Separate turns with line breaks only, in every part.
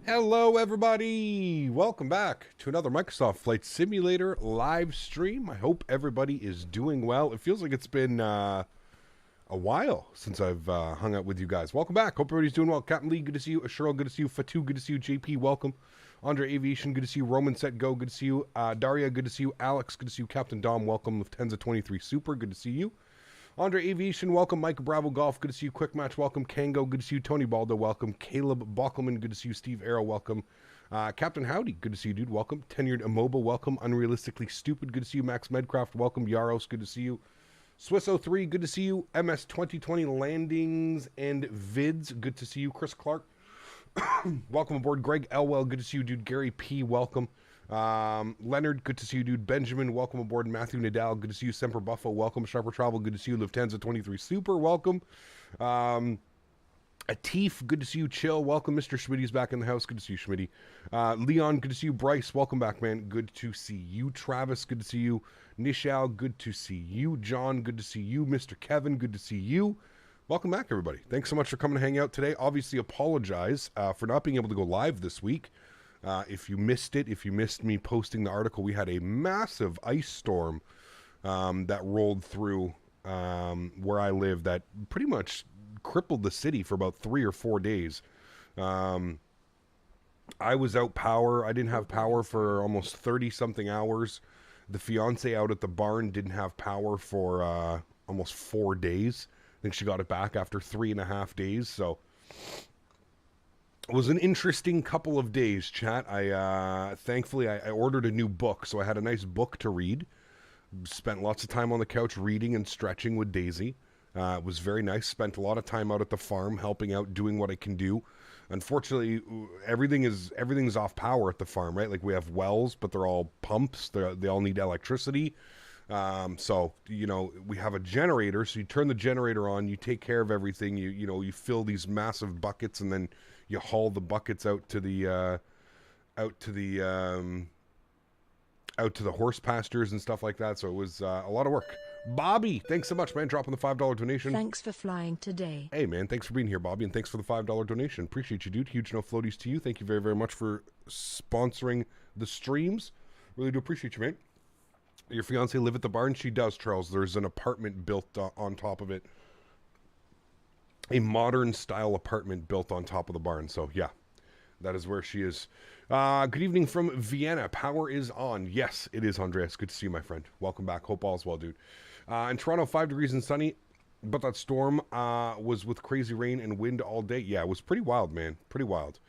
Hello, everybody. Welcome back to another Microsoft Flight Simulator live stream. I hope everybody is doing well. It feels like it's been a while since I've hung out with you guys. Welcome back. Hope everybody's doing well. Captain Lee, good to see you. Cheryl, good to see you. Fatu, good to see you. JP, welcome. Andre Aviation, good to see you. Roman Set Go, good to see you. Daria, good to see you. Alex, good to see you. Captain Dom, welcome. Lufthansa 23 Super, good to see you. Andre Aviation, welcome. Mike Bravo Golf, good to see you. Quick Match, welcome. Kango, good to see you. Tony Baldo, welcome. Caleb Bockelman, good to see you. Steve Arrow, welcome. Captain Howdy, good to see you, dude. Welcome. Tenured Amoba, welcome. Unrealistically Stupid, good to see you. Max Medcraft, welcome. Yaros, good to see you. Swiss03, good to see you. MS 2020 Landings and Vids, good to see you. Chris Clark, welcome aboard. Greg Elwell, good to see you, dude. Gary P, welcome. Leonard, good to see you, dude. Benjamin, welcome aboard. Matthew Nadal, good to see you. Semper Buffo, welcome. Sharper Travel, good to see you. Lufthansa 23 Super, welcome. Atif, good to see you. Chill, welcome. Mr. Schmitty's back in the house, good to see you, Schmitty. Leon, good to see you. Bryce, welcome back, man, good to see you. Travis, good to see you. Nishal, good to see you. John, good to see you. Mr. Kevin, good to see you. Welcome back, everybody. Thanks so much for coming to hang out today. Obviously, apologize for not being able to go live this week. If you missed it, if you missed me posting the article, we had a massive ice storm that rolled through where I live that pretty much crippled the city for about 3 or 4 days. I was out power. I didn't have power for almost 30-something hours. The fiance out at the barn didn't have power for almost 4 days. I think she got it back after 3.5 days, so... It was an interesting couple of days, chat. Thankfully, I ordered a new book, so I had a nice book to read. Spent lots of time on the couch reading and stretching with Daisy. It was very nice. Spent a lot of time out at the farm, helping out, doing what I can do. Unfortunately, everything's off power at the farm, right? Like, we have wells, but they're all pumps. They all need electricity. So, you know, we have a generator, so you turn the generator on, you take care of everything, you fill these massive buckets, and then you haul the buckets out to the horse pastures and stuff like that. So it was a lot of work. Bobby, thanks so much, man, dropping the $5 donation.
Thanks for flying today.
Hey, man, thanks for being here, Bobby, and thanks for the $5 donation. Appreciate you, dude. Huge no floaties to you. Thank you very, very much for sponsoring the streams. Really do appreciate you, mate. Your fiance live at the barn? She does, Charles. There's an apartment built on top of it. A modern style apartment built on top of the barn. So yeah, that is where she is. Good evening from Vienna. Power is on. Yes, it is, Andreas. Good to see you, my friend. Welcome back. Hope all's well, dude. In Toronto, 5 degrees and sunny, but that storm was with crazy rain and wind all day. Yeah, it was pretty wild, man. Pretty wild.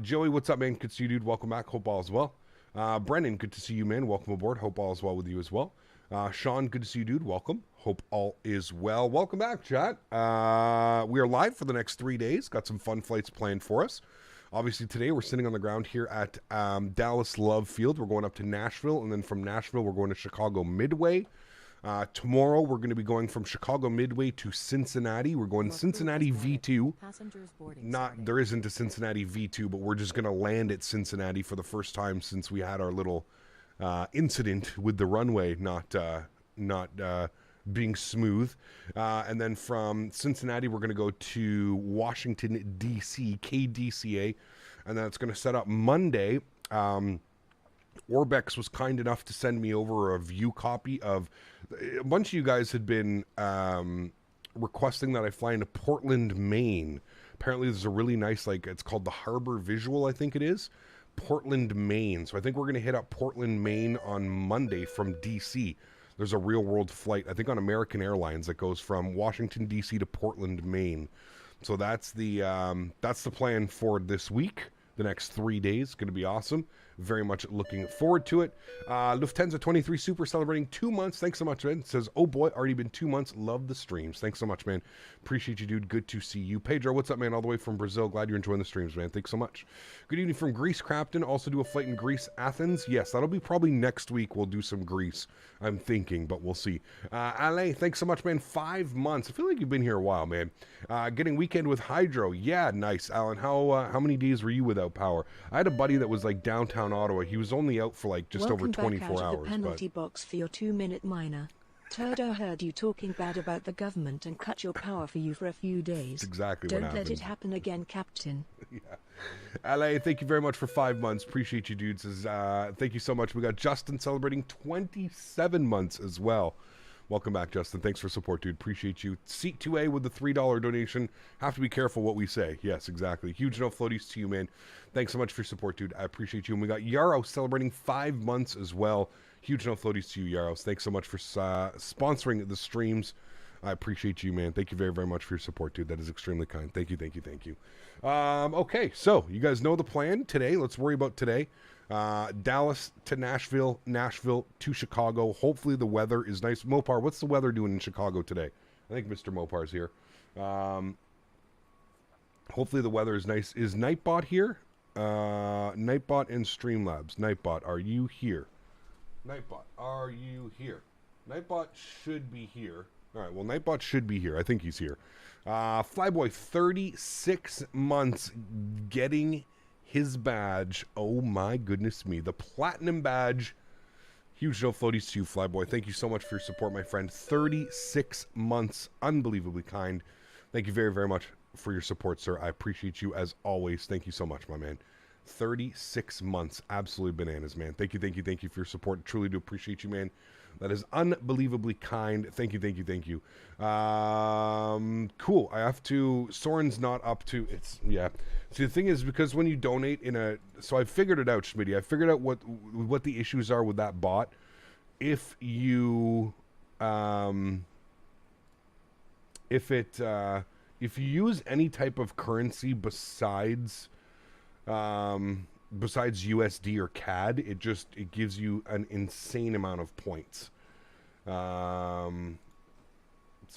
Joey, what's up, man? Good to see you, dude. Welcome back. Hope all is well. Brennan, good to see you, man. Welcome aboard. Hope all is well with you as well. Sean, good to see you, dude. Welcome. Hope all is well. Welcome back, chat. We are live for the next 3 days. Got some fun flights planned for us. Obviously, today we're sitting on the ground here at Dallas Love Field. We're going up to Nashville, and then from Nashville, we're going to Chicago Midway. Tomorrow, we're going to be going from Chicago Midway to Cincinnati. We're going Cincinnati V2. There isn't a Cincinnati V2, but we're just going to land at Cincinnati for the first time since we had our little incident with the runway not being smooth. And then from Cincinnati, we're going to go to Washington, D.C., KDCA, and then it's going to set up Monday. Orbex was kind enough to send me over a view copy of... A bunch of you guys had been requesting that I fly into Portland, Maine. Apparently there's a really nice, it's called the Harbor Visual, I think it is. Portland, Maine. So I think we're going to hit up Portland, Maine on Monday from D.C. There's a real-world flight, I think on American Airlines, that goes from Washington, D.C. to Portland, Maine. So that's the plan for this week. The next 3 days. Going to be awesome. Very much looking forward to it. Lufthansa 23 Super celebrating 2 months. Thanks so much, man. It says, oh boy, already been 2 months. Love the streams. Thanks so much, man. Appreciate you, dude. Good to see you. Pedro, what's up, man? All the way from Brazil. Glad you're enjoying the streams, man. Thanks so much. Good evening from Greece, Crafton. Also do a flight in Greece, Athens. Yes, that'll be probably next week. We'll do some Greece, I'm thinking, but we'll see. Ale, thanks so much, man. 5 months. I feel like you've been here a while, man. Getting weekend with Hydro. Yeah, nice. Alan, how many days were you without power? I had a buddy that was like downtown Ottawa. He was only out for just over 24 hours.
Welcome back out of the penalty box for your 2-minute minor. Turdo heard you talking bad about the government and cut your power for you for a few days.
That's exactly
Don't
what happened.
let it happen again, Captain.
Yeah. LA, thank you very much for 5 months. Appreciate you, dudes. Thank you so much. We got Justin celebrating 27 months as well. Welcome back, Justin. Thanks for support, dude. Appreciate you. Seat 2A with the $3 donation. Have to be careful what we say. Yes, exactly. Huge no floaties to you, man. Thanks so much for your support, dude. I appreciate you. And we got Yarrow celebrating 5 months as well. Huge no floaties to you, Yarrow. Thanks so much for sponsoring the streams. I appreciate you, man. Thank you very, very much for your support, dude. That is extremely kind. Thank you, thank you, thank you. Okay, so you guys know the plan today. Let's worry about today. Dallas to Nashville, Nashville to Chicago. Hopefully the weather is nice. Mopar, what's the weather doing in Chicago today? I think Mr. Mopar's here. Hopefully the weather is nice. Is Nightbot here? Nightbot and Streamlabs. Nightbot, are you here? Nightbot, are you here? Nightbot should be here. All right, well, Nightbot should be here. I think he's here. Flyboy, 36 months getting his badge. Oh, my goodness me. The Platinum badge. Huge no floaties to you, Flyboy. Thank you so much for your support, my friend. 36 months. Unbelievably kind. Thank you very, very much for your support, sir. I appreciate you as always. Thank you so much, my man. 36 months. Absolutely bananas, man. Thank you, thank you, thank you for your support. Truly do appreciate you, man. That is unbelievably kind. Thank you, thank you, thank you. Cool. I have to... Soren's not up to... It's... Yeah. See, the thing is, because when you donate in a... So I figured it out, Smitty. I figured out what the issues are with that bot. If you... If you use any type of currency besides... besides USD or CAD, it gives you an insane amount of points. So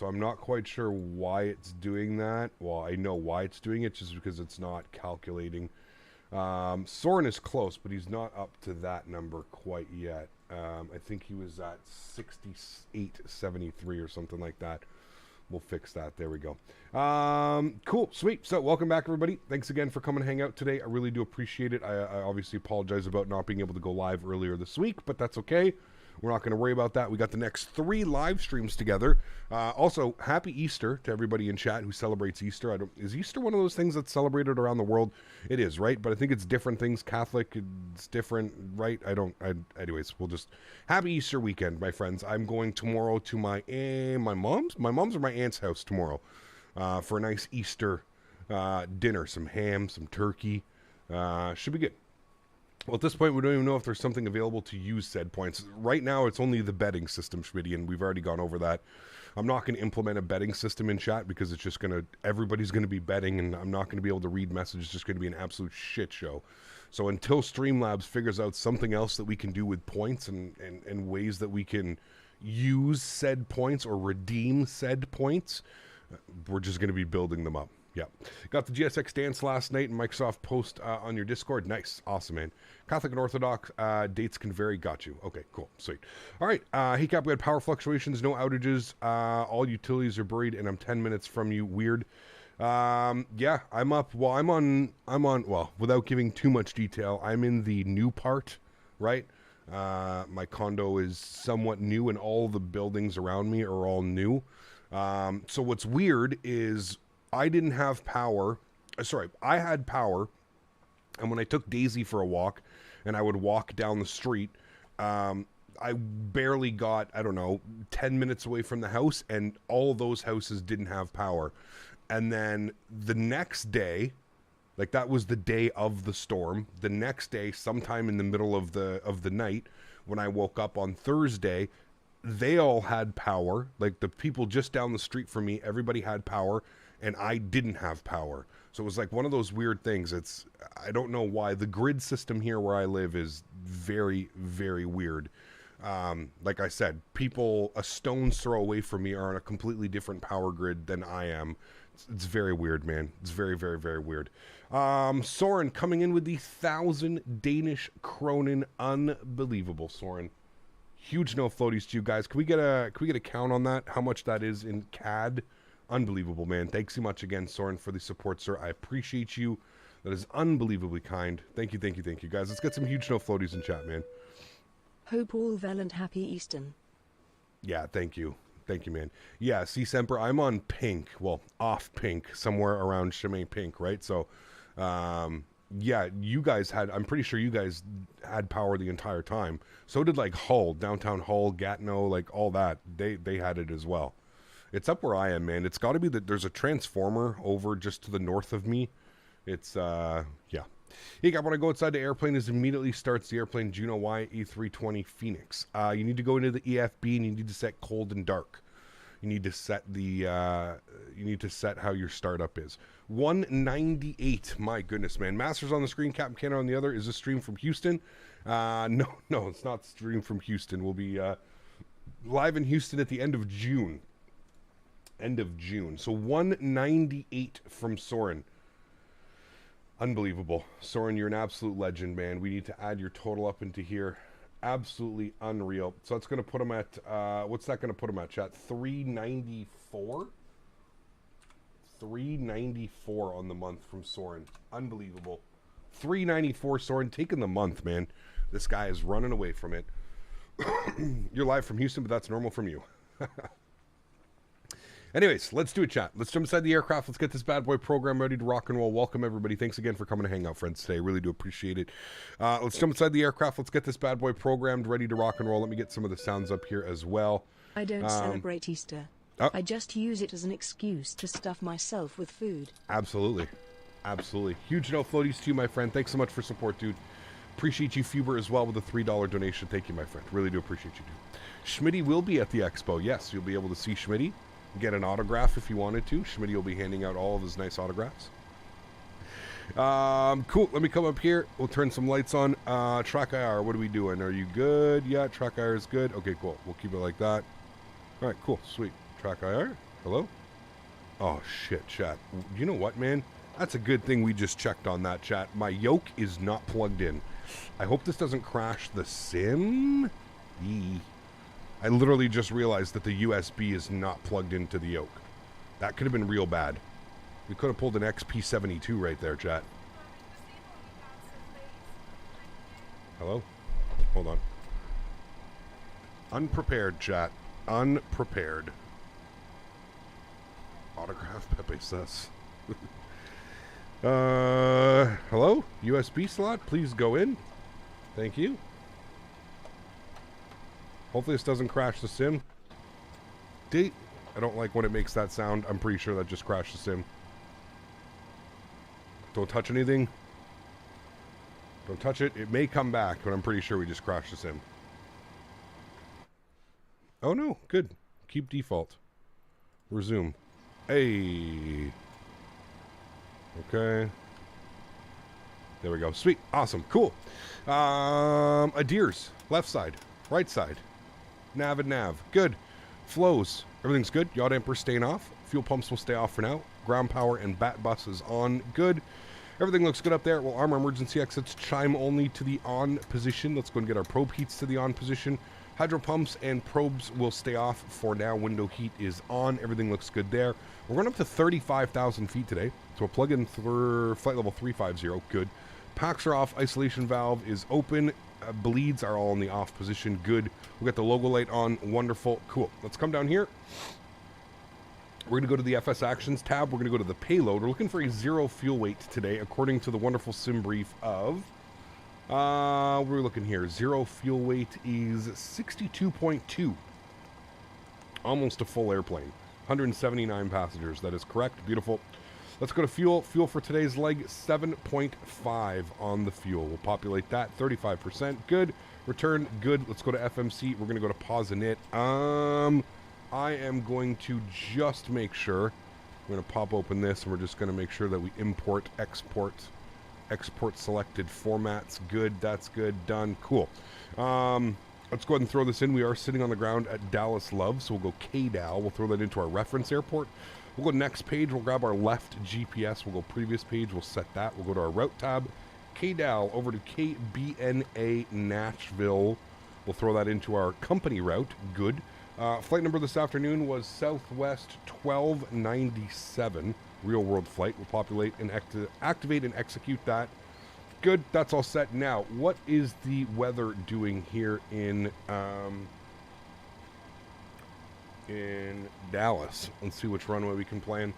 I'm not quite sure why it's doing that. Well, I know why it's doing it, just because it's not calculating. Soren is close, but he's not up to that number quite yet. I think he was at 68.73 or something like that. We'll fix that. There we go. Cool. Sweet. So welcome back, everybody. Thanks again for coming to hang out today. I really do appreciate it. I obviously apologize about not being able to go live earlier this week, but that's okay. We're not going to worry about that. We got the next 3 live streams together. Also, happy Easter to everybody in chat who celebrates Easter. Is Easter one of those things that's celebrated around the world? It is, right? But I think it's different things. Catholic, it's different, right? Anyways, we'll just... Happy Easter weekend, my friends. I'm going tomorrow to my mom's or my aunt's house tomorrow for a nice Easter dinner. Some ham, some turkey. Should be good. Well, at this point, we don't even know if there's something available to use said points. Right now, it's only the betting system, Schmitty, and we've already gone over that. I'm not going to implement a betting system in chat because it's just going to... Everybody's going to be betting, and I'm not going to be able to read messages. It's just going to be an absolute shit show. So until Streamlabs figures out something else that we can do with points and ways that we can use said points or redeem said points, we're just going to be building them up. Yeah. Got the GSX dance last night and Microsoft post on your Discord. Nice. Awesome, man. Catholic and Orthodox dates can vary. Got you. Okay, cool. Sweet. All right. Hey, Cap, we had power fluctuations, no outages. All utilities are buried, and I'm 10 minutes from you. Weird. Yeah, I'm up. Well, I'm on, well, without giving too much detail, I'm in the new part, right? My condo is somewhat new, and all the buildings around me are all new. So what's weird is... I didn't have power. I had power. And when I took Daisy for a walk and I would walk down the street, I barely got, 10 minutes away from the house, and all of those houses didn't have power. And then the next day, like that was the day of the storm. The next day, sometime in the middle of the night, when I woke up on Thursday, they all had power. Like the people just down the street from me, everybody had power. And I didn't have power. So it was like one of those weird things. I don't know why. The grid system here where I live is very, very weird. Like I said, people a stone's throw away from me are on a completely different power grid than I am. It's very weird, man. It's very, very, very weird. Soren coming in with the 1,000 Danish kronen. Unbelievable, Soren. Huge no floaties to you guys. Can we get a count on that? How much that is in CAD? Unbelievable, man. Thanks so much again, Soren, for the support, sir. I appreciate you. That is unbelievably kind. Thank you, thank you, thank you, guys. Let's get some huge no floaties in chat, man.
Hope all well and happy Easter.
Yeah, thank you. Thank you, man. Yeah, see, Semper, I'm on pink. Well, off pink, somewhere around Chimay pink, right? So Yeah, you guys had, I'm pretty sure you guys had power the entire time. So did like Hull, downtown Hull, Gatineau, like all that. They had it as well. It's up where I am, man. It's got to be that there's a transformer over just to the north of me. It's, yeah. Hey, guys, when I go outside the airplane, is immediately starts the airplane Juno Y E320 Phoenix. You need to go into the EFB and you need to set cold and dark. You need to set the, you need to set how your startup is. 198, my goodness, man. Masters on the screen, Captain Canada on the other. Is this stream from Houston? No, it's not stream from Houston. We'll be live in Houston at the end of June. End of June. So 198 from Soren. Unbelievable. Soren, you're an absolute legend, man. We need to add your total up into here. Absolutely unreal. So that's going to put him at, what's that going to put him at, chat? 394? 394 on the month from Soren. Unbelievable. 394, Soren, taking the month, man. This guy is running away from it. You're live from Houston, but that's normal from you. Anyways, let's do it, chat. Let's jump inside the aircraft. Let's get this bad boy program ready to rock and roll. Welcome, everybody. Thanks again for coming to hang out, friends, today. Really do appreciate it. Let's jump inside the aircraft. Let's get this bad boy programmed, ready to rock and roll. Let me get some of the sounds up here as well.
I don't celebrate Easter. I just use it as an excuse to stuff myself with food.
Absolutely. Absolutely. Huge no floaties to you, my friend. Thanks so much for support, dude. Appreciate you, Fuber, as well, with a $3 donation. Thank you, my friend. Really do appreciate you, dude. Smitty will be at the expo. Yes, you'll be able to see Smitty. Get an autograph if you wanted to. Smitty will be handing out all of his nice autographs. Cool. Let me come up here. We'll turn some lights on. Track IR, what are we doing? Are you good? Yeah, track IR is good. Okay, cool. We'll keep it like that. All right, cool. Sweet. Track IR. Hello? Oh, shit, chat. You know what, man? That's a good thing we just checked on that, chat. My yoke is not plugged in. I hope this doesn't crash the sim. I literally just realized that the USB is not plugged into the yoke. That could have been real bad. We could have pulled an XP72 right there, chat. Hello? Hold on. Unprepared, chat. Unprepared. Autograph Pepe says. Hello? USB slot, please go in. Thank you. Hopefully this doesn't crash the sim. I don't like when it makes that sound. I'm pretty sure that just crashed the sim. Don't touch anything. Don't touch it. It may come back, but I'm pretty sure we just crashed the sim. Oh no, good. Keep default. Resume. Hey. Okay. There we go. Sweet. Awesome. Cool. Adheres. Left side. Right side. Nav and nav. Good. Flows. Everything's good. Yaw damper staying off. Fuel pumps will stay off for now. Ground power and bat bus is on. Good. Everything looks good up there. We'll arm our emergency exits. Chime only to the on position. Let's go and get our probe heats to the on position. Hydro pumps and probes will stay off for now. Window heat is on. Everything looks good there. We're going up to 35,000 feet today. So we'll plug in for flight level 350. Good. Packs are off. Isolation valve is open. Bleeds are all in the off position. Good. We'll get the logo light on. Wonderful. Cool. Let's come down here. We're going to go to the FS Actions tab. We're going to go to the payload. We're looking for a 0 fuel weight today, according to the wonderful sim brief of... we're looking here. 0 fuel weight is 62.2. Almost a full airplane. 179 passengers. That is correct. Beautiful. Let's go to fuel. Fuel for today's leg, 7.5 on the fuel. We'll populate that. 35%. Good. Return. Good. Let's go to FMC. We're going to go to pause init. I am going to just make sure. We're going to pop open this, and we're just going to make sure that we import, export selected formats. Good. That's good. Done. Cool. Let's go ahead and throw this in. We are sitting on the ground at Dallas Love, so we'll go KDAL. We'll throw that into our reference airport. We'll go next page. We'll grab our left GPS. We'll go previous page. We'll set that. We'll go to our route tab. KDAL over to KBNA Nashville. We'll throw that into our company route. Good. Flight number this afternoon was Southwest 1297. Real world flight. We'll populate and activate and execute that. Good. That's all set. Now, what is the weather doing here in Dallas? Let's see which runway we can plan.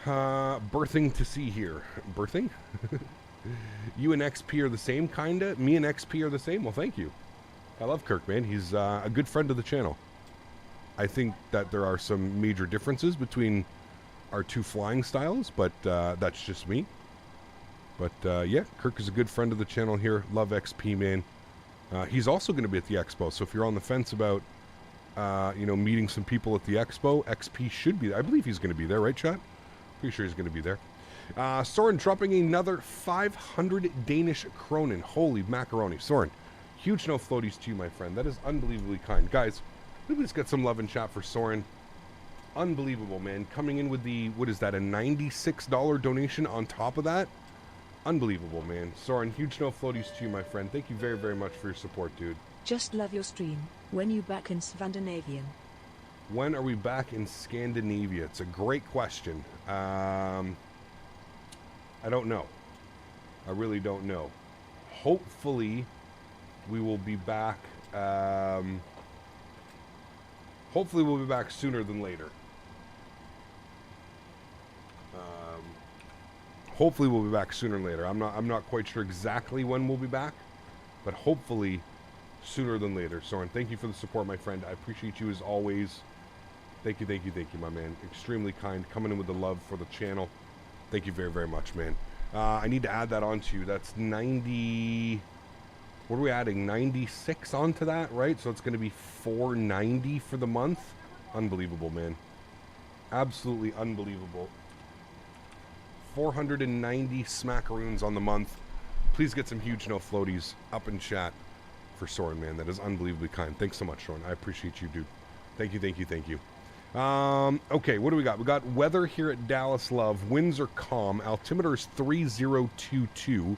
Birthing to see here. Birthing? You and XP are the same, kinda? Me and XP are the same? Well, thank you. I love Kirk, man. He's a good friend of the channel. I think that there are some major differences between our two flying styles, but that's just me. But yeah, Kirk is a good friend of the channel here. Love XP, man. He's also going to be at the expo, so if you're on the fence about, you know, meeting some people at the expo, XP should be there. I believe he's going to be there, right, chat? Pretty sure he's going to be there. Soren dropping another 500 Danish kronen. Holy macaroni. Soren, huge no floaties to you, my friend. That is unbelievably kind. Guys, let's get some love and chat for Soren. Unbelievable, man. Coming in with the, what is that, a $96 donation on top of that? Unbelievable, man. Soren, huge no floaties to you, my friend. Thank you very, very much for your support, dude.
Just love your stream. When you back in Scandinavian?
When are we back in Scandinavia? It's a great question. I don't know. I really don't know. Hopefully, we will be back. Hopefully, we'll be back sooner than later. Hopefully, we'll be back sooner than later. I'm not quite sure exactly when we'll be back, but hopefully, sooner than later. Soren, thank you for the support, my friend. I appreciate you as always. Thank you, thank you, thank you, my man. Extremely kind. Coming in with the love for the channel. Thank you very, very much, man. I need to add that on to you. That's 90... What are we adding? 96 onto that, right? So it's going to be 490 for the month. Unbelievable, man. Absolutely unbelievable. 490 smackaroons on the month. Please get some huge no floaties up in chat for Soren, man. That is unbelievably kind. Thanks so much, Soren. I appreciate you, dude. Thank you, thank you, thank you. Okay, what do we got? We got weather here at Dallas Love. Winds are calm. Altimeter is 3022.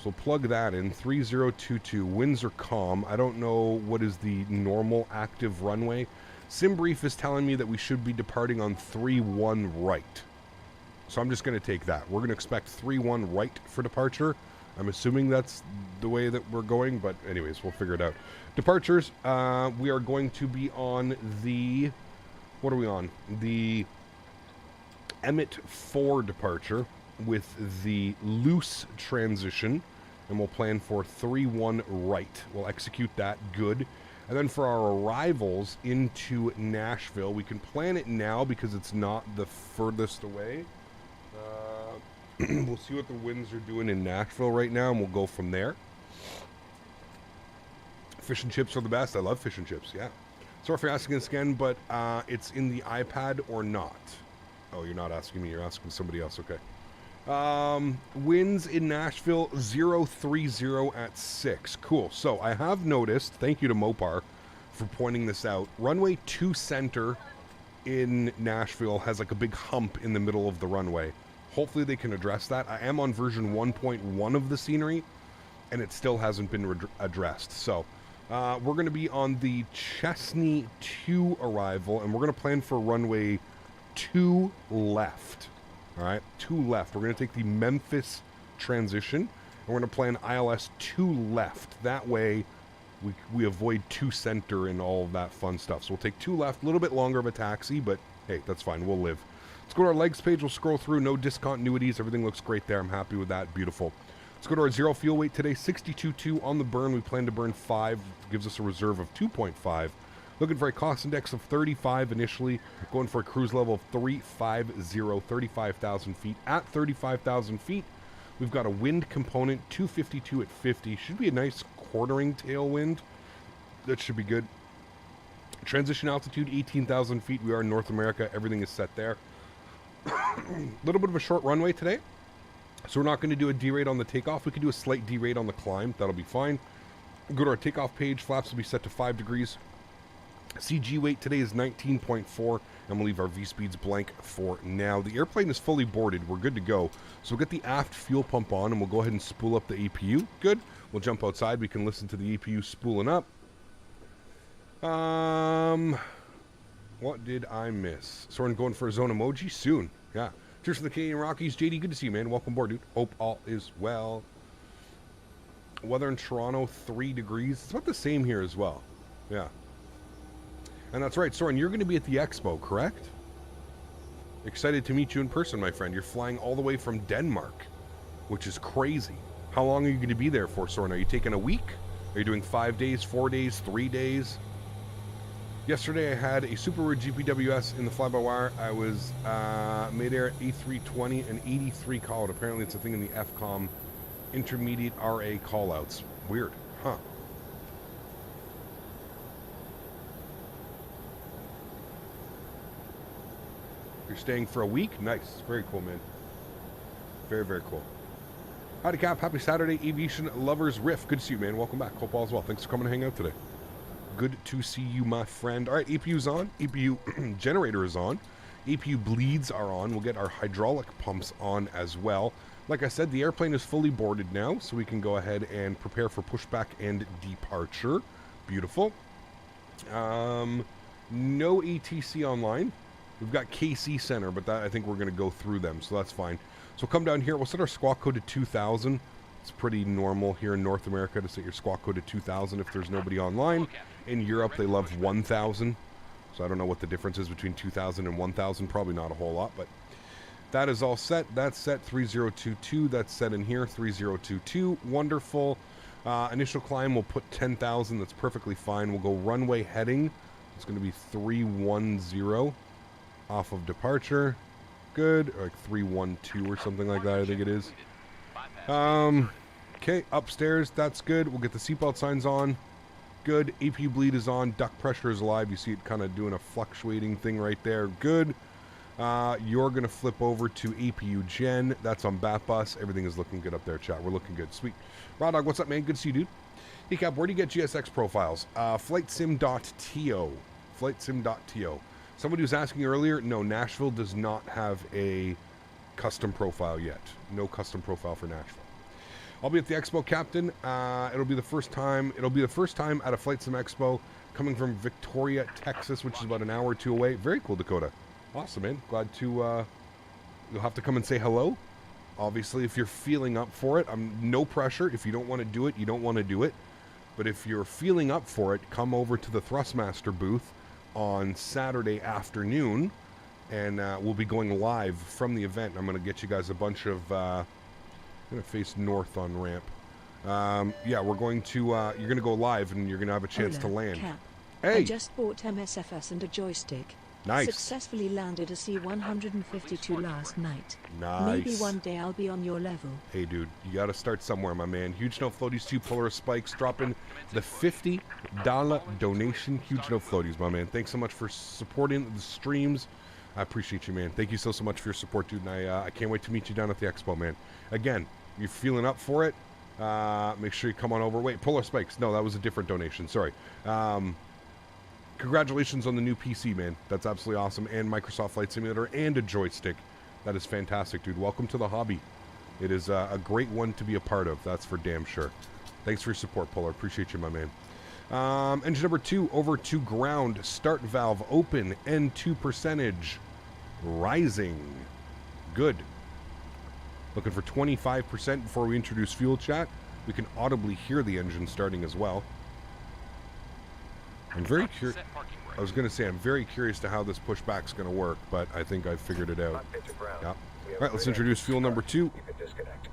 So plug that in. 3022. Winds are calm. I don't know what is the normal active runway. SimBrief is telling me that we should be departing on 31 right. So I'm just going to take that. We're going to expect 31 right for departure. I'm assuming that's the way that we're going, but anyways, we'll figure it out. Departures, we are going to be on the... What are we on? The Emmett 4 departure with the loose transition, and we'll plan for 31 right. We'll execute that good. And then for our arrivals into Nashville, we can plan it now because it's not the furthest away. We'll see what the winds are doing in Nashville right now, and we'll go from there. Fish and chips are the best. I love fish and chips, yeah. Sorry for asking this again, but it's in the iPad or not? Oh, you're not asking me. You're asking somebody else. Okay. Winds in Nashville, 030 at 6. Cool. So I have noticed, thank you to Mopar for pointing this out, runway 2 center in Nashville has like a big hump in the middle of the runway. Hopefully they can address that. I am on version 1.1 of the scenery, and it still hasn't been addressed. So we're going to be on the Chesney 2 arrival, and we're going to plan for runway 2 left. All right, 2 left. We're going to take the Memphis transition, and we're going to plan ILS 2 left. That way, we avoid 2 center and all of that fun stuff. So we'll take 2 left, a little bit longer of a taxi, but hey, that's fine. We'll live. Let's go to our legs page. We'll scroll through. No discontinuities. Everything looks great there. I'm happy with that. Beautiful. Let's go to our zero fuel weight today. 62.2 on the burn. We plan to burn 5. Gives us a reserve of 2.5. Looking for a cost index of 35 initially. Going for a cruise level of 350, 35,000 feet. At 35,000 feet, we've got a wind component, 252 at 50. Should be a nice quartering tailwind. That should be good. Transition altitude, 18,000 feet. We are in North America. Everything is set there. A little bit of a short runway today. So we're not going to do a derate on the takeoff. We could do a slight derate on the climb. That'll be fine. Go to our takeoff page. Flaps will be set to 5 degrees. CG weight today is 19.4, and we'll leave our V-speeds blank for now. The airplane is fully boarded. We're good to go. So we'll get the aft fuel pump on, and we'll go ahead and spool up the APU. Good. We'll jump outside. We can listen to the APU spooling up. What did I miss? Soren going for a zone emoji? Soon. Yeah. Cheers to the Canadian Rockies. JD, good to see you, man. Welcome aboard, dude. Hope all is well. Weather in Toronto, 3 degrees. It's about the same here as well. Yeah. And that's right, Soren, you're going to be at the expo, correct? Excited to meet you in person, my friend. You're flying all the way from Denmark, which is crazy. How long are you going to be there for, Soren? Are you taking a week? Are you doing 5 days, 4 days, 3 days? Yesterday I had a Super Rare GPWS in the fly-by-wire. I was mid-air A320 and 83 call-out. Apparently it's a thing in the FCOM intermediate RA call-outs. Weird, huh? You're staying for a week? Nice. Very cool, man. Very, very cool. Howdy, Cap. Happy Saturday, Aviation Lovers Riff. Good to see you, man. Welcome back. Hope all is well. Thanks for coming to hang out today. Good to see you, my friend. All right, APU's on. APU generator is on. APU bleeds are on. We'll get our hydraulic pumps on as well. Like I said, the airplane is fully boarded now, so we can go ahead and prepare for pushback and departure. Beautiful. No ATC online. We've got KC Center, but that I think we're going to go through them, so that's fine. So we'll come down here. We'll set our squawk code to 2000. It's pretty normal here in North America to set your squawk code to 2000 if there's nobody online. In Europe, they love 1000. So I don't know what the difference is between 2000 and 1000. Probably not a whole lot, but that is all set. That's set 3022. That's set in here 3022. Wonderful. Initial climb, we'll put 10,000. That's perfectly fine. We'll go runway heading. It's going to be 310 off of departure. Good. Or like 312 or something like that, I think it is. Okay, upstairs, that's good. We'll get the seatbelt signs on. Good. APU bleed is on. Duct pressure is alive. You see it kind of doing a fluctuating thing right there. Good. You're going to flip over to APU Gen. That's on BAT bus. Everything is looking good up there, chat. We're looking good. Sweet. Raw Dog, what's up, man? Good to see you, dude. Hey, Cap, where do you get GSX profiles? Flightsim.to. Flightsim.to. Somebody was asking earlier, no, Nashville does not have a custom profile yet. No custom profile for Nashville. I'll be at the Expo, Captain. It'll be the first time at a Flight Sim Expo coming from Victoria, Texas, which is about an hour or two away. Very cool, Dakota. Awesome, man. Glad to, you'll have to come and say hello. Obviously, if you're feeling up for it, no pressure. If you don't want to do it, you don't want to do it. But if you're feeling up for it, come over to the Thrustmaster booth on Saturday afternoon, and we'll be going live from the event. I'm going to get you guys a bunch of, I'm going to face north on ramp. Yeah, we're going to, you're going to go live, and you're going to have a chance to land.
Cap.
Hey!
I just bought MSFS and a joystick.
Nice.
Successfully landed a C-152 last night.
Nice.
Maybe one day I'll be on your level.
Hey, dude, you got to start somewhere, my man. Huge No Floaties, 2 Polaris Spikes, dropping the $50 donation. Huge No Floaties, my man. Thanks so much for supporting the streams. I appreciate you, man. Thank you so much for your support, dude, and I can't wait to meet you down at the Expo, man. Again, you're feeling up for it, make sure you come on over. Wait, Polar Spikes. No, that was a different donation. Sorry. Congratulations on the new PC, man. That's absolutely awesome. And Microsoft Flight Simulator and a joystick. That is fantastic, dude. Welcome to the hobby. It is a great one to be a part of. That's for damn sure. Thanks for your support, Polar. Appreciate you, my man. Engine number 2 over to ground. Start valve open. N2 percentage rising. Good. Looking for 25% before we introduce fuel chat. We can audibly hear the engine starting as well. I'm very curious. I was going to say I'm very curious to how this pushback's going to work, but I think I've figured it out. Yeah. All right, let's introduce fuel number 2.
You can disconnect.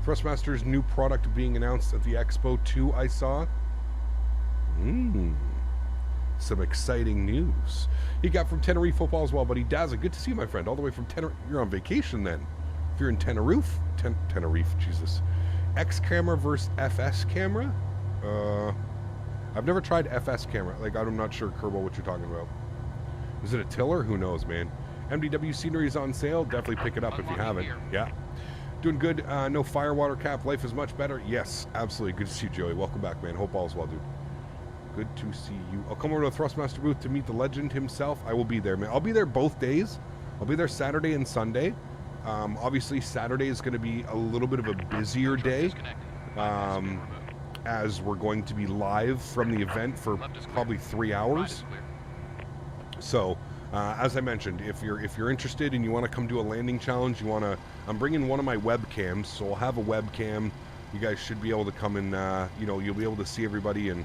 Thrustmaster's new product being announced at the Expo 2, I saw. Some exciting news. He got from Tenerife football as well, buddy. Dazza, good to see you, my friend. All the way from Tenerife. You're on vacation then. If you're in Tenerife, Tenerife, Jesus. X camera versus FS camera? I've never tried FS camera. Like, I'm not sure, Kerbo, what you're talking about. Is it a tiller? Who knows, man. MDW scenery is on sale. Definitely pick it up if you haven't. Yeah. Doing good. No firewater cap. Life is much better. Yes, absolutely. Good to see you, Joey. Welcome back, man. Hope all is well, dude. Good to see you. I'll come over to the Thrustmaster booth to meet the legend himself. I will be there, man. I'll be there both days. I'll be there Saturday and Sunday. Obviously, Saturday is going to be a little bit of a busier day, as we're going to be live from the event for probably 3 hours. So, as I mentioned, if you're interested and you want to come do a landing challenge, I'm bringing one of my webcams, so I'll have a webcam. You guys should be able to come and, you'll be able to see everybody and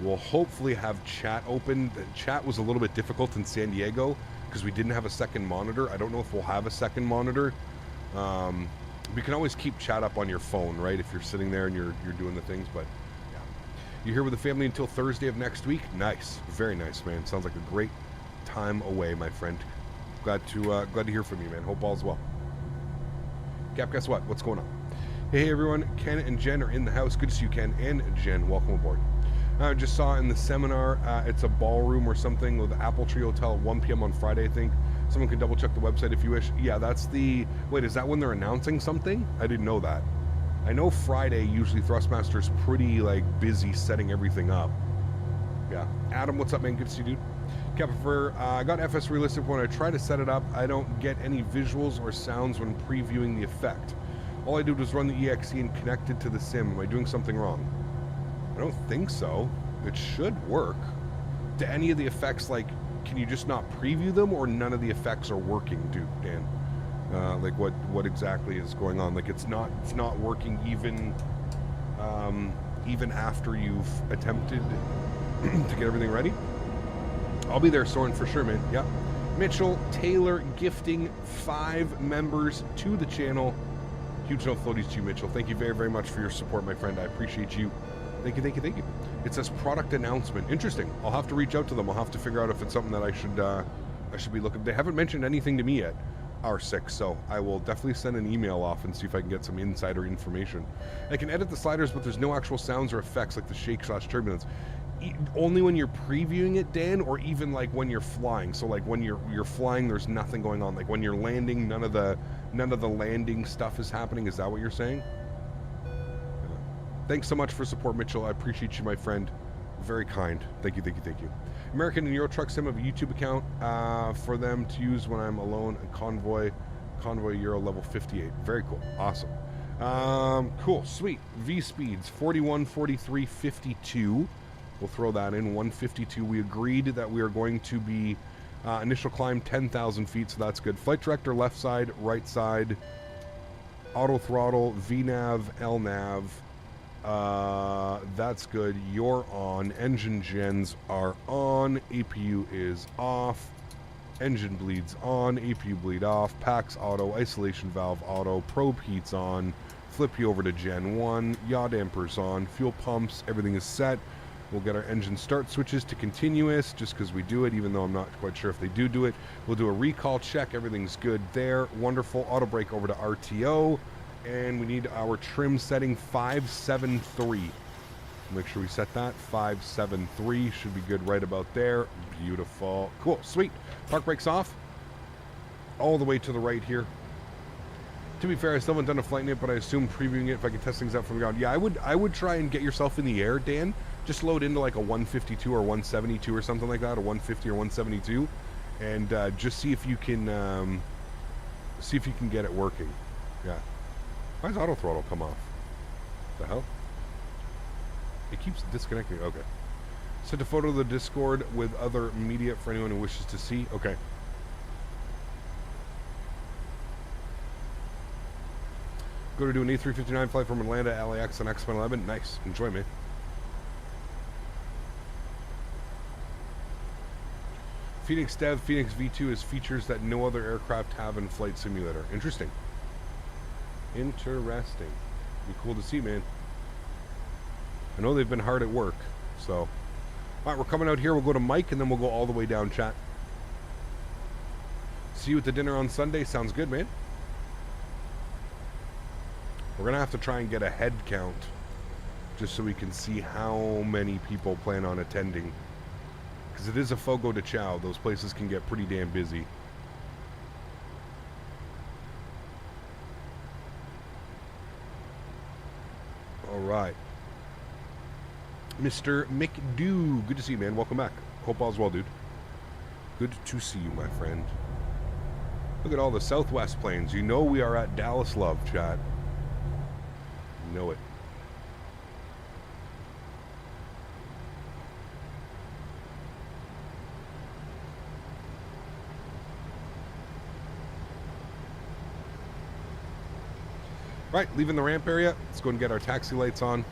We'll hopefully have chat open. The chat was a little bit difficult in San Diego because we didn't have a second monitor. I don't know if we'll have a second monitor. We can always keep chat up on your phone, right? If you're sitting there and you're doing the things, but yeah. You're here with the family until Thursday of next week? Nice. Very nice, man. Sounds like a great time away, my friend. Glad to hear from you, man. Hope all's well. Cap, guess what? What's going on? Hey, everyone. Ken and Jen are in the house. Good to see you, Ken and Jen. Welcome aboard. I just saw in the seminar, it's a ballroom or something with the Apple Tree Hotel at 1 p.m. on Friday, I think. Someone can double check the website if you wish. Yeah, that's the... Wait, is that when they're announcing something? I didn't know that. I know Friday, usually Thrustmaster is pretty, like, busy setting everything up. Yeah. Adam, what's up, man? Good to see you, dude. Capifer, I got FS Realistic. When I try to set it up, I don't get any visuals or sounds when previewing the effect. All I did was run the EXE and connect it to the sim. Am I doing something wrong? I don't think so. It should work. Do any of the effects, like, can you just not preview them, or none of the effects are working, dude, Dan? Like, what exactly is going on? Like, it's not working even after you've attempted to get everything ready? I'll be there, Soren, for sure, man. Yep. Mitchell Taylor gifting 5 members to the channel. Huge no floaties to you, Mitchell. Thank you very, very much for your support, my friend. I appreciate you. Thank you, thank you, thank you. It says product announcement. Interesting. I'll have to reach out to them. I'll have to figure out if it's something that I should be looking. They haven't mentioned anything to me yet, R6, so I will definitely send an email off and see if I can get some insider information. I can edit the sliders, but there's no actual sounds or effects like the shake/turbulence. Only when you're previewing it, Dan, or even like when you're flying. So like when you're flying, there's nothing going on. Like when you're landing, none of the landing stuff is happening. Is that what you're saying? Thanks so much for support, Mitchell. I appreciate you, my friend. Very kind. Thank you, thank you, thank you. American and Euro Truck Sim have a YouTube account for them to use when I'm alone. And Convoy Euro level 58. Very cool. Awesome. Cool. Sweet. V speeds 41, 43, 52. We'll throw that in. 152. We agreed that we are going to be initial climb 10,000 feet, so that's good. Flight director left side, right side. Auto throttle, VNav, LNav. That's good. You're on. Engine gens are on. APU is off. Engine bleeds on. APU bleed off. Packs auto. Isolation valve auto. Probe heats on. Flip you over to Gen 1. Yaw dampers on. Fuel pumps. Everything is set. We'll get our engine start switches to continuous just because we do it, even though I'm not quite sure if they do it. We'll do a recall check. Everything's good there. Wonderful. Auto brake over to RTO. And we need our trim setting 573. Make sure we set that. 573 should be good right about there. Beautiful. Cool. Sweet. Park brakes off. All the way to the right here. To be fair, I still haven't done a flight yet, but I assume previewing it if I can test things out from the ground. Yeah, I would try and get yourself in the air, Dan. Just load into like a 152 or 172 or something like that, a 150 or 172, and just see if you can get it working. Yeah. Why does auto throttle come off? The hell? It keeps disconnecting. Okay. Send a photo of the Discord with other media for anyone who wishes to see. Okay. Go to do an A359 flight from Atlanta to LAX on X-11. Nice. Enjoy, man. Phoenix Dev, Phoenix V2 has features that no other aircraft have in Flight Simulator. Interesting. Interesting. Be cool to see, man. I know they've been hard at work, so. All right, we're coming out here. We'll go to Mike, and then we'll go all the way down, chat. See you at the dinner on Sunday. Sounds good, man. We're going to have to try and get a head count just so we can see how many people plan on attending. Because it is a Fogo de Chao. Those places can get pretty damn busy. All right. Mr. McDoo. Good to see you, man. Welcome back. Hope all's well, dude. Good to see you, my friend. Look at all the Southwest planes. You know we are at Dallas Love, chat. You know it. Right, leaving the ramp area. Let's go and get our taxi lights on.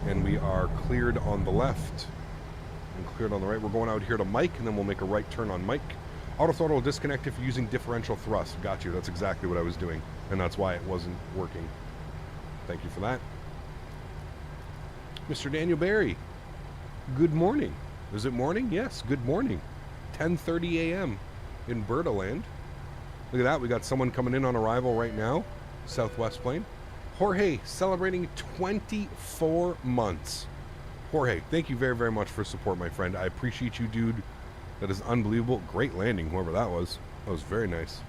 and we are cleared on the left and cleared on the right. We're going out here to Mike, and then we'll make a right turn on Mike. Auto throttle will disconnect if you're using differential thrust. Got you. That's exactly what I was doing, and that's why it wasn't working. Thank you for that. Mr. Daniel Barry, good morning. Is it morning? Yes, good morning. 10:30 a.m. in Bertaland. Look at that. We got someone coming in on arrival right now. Southwest plane. Jorge, celebrating 24 months. Jorge, thank you very, very much for support, my friend. I appreciate you, dude. That is unbelievable. Great landing, whoever that was. That was very nice.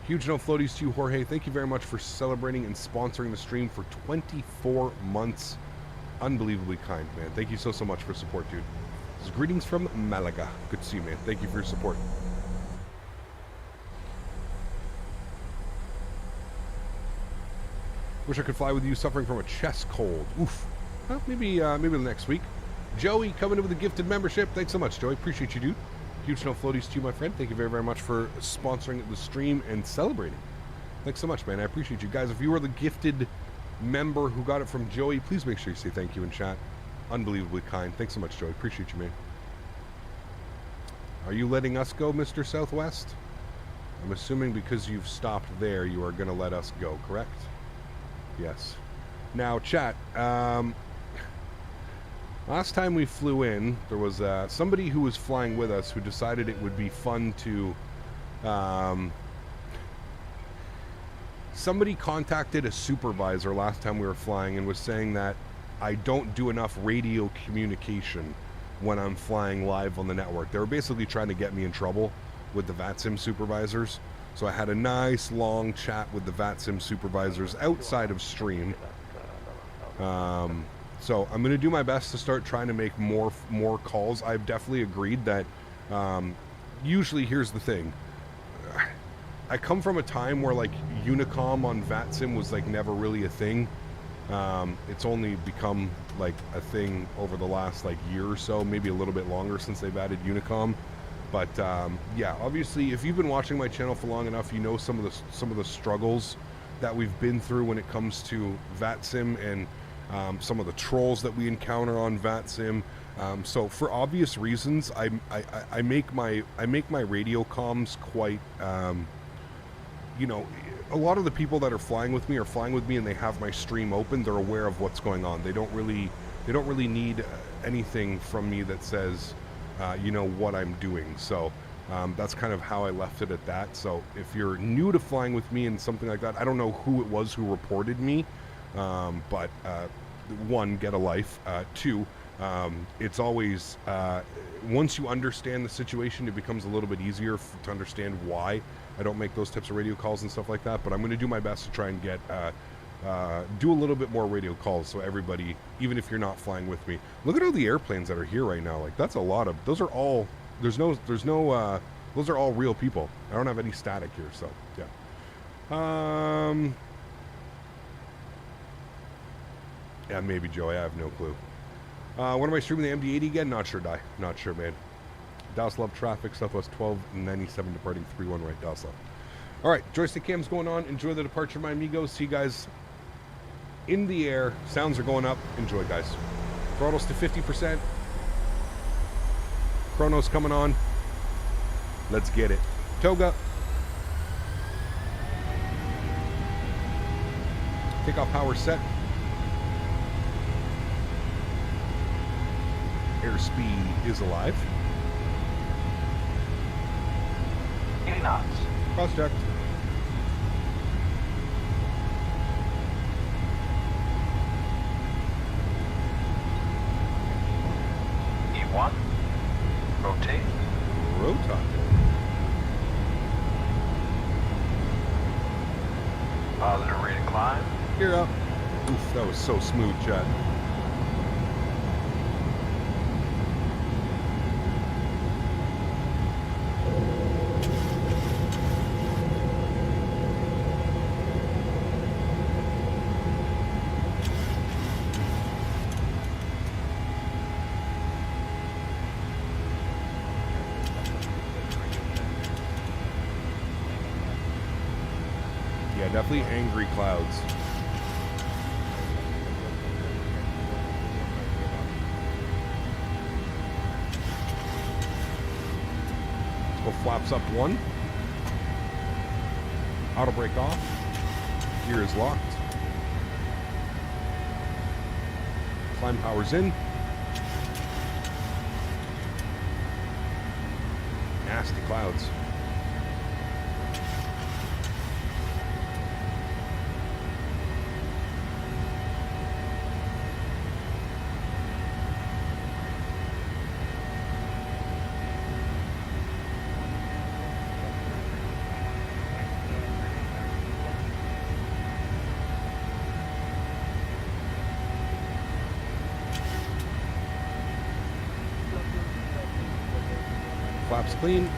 Huge no floaties to you, Jorge. Thank you very much for celebrating and sponsoring the stream for 24 months. Unbelievably kind, man. Thank you so, so much for support, dude. This is greetings from Malaga. Good to see you, man. Thank you for your support. Wish I could fly with you, suffering from a chest cold. Oof. Well, maybe next week. Joey coming in with a gifted membership. Thanks so much, Joey. Appreciate you, dude. Huge no floaties to you, my friend. Thank you very, very much for sponsoring the stream and celebrating. Thanks so much, man. I appreciate you guys. If you are the gifted member who got it from Joey, please make sure you say thank you in chat. Unbelievably kind. Thanks so much, Joey. Appreciate you, man. Are you letting us go, Mr. Southwest? I'm assuming because you've stopped there, you are going to let us go, correct? Yes. Now, chat. Last time we flew in, there was somebody who was flying with us who decided it would be fun to... somebody contacted a supervisor last time we were flying and was saying that I don't do enough radio communication when I'm flying live on the network. They were basically trying to get me in trouble with the VATSIM supervisors. So I had a nice long chat with the VATSIM supervisors outside of stream. So I'm going to do my best to start trying to make more calls. I've definitely agreed that usually here's the thing. I come from a time where like Unicom on VATSIM was like never really a thing. It's only become like a thing over the last like year or so, maybe a little bit longer since they've added Unicom. But yeah, obviously, if you've been watching my channel for long enough, you know some of the struggles that we've been through when it comes to VATSIM and some of the trolls that we encounter on VATSIM. So for obvious reasons, I make my radio comms quite, you know, a lot of the people that are flying with me and they have my stream open. They're aware of what's going on. They don't really need anything from me that says, you know, what I'm doing. So that's kind of how I left it at that. So if you're new to flying with me and something like that, I don't know who it was who reported me. But one, get a life. Two, it's always, once you understand the situation, it becomes a little bit easier to understand why I don't make those types of radio calls and stuff like that. But I'm going to do my best to try and get, do a little bit more radio calls so everybody, even if you're not flying with me. Look at all the airplanes that are here right now. Like, that's a lot of, those are all, those are all real people. I don't have any static here, so, yeah. Yeah, maybe, Joey. I have no clue. When am I streaming the MD-80 again? Not sure, Di. Not sure, man. Dallas Love traffic, Southwest 1297 departing 31 right, Dallas Love. All right, joystick cam's going on. Enjoy the departure, my amigos. See you guys in the air. Sounds are going up. Enjoy, guys. Throttles to 50%. Chronos coming on. Let's get it. Toga. Takeoff power set. Airspeed is alive.
80 knots.
Cross check.
E1. Rotate.
Rotate.
Positive rate of climb.
Gear up. Oof, that was so smooth, Chad. Definitely angry clouds. flaps up 1. Auto brake off. Gear is locked. Climb power's in. Nasty clouds. Flaps clean.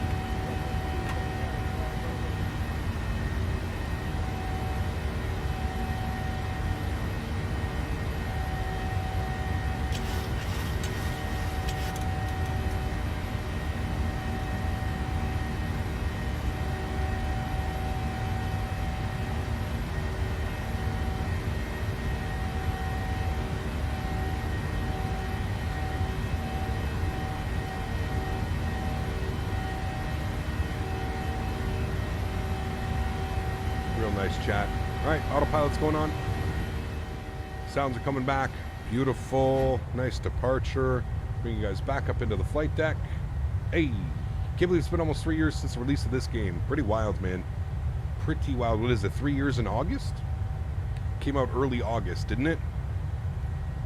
Real nice chat. All right, autopilot's going on. Sounds are coming back. Beautiful. Nice departure. Bring you guys back up into the flight deck. Hey, can't believe it's been almost 3 years since the release of this game. Pretty wild, man. Pretty wild. What is it, 3 years in August? Came out early August, didn't it?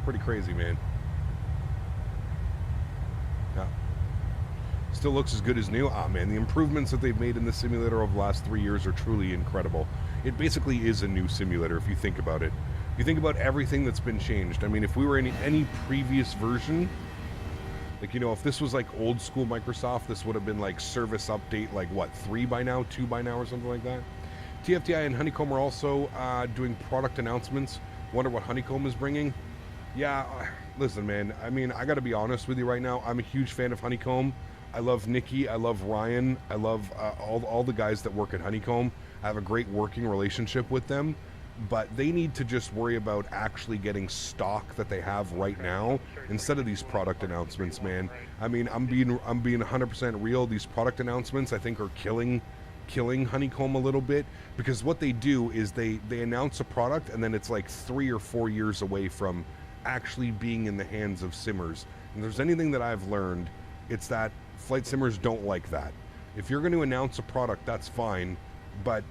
Pretty crazy, man. Yeah. Still looks as good as new. Ah, man, the improvements that they've made in the simulator over the last 3 years are truly incredible. It basically is a new simulator if you think about it. If you think about everything that's been changed. I mean, if we were in any previous version, like, you know, if this was like old school Microsoft, this would have been like service update, like what, 3 by now, 2 by now, or something like that. TFTI and Honeycomb are also doing product announcements. Wonder what Honeycomb is bringing. Yeah, listen, man, I mean, I got to be honest with you right now. I'm a huge fan of Honeycomb. I love Nikki. I love Ryan. I love all the guys that work at Honeycomb. I have a great working relationship with them, but they need to just worry about actually getting stock that they have right now instead of these product announcements, man. I mean, I'm being 100% real. These product announcements, I think, are killing Honeycomb a little bit, because what they do is they announce a product and then it's like 3 or 4 years away from actually being in the hands of simmers. And if there's anything that I've learned, it's that flight simmers don't like that. If you're going to announce a product, that's fine, but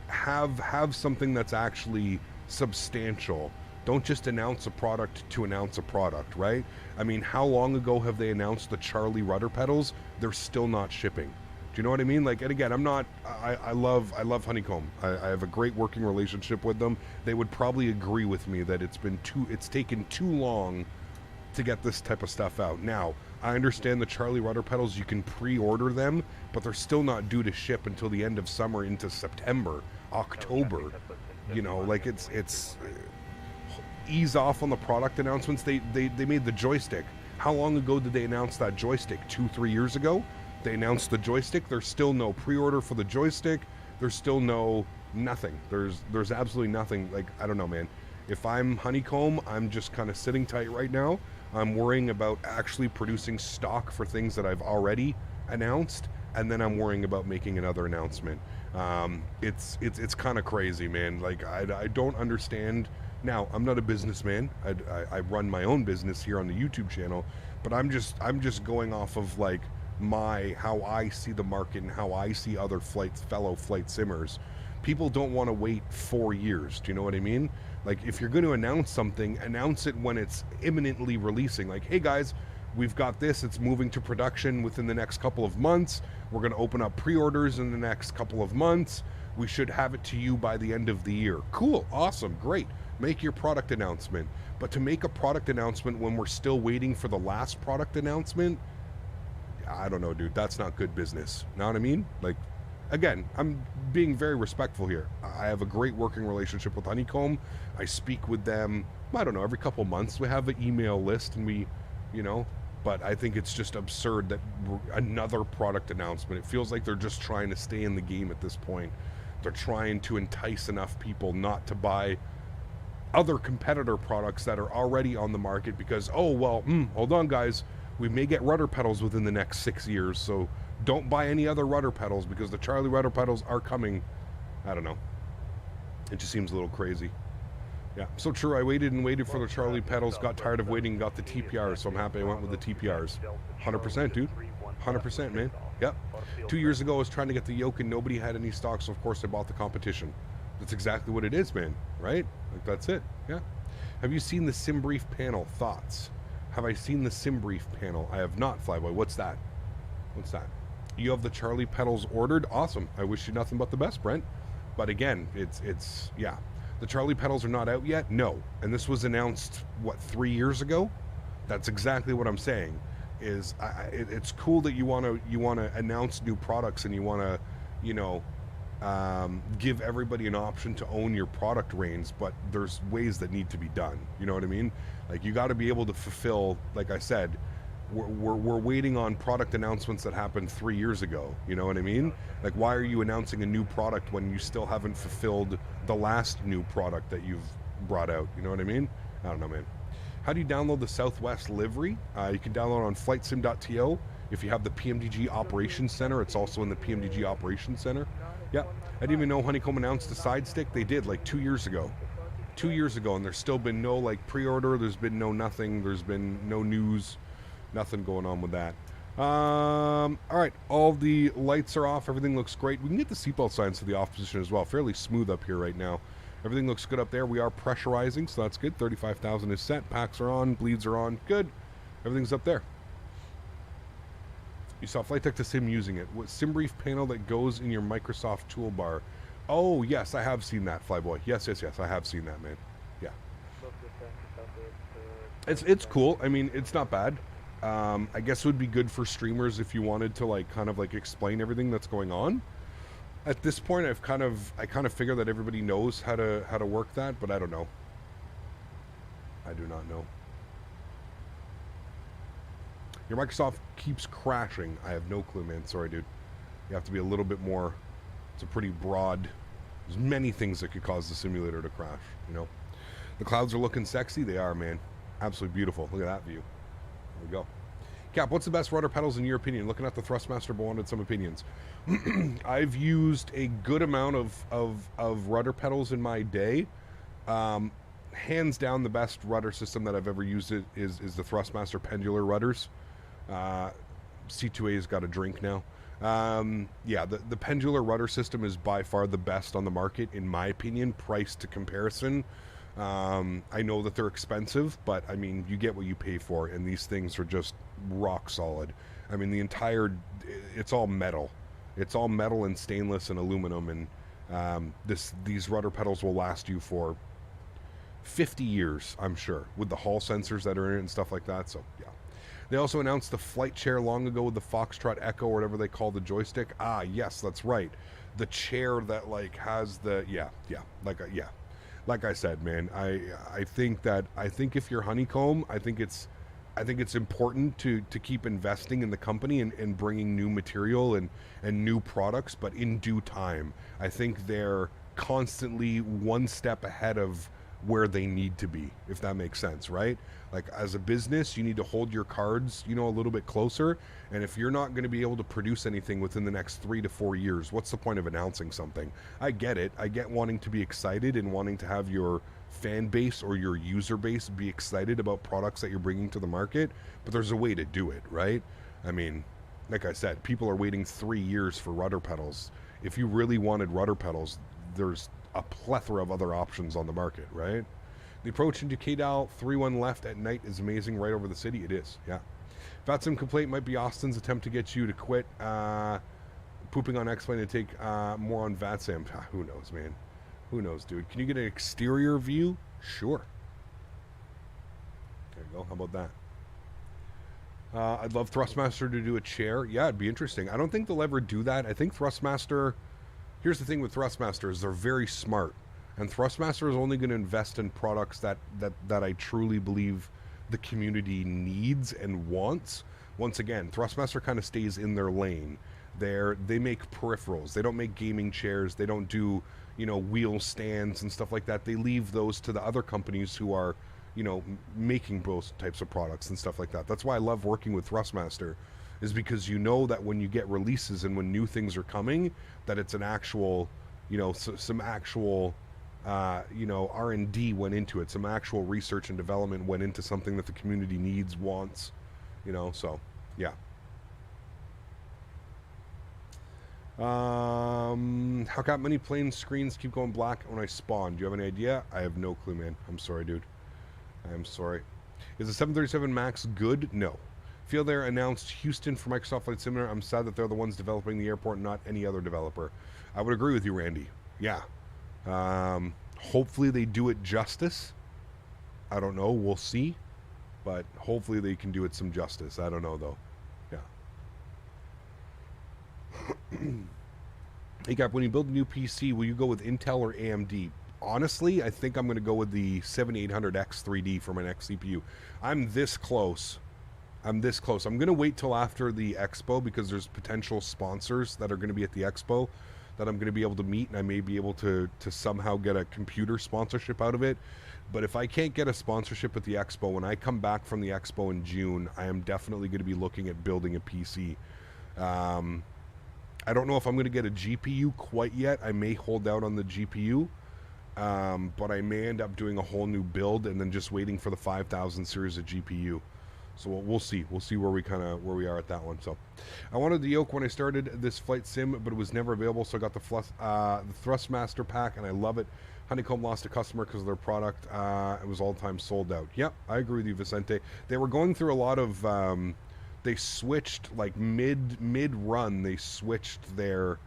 have something that's actually substantial. Don't just announce a product to announce a product, right? I mean, how long ago have they announced the Charlie rudder pedals? They're still not shipping. Do you know what I mean? Like, and again, I love Honeycomb. I have a great working relationship with them. They would probably agree with me that it's taken too long to get this type of stuff out. Now, I understand the Charlie rudder pedals, you can pre-order them, but they're still not due to ship until the end of summer into September, October. You know, like it's ease off on the product announcements. They made the joystick. How long ago did they announce that joystick? 2-3 years ago? They announced the joystick. There's still no pre-order for the joystick. There's still nothing. There's absolutely nothing. Like, I don't know, man. If I'm Honeycomb, I'm just kind of sitting tight right now. I'm worrying about actually producing stock for things that I've already announced, and then I'm worrying about making another announcement. It's kind of crazy, man. Like, I don't understand. Now, I'm not a businessman. I run my own business here on the YouTube channel, but I'm just going off of like how I see the market and how I see other fellow flight simmers. People don't want to wait 4 years. Do you know what I mean? Like, if you're going to announce something, announce it when it's imminently releasing. Like, hey guys, we've got this. It's moving to production within the next couple of months. We're going to open up pre-orders in the next couple of months. We should have it to you by the end of the year. Cool. Awesome. Great. Make your product announcement. But to make a product announcement when we're still waiting for the last product announcement, I don't know, dude. That's not good business. Know what I mean? Like, again, I'm being very respectful here. I have a great working relationship with Honeycomb. I speak with them, I don't know, every couple months. We have an email list and we, you know, but I think it's just absurd that another product announcement. It feels like they're just trying to stay in the game at this point. They're trying to entice enough people not to buy other competitor products that are already on the market because, oh, well, hold on, guys. We may get rudder pedals within the next 6 years, so Don't buy any other rudder pedals because the Charlie rudder pedals are coming. I don't know. It just seems a little crazy. Yeah, so true. I waited and waited for the Charlie pedals, got tired of waiting, got the TPRs, so I'm happy I went with the TPRs. 100%, dude. 100%, man. Yep. 2 years ago, I was trying to get the yoke and nobody had any stock, so of course I bought the competition. That's exactly what it is, man. Right? Like, that's it. Yeah. Have you seen the sim brief panel? Thoughts? Have I seen the sim brief panel? I have not, Flyboy. What's that? What's that? You have the Charlie pedals ordered? Awesome. I wish you nothing but the best, Brent. But again, it's yeah. The Charlie pedals are not out yet? No. And this was announced, what, 3 years ago? That's exactly what I'm saying. Is it's cool that you want to announce new products and you want to, you know, give everybody an option to own your product range, but there's ways that need to be done. You know what I mean? Like, you got to be able to fulfill, like I said, we're waiting on product announcements that happened 3 years ago. You know what I mean? Like, why are you announcing a new product when you still haven't fulfilled the last new product that you've brought out? You know what I mean? I don't know, man. How do you download the Southwest livery? You can download on flightsim.to. If you have the PMDG Operations Center, it's also in the PMDG Operations Center. Yeah. I didn't even know Honeycomb announced the side stick. They did, like 2 years ago. 2 years ago, and there's still been no, like, pre-order. There's been no nothing. There's been no news. Nothing going on with that. All right. All the lights are off. Everything looks great. We can get the seatbelt signs to the off position as well. Fairly smooth up here right now. Everything looks good up there. We are pressurizing, so that's good. 35,000 is set. Packs are on. Bleeds are on. Good. Everything's up there. You saw Flight Tech to Sim using it. What sim brief panel that goes in your Microsoft toolbar? Oh, yes, I have seen that, Flyboy. Yes, I have seen that, man. Yeah. It's cool. I mean, it's not bad. I guess it would be good for streamers if you wanted to, like, kind of like explain everything that's going on. At this point, I kind of figure that everybody knows how to work that, but I don't know. I do not know. Your Microsoft keeps crashing. I have no clue, man. Sorry, dude. You have to be a little bit more. It's a pretty broad. There's many things that could cause the simulator to crash, you know. The clouds are looking sexy. They are, man. Absolutely beautiful. Look at that view. There we go. Cap, what's the best rudder pedals in your opinion? Looking at the Thrustmaster, but wanted some opinions. I've used a good amount of rudder pedals in my day. Hands down, the best rudder system that I've ever used is the Thrustmaster pendular rudders. C2A's got a drink now. Yeah, the pendular rudder system is by far the best on the market, in my opinion, price to comparison. I know that they're expensive, but I mean, you get what you pay for, and these things are just rock solid. I mean, it's all metal. It's all metal and stainless and aluminum, and these rudder pedals will last you for 50 years, I'm sure, with the Hall sensors that are in it and stuff like that. So yeah. They also announced the flight chair long ago with the Foxtrot Echo, or whatever they call the joystick. Ah, yes, that's right. The chair that, like, has the like I said, man, I think if you're Honeycomb, I think it's important to keep investing in the company and bringing new material and new products, but in due time. I think they're constantly one step ahead of where they need to be, if that makes sense, right? Like, as a business, you need to hold your cards, you know, a little bit closer. And if you're not going to be able to produce anything within the next 3 to 4 years, what's the point of announcing something? I get it. I get wanting to be excited and wanting to have your fan base or your user base be excited about products that you're bringing to the market, but there's a way to do it, right? I mean, like I said, people are waiting 3 years for rudder pedals. If you really wanted rudder pedals, there's a plethora of other options on the market, right? The approach into KDAL 3-1 left at night is amazing right over the city. It is, yeah. Fatsim complaint might be Austin's attempt to get you to quit pooping on X-Plane and take more on VATSAM. Who knows, man? Who knows, dude? Can you get an exterior view? Sure. There you go. How about that? I'd love Thrustmaster to do a chair. Yeah, it'd be interesting. I don't think they'll ever do that. I think Thrustmaster... Here's the thing with Thrustmaster is they're very smart. And Thrustmaster is only going to invest in products that I truly believe the community needs and wants. Once again, Thrustmaster kind of stays in their lane. They make peripherals. They don't make gaming chairs. They don't do, you know, wheel stands and stuff like that. They leave those to the other companies who are, you know, making those types of products and stuff like that. That's why I love working with Thrustmaster. is because you know that when you get releases and when new things are coming, that it's an actual, you know, some actual, you know, R&D went into it. Some actual research and development went into something that the community needs, wants, you know, so, yeah. How come many plane screens keep going black when I spawn? Do you have any idea? I have no clue, man. I'm sorry, dude. I am sorry. Is the 737 MAX good? No. Feel they're announced Houston for Microsoft Flight Simulator. I'm sad that they're the ones developing the airport, not any other developer. I would agree with you, Randy. Yeah. Hopefully they do it justice. I don't know. We'll see. But hopefully they can do it some justice. I don't know, though. Yeah. Hey, Cap, when you build a new PC, will you go with Intel or AMD? Honestly, I think I'm going to go with the 7800X 3D for my next CPU. I'm this close. I'm going to wait till after the expo because there's potential sponsors that are going to be at the expo that I'm going to be able to meet, and I may be able to somehow get a computer sponsorship out of it. But if I can't get a sponsorship at the expo, when I come back from the expo in June, I am definitely going to be looking at building a PC. I don't know if I'm going to get a GPU quite yet. I may hold out on the GPU, but I may end up doing a whole new build and then just waiting for the 5000 series of GPU. So we'll see. We'll see where we are at that one. So I wanted the yoke when I started this flight sim, but it was never available. So I got the Thrustmaster pack, and I love it. Honeycomb lost a customer because of their product. It was all the time sold out. Yep, I agree with you, Vicente. They were going through a lot of. They switched like mid run. They switched their.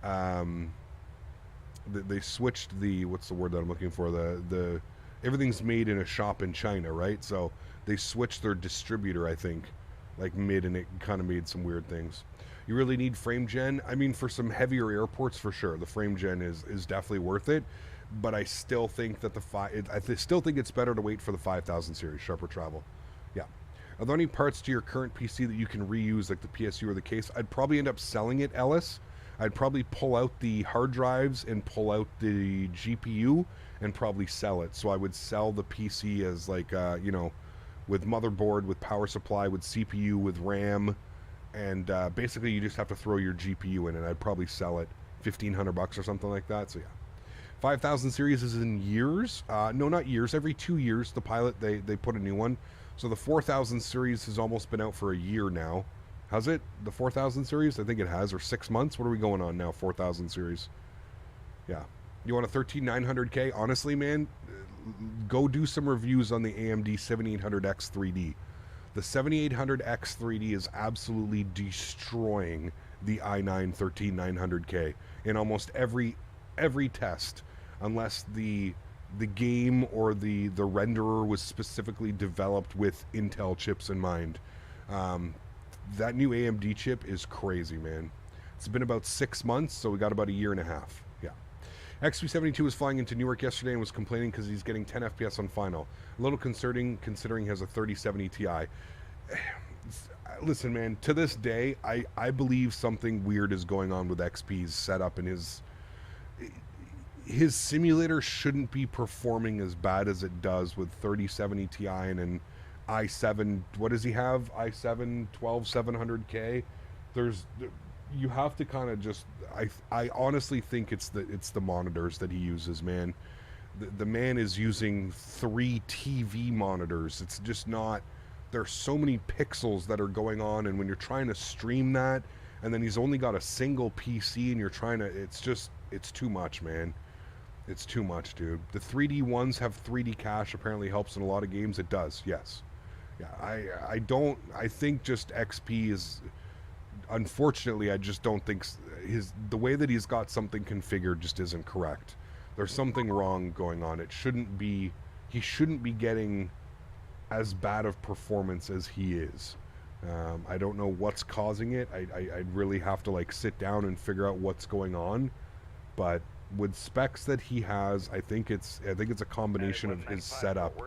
They switched the, what's the word that I'm looking for? The everything's made in a shop in China, right? So they switched their distributor, I think, like mid, and it kind of made some weird things. You really need frame gen? I mean, for some heavier airports, for sure, the frame gen is definitely worth it. But I still think that I still think it's better to wait for the 5000 series, Sharper Travel. Yeah. Are there any parts to your current PC that you can reuse, like the PSU or the case? I'd probably end up selling it, Ellis. I'd probably pull out the hard drives and pull out the GPU and probably sell it. So I would sell the PC as like, you know, with motherboard, with power supply, with CPU, with RAM, and basically you just have to throw your GPU in, and I'd probably sell it $1,500 or something like that. So yeah. 5000 series is in years. No, not years. Every 2 years, the Pilot, they put a new one. So the 4000 series has almost been out for a year now. Has it? The 4000 series? I think it has. Or 6 months? What are we going on now? 4000 series. Yeah. You want a 13900K? Honestly, man, go do some reviews on the AMD 7800X 3D. The 7800X 3D is absolutely destroying the i9 13900K in almost every test, unless the game or the renderer was specifically developed with Intel chips in mind. That new AMD chip is crazy, man. It's been about 6 months, so we got about a year and a half. Yeah. XP72 was flying into Newark yesterday and was complaining because he's getting 10 FPS on final. A little concerning considering he has a 3070 Ti. Listen, man, to this day, I believe something weird is going on with XP's setup, and his simulator shouldn't be performing as bad as it does with 3070 Ti and an i7. What does he have? i7 12700K. You have to kind of just. I honestly think it's the monitors that he uses, man. The man is using 3 TV monitors. It's just not. There's so many pixels that are going on, and when you're trying to stream that, and then he's only got a single PC, and you're trying to. It's too much, man. It's too much, dude. The 3D ones have 3D cache. Apparently helps in a lot of games. It does, yes. Yeah, I think just XP is, unfortunately, I just don't think the way that he's got something configured just isn't correct. There's something wrong going on. He shouldn't be getting as bad of performance as he is. I don't know what's causing it. I'd really have to like sit down and figure out what's going on, but with specs that he has, I think it's a combination of his setup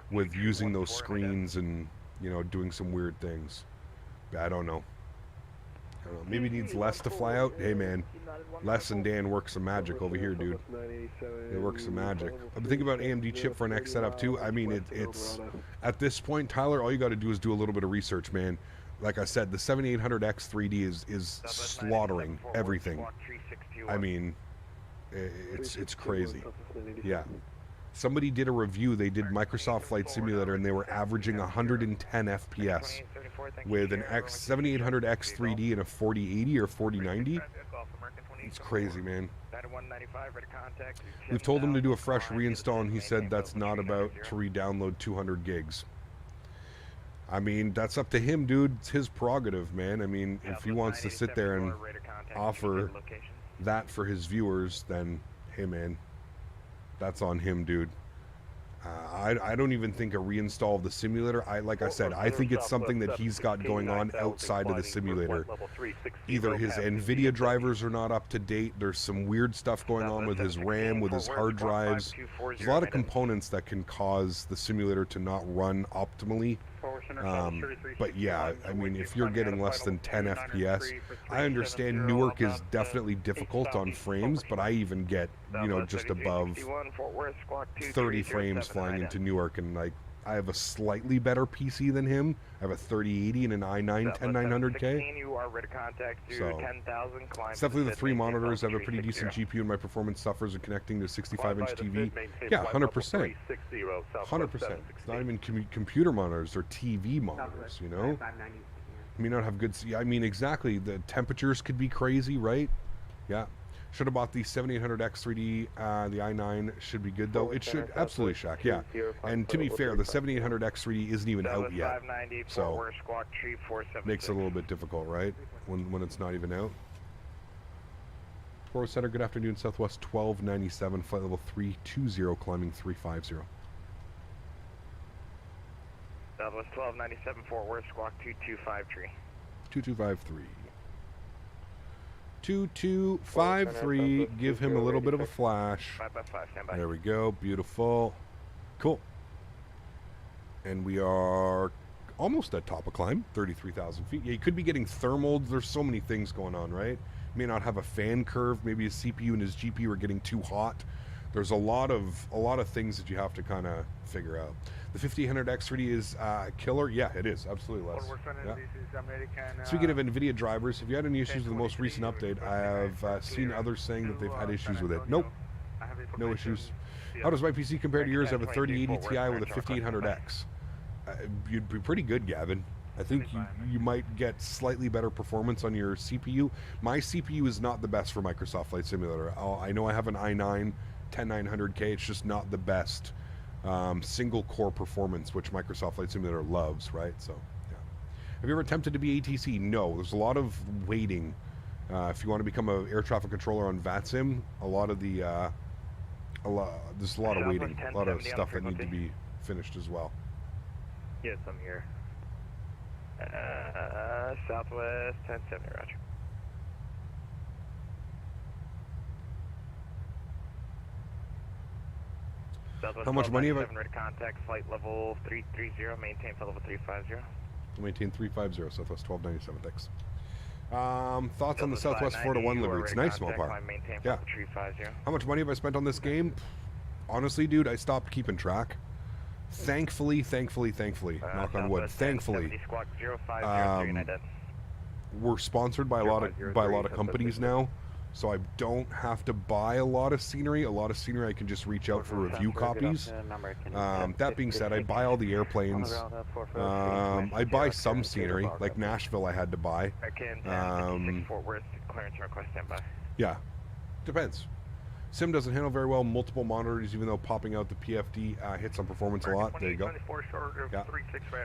with using those screens and, you know, doing some weird things. I don't know. Maybe he needs less to fly out. Hey man, Les and Dan work some magic over here, dude. They work some magic. I've been thinking about AMD chip for next setup too. I mean, it's at this point, Tyler, all you got to do is do a little bit of research, man. like I said, the 7800X 3D is slaughtering everything. I mean, it's crazy. Yeah. Somebody did a review. They did Microsoft Flight Simulator, and they were averaging 110 FPS with an 7800X 3D and a 4080 or 4090. It's crazy, man. We've told him to do a fresh reinstall, and he said that's not about to re-download 200 gigs. I mean, that's up to him, dude. It's his prerogative, man. I mean, if he wants to sit there and offer that for his viewers, then, hey, man, that's on him, dude. I don't even think a reinstall of the simulator. Like I said, I think it's something that he's got going on outside of the simulator. Either his NVIDIA drivers are not up to date. There's some weird stuff going on with his RAM, with his hard drives. There's a lot of components that can cause the simulator to not run optimally. But yeah, I mean, if you're getting less than 10 FPS, I understand Newark is definitely difficult on frames, but I even get, you know, just above 30 frames flying into Newark, and like, I have a slightly better PC than him. I have a 3080 and an i9 10900K. So it's definitely the 3 monitors. I have a pretty decent GPU, and my performance suffers in connecting to a 65-inch TV. Yeah, 100%. 100%. It's not even computer monitors or TV monitors, you know? I mean, not have good... I mean, exactly. The temperatures could be crazy, right? Yeah. Should have bought the 7800X 3D. The i9 should be good, though. It should. Absolutely, Shaq. Yeah. And to be fair, the 7800X 3D isn't even out yet. So, makes it a little bit difficult, right? When it's not even out. Fort Center, good afternoon. Southwest 1297, flight level 320, climbing 350.
Southwest 1297, Fort Worth, squawk 2253.
2253. 2253, give him a little bit of a flash.
5x5, stand by.
There we go, beautiful. Cool. And we are almost at top of climb, 33,000 feet. Yeah, you could be getting thermal. There's so many things going on, right? You may not have a fan curve. Maybe his CPU and his GPU are getting too hot. There's a lot of things that you have to kind of figure out. The 5800X 3D is killer. Yeah, it is. Absolutely, Les. Yeah. Speaking of NVIDIA drivers, have you had any issues with the most recent update? I have seen others saying that they've had issues with it. Nope. No issues. How does my PC compare to yours? I have a 3080 Ti with a 5800X. You'd be pretty good, Gavin. I think you might get slightly better performance on your CPU. My CPU is not the best for Microsoft Flight Simulator. I know I have an i9 10900K. It's just not the best single core performance, which Microsoft Flight Simulator loves, right? So, yeah. Have you ever attempted to be ATC? No. There's a lot of waiting. If you want to become an air traffic controller on VATSIM, there's a lot of waiting, a lot of stuff that need to be finished as well.
Yes, I'm here. Southwest 1070, roger.
How much money have I...
Contact flight level 330, maintain flight level 350.
Maintain 350, Southwest 1297, thanks. Thoughts on the Southwest 4-1 livery? It's nice, Mopar. Yeah. How much money have I spent on this game? Honestly, dude, I stopped keeping track. Thankfully, knock on wood, thankfully, we're sponsored by a lot of companies now, so I don't have to buy a lot of scenery. A lot of scenery I can just reach out for review copies. That being said, I buy all the airplanes. I buy some scenery, like Nashville I had to buy. Yeah, depends. Sim doesn't handle very well multiple monitors, even though popping out the PFD hits on performance a lot. There you go. Yeah.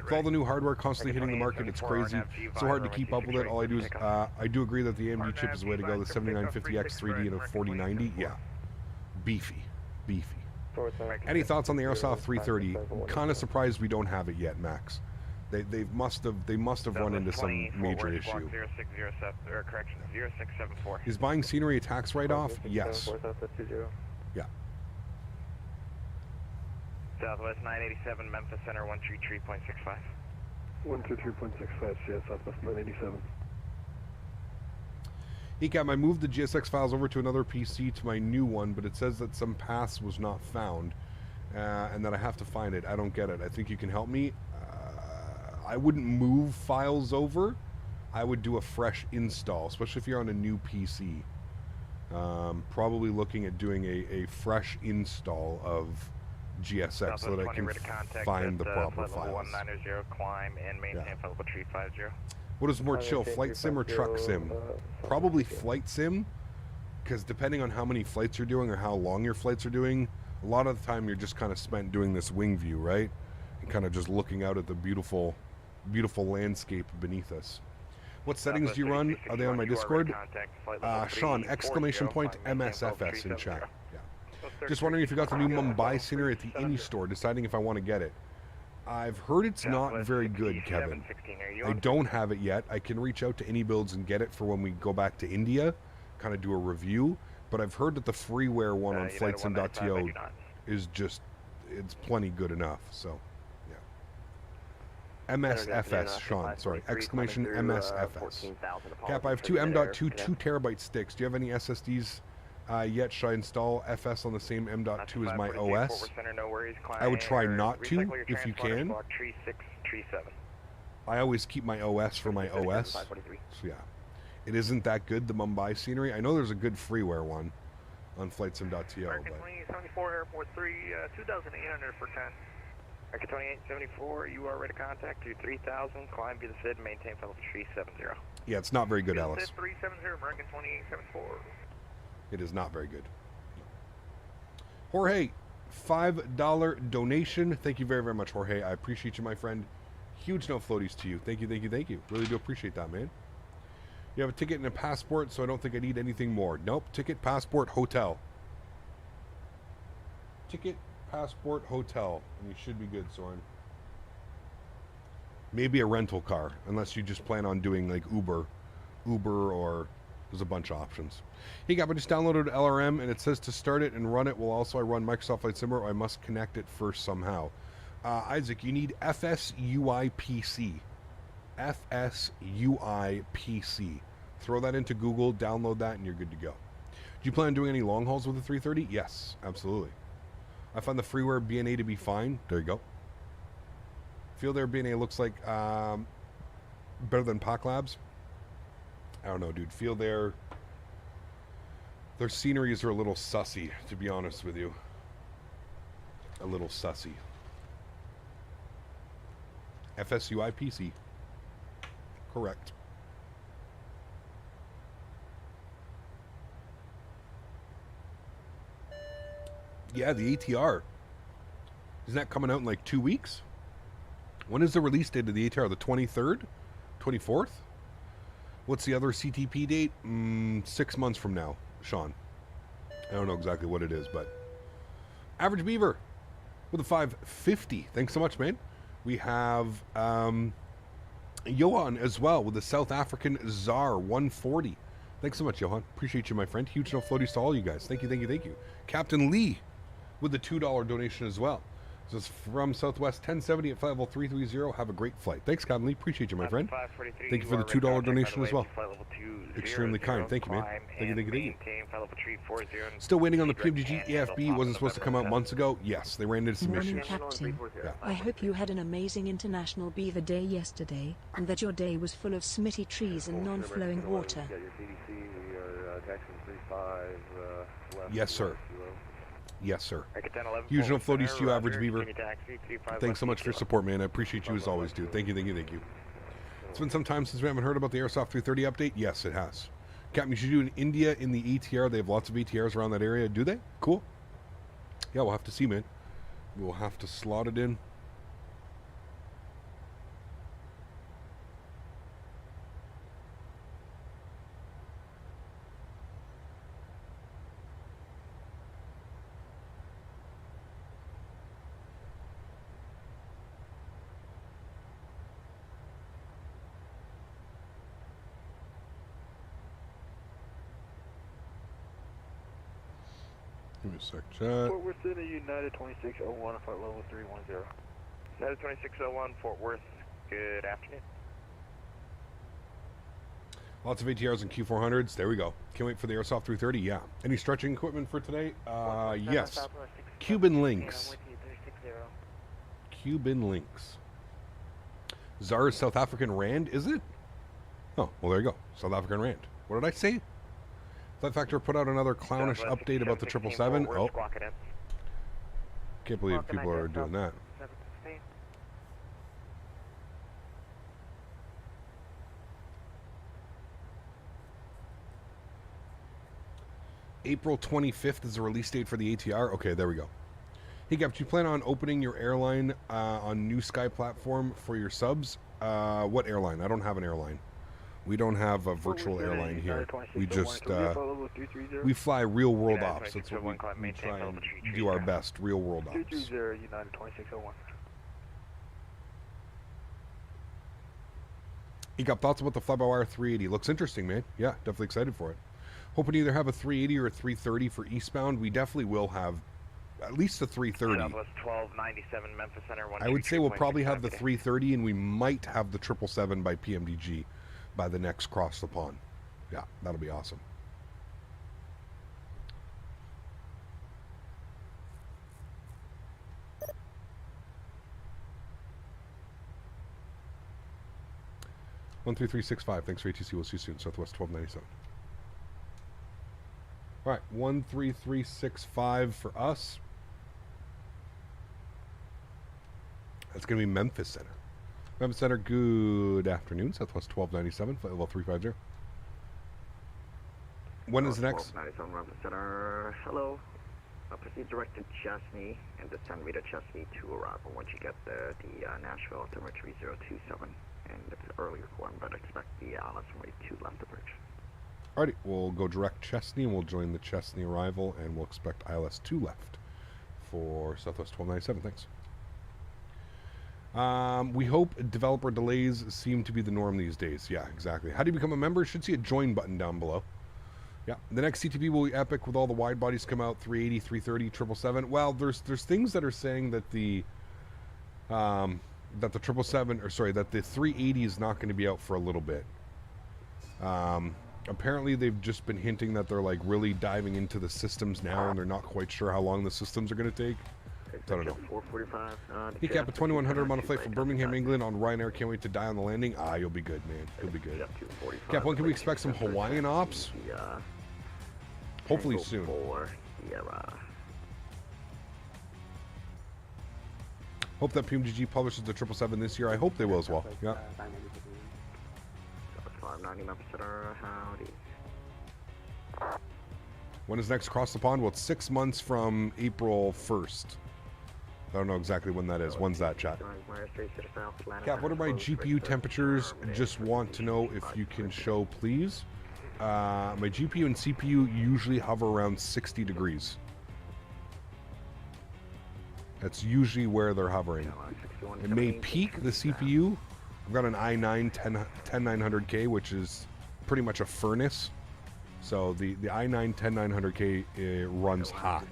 With all the new hardware constantly hitting the market, it's crazy. So hard to keep up with it. All I do is, I do agree that the AMD chip is the way to go. The 7950X 3D and a 4090, yeah. Beefy. Any thoughts on the Aerosoft 330? Kind of surprised we don't have it yet, Max. They must have run into some major issue. Is buying scenery a tax write-off? Yes. Yeah.
Southwest 987, Memphis Center 133.65.
123.65, yeah, Southwest 987.
ECAM, I moved the GSX files over to another PC to my new one, but it says that some paths was not found, and that I have to find it. I don't get it. I think you can help me. I wouldn't move files over. I would do a fresh install, especially if you're on a new PC. Probably looking at doing a fresh install of GSX so that I can find the proper files.
190, climb and maintain flight level 350.
What is more chill, flight sim or truck sim? Probably flight sim, because depending on how many flights you're doing or how long your flights are doing, a lot of the time you're just kind of spent doing this wing view, right? And kind of just looking out at the beautiful, beautiful landscape beneath us. What settings do you run? Are they on my Discord? Sean, exclamation point MSFS in chat. Yeah. Just wondering if you got the new Mumbai scenery at the Indie store, deciding if I want to get it. I've heard it's not very good, Kevin. I don't have it yet. I can reach out to AnyBuilds and get it for when we go back to India, kind of do a review. But I've heard that the freeware one on flightsim.to is just, it's plenty good enough, so... MSFS, Sean, sorry, exclamation MSFS. Cap, I have two M.2 2 terabyte sticks. Do you have any SSDs yet? Should I install FS on the same M.2 as my OS? I would try not to, if you can. I always keep my OS for my OS. So yeah, it isn't that good, the Mumbai scenery. I know there's a good freeware one on flightsim.to. But...
74 Airport 3, 2,800 for 10. American 2874, you are ready to contact to 3000, climb via the SID, maintain flight level 370.
Yeah, it's not very good, Alice.
370, American 2874.
It is not very good. Jorge, $5 donation. Thank you very, very much, Jorge. I appreciate you, my friend. Huge no floaties to you. Thank you, thank you, thank you. Really do appreciate that, man. You have a ticket and a passport, so I don't think I need anything more. Nope, ticket, passport, hotel. Ticket, passport, hotel, and you should be good, Soren. Maybe a rental car, unless you just plan on doing like Uber, or there's a bunch of options. Hey, guys, I just downloaded LRM, and it says to start it and run it. Well, also I run Microsoft Flight Simulator. Or I must connect it first somehow. Isaac, you need FSUI PC. FSUI PC. Throw that into Google, download that, and you're good to go. Do you plan on doing any long hauls with the 330? Yes, absolutely. I find the freeware BNA to be fine. There you go. Field Air BNA looks like better than POC Labs. I don't know, dude. Field Air, their sceneries are a little sussy, to be honest with you. A little sussy. FSUI PC. Correct. Yeah, the ATR. Isn't that coming out in like 2 weeks? When is the release date of the ATR? The 23rd? 24th? What's the other CTP date? 6 months from now, Sean. I don't know exactly what it is, but... Average Beaver with a 550. Thanks so much, man. We have Johan as well with the South African Czar 140. Thanks so much, Johan. Appreciate you, my friend. Huge no floaties to all you guys. Thank you, thank you, thank you. Captain Lee with the $2 donation as well. This is from Southwest 1070 at flight level 330. Have a great flight. Thanks, Captain Lee. Appreciate you, my friend. Thank you for the $2 donation as well. Extremely kind. Thank you, man. Thank you, thank you, thank you. Still waiting on the PMDG EFB. Wasn't supposed to come out months ago. Yes, they ran into some issues.
Captain,
yeah.
I hope you had an amazing International Beaver Day yesterday, and that your day was full of Smitty trees and non-flowing water.
Yes, sir. Yes, sir. Huge no floaties to you, Average Beaver. Thanks so much for your support, man. I appreciate you as always, dude. Thank you, thank you, thank you. It's been some time since we haven't heard about the Airsoft 330 update. Yes, it has. Captain, you should do in India in the ATR. They have lots of ATRs around that area. Do they? Cool. Yeah, we'll have to see, man. We'll have to slot it in. Give me a sec, chat.
Fort Worth City, United 2601, flight level 310.
United 2601, Fort Worth, good afternoon.
Lots of ATRs and Q400s. There we go. Can't wait for the Airsoft 330. Yeah. Any stretching equipment for today? Yes. Cuban links. Cuban links. ZAR is South African Rand, is it? Oh, well, there you go. South African Rand. What did I say? Flight Factor put out another clownish update about the 777. Oh. Can't believe people are doing that. April 25th is the release date for the ATR. Okay, there we go. Hey, Gap, do you plan on opening your airline on New Sky platform for your subs? What airline? I don't have an airline. We don't have a virtual airline here. We just, we fly real world ops. That's what we try and do our best, real world ops.
230 United 2601.
You got thoughts about the fly-by-wire 380? Looks interesting, man. Yeah, definitely excited for it. Hoping to either have a 380 or a 330 for eastbound. We definitely will have at least a 330.
Southwest 1297 Memphis Center.
I would say we'll probably have the 330, and we might have the 777 by PMDG by the next cross the pond. Yeah, that'll be awesome. One 13365. Thanks for ATC. We'll see you soon. Southwest 1297. All right, 13365 for us. That's going to be Memphis Center. Memphis Center, good afternoon. Southwest 1297, flight level 350. When is the next?
1297 Memphis Center. Hello. Proceed direct to Chesney and descend me to Chesney to arrival once you get the Nashville altimeter 3027. And if it's earlier one, but expect the Alice runway 2 left the bridge.
Alrighty, we'll go direct Chesney, and we'll join the Chesney arrival, and we'll expect ILS 2 left for Southwest 1297. Thanks. We hope developer delays seem to be the norm these days. Yeah, exactly. How do you become a member? Should see a join button down below. Yeah, the next CTB will be epic with all the wide bodies come out, 380, 330, 777. Well, there's things that are saying that the 777, or sorry, that the 380 is not going to be out for a little bit. Apparently they've just been hinting that they're like really diving into the systems now, and they're not quite sure how long the systems are going to take. I don't know.
445.
Hey, Cap, at 2100, I'm on a flight from Birmingham, England on Ryanair. Can't wait to die on the landing. Ah, you'll be good, man. You'll be good. Cap, when can we expect some Hawaiian ops? Hopefully soon. Hope that PMDG publishes the 777 this year. I hope they will as well. Yeah.
590 Memphis Center. Howdy.
When is next cross the pond? Well, it's 6 months from April 1st. I don't know exactly when that is. When's that, chat? Cap, what are my GPU temperatures? Just want to know if you can show, please. My GPU and CPU usually hover around 60 degrees. That's usually where they're hovering. It may peak the CPU. I've got an i9 10900K, which is pretty much a furnace. So the i9 10900K runs hot.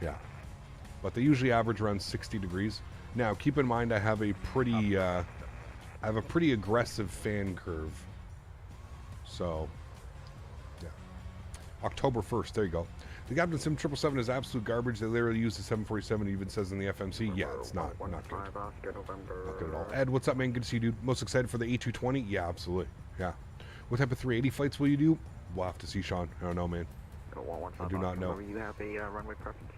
Yeah. But they usually average around 60 degrees. Now, keep in mind I have a pretty aggressive fan curve. So, yeah. October 1st, there you go. The Captain Sim 777 is absolute garbage. They literally use the 747. It even says in the FMC. Yeah, it's not good. Not good at all. Ed, what's up, man? Good to see you, dude. Most excited for the A220? Yeah, absolutely. Yeah. What type of 380 flights will you do? We'll have to see, Sean. I don't know, man. I do not know.
You have a runway preference.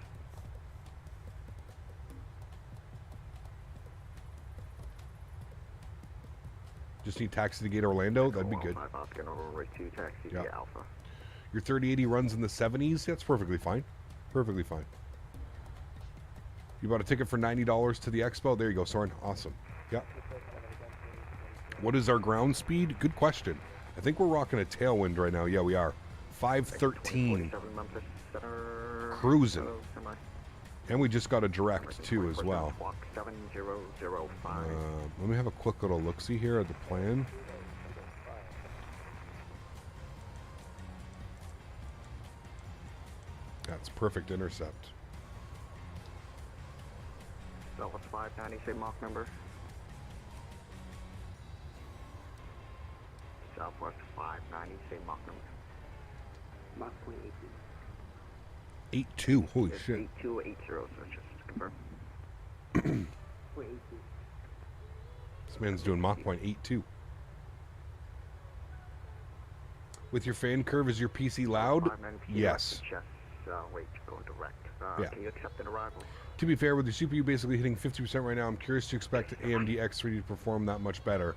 Just need taxi to Gate Orlando. That'd be good.
Yeah.
Your 3080 runs in the 70s. That's perfectly fine. Perfectly fine. You bought a ticket for $90 to the expo. There you go, Soren. Awesome. Yeah. What is our ground speed? Good question. I think we're rocking a tailwind right now. Yeah, we are. 513. Cruising. And we just got a direct too as well. Let me have a quick little look-see here at the plan. That's perfect intercept.
Southwest 590, say Mach number. Southwest 590, say Mach number. Mach
82. Holy shit.
8280, so just to confirm.
This man's doing Mach 0.82. With your fan curve, is your PC loud? Yes.
Wait, going direct.
Yeah.
Can you accept an arrival?
To be fair, with your CPU basically hitting 50% right now, I'm curious to expect AMD X3 to perform that much better.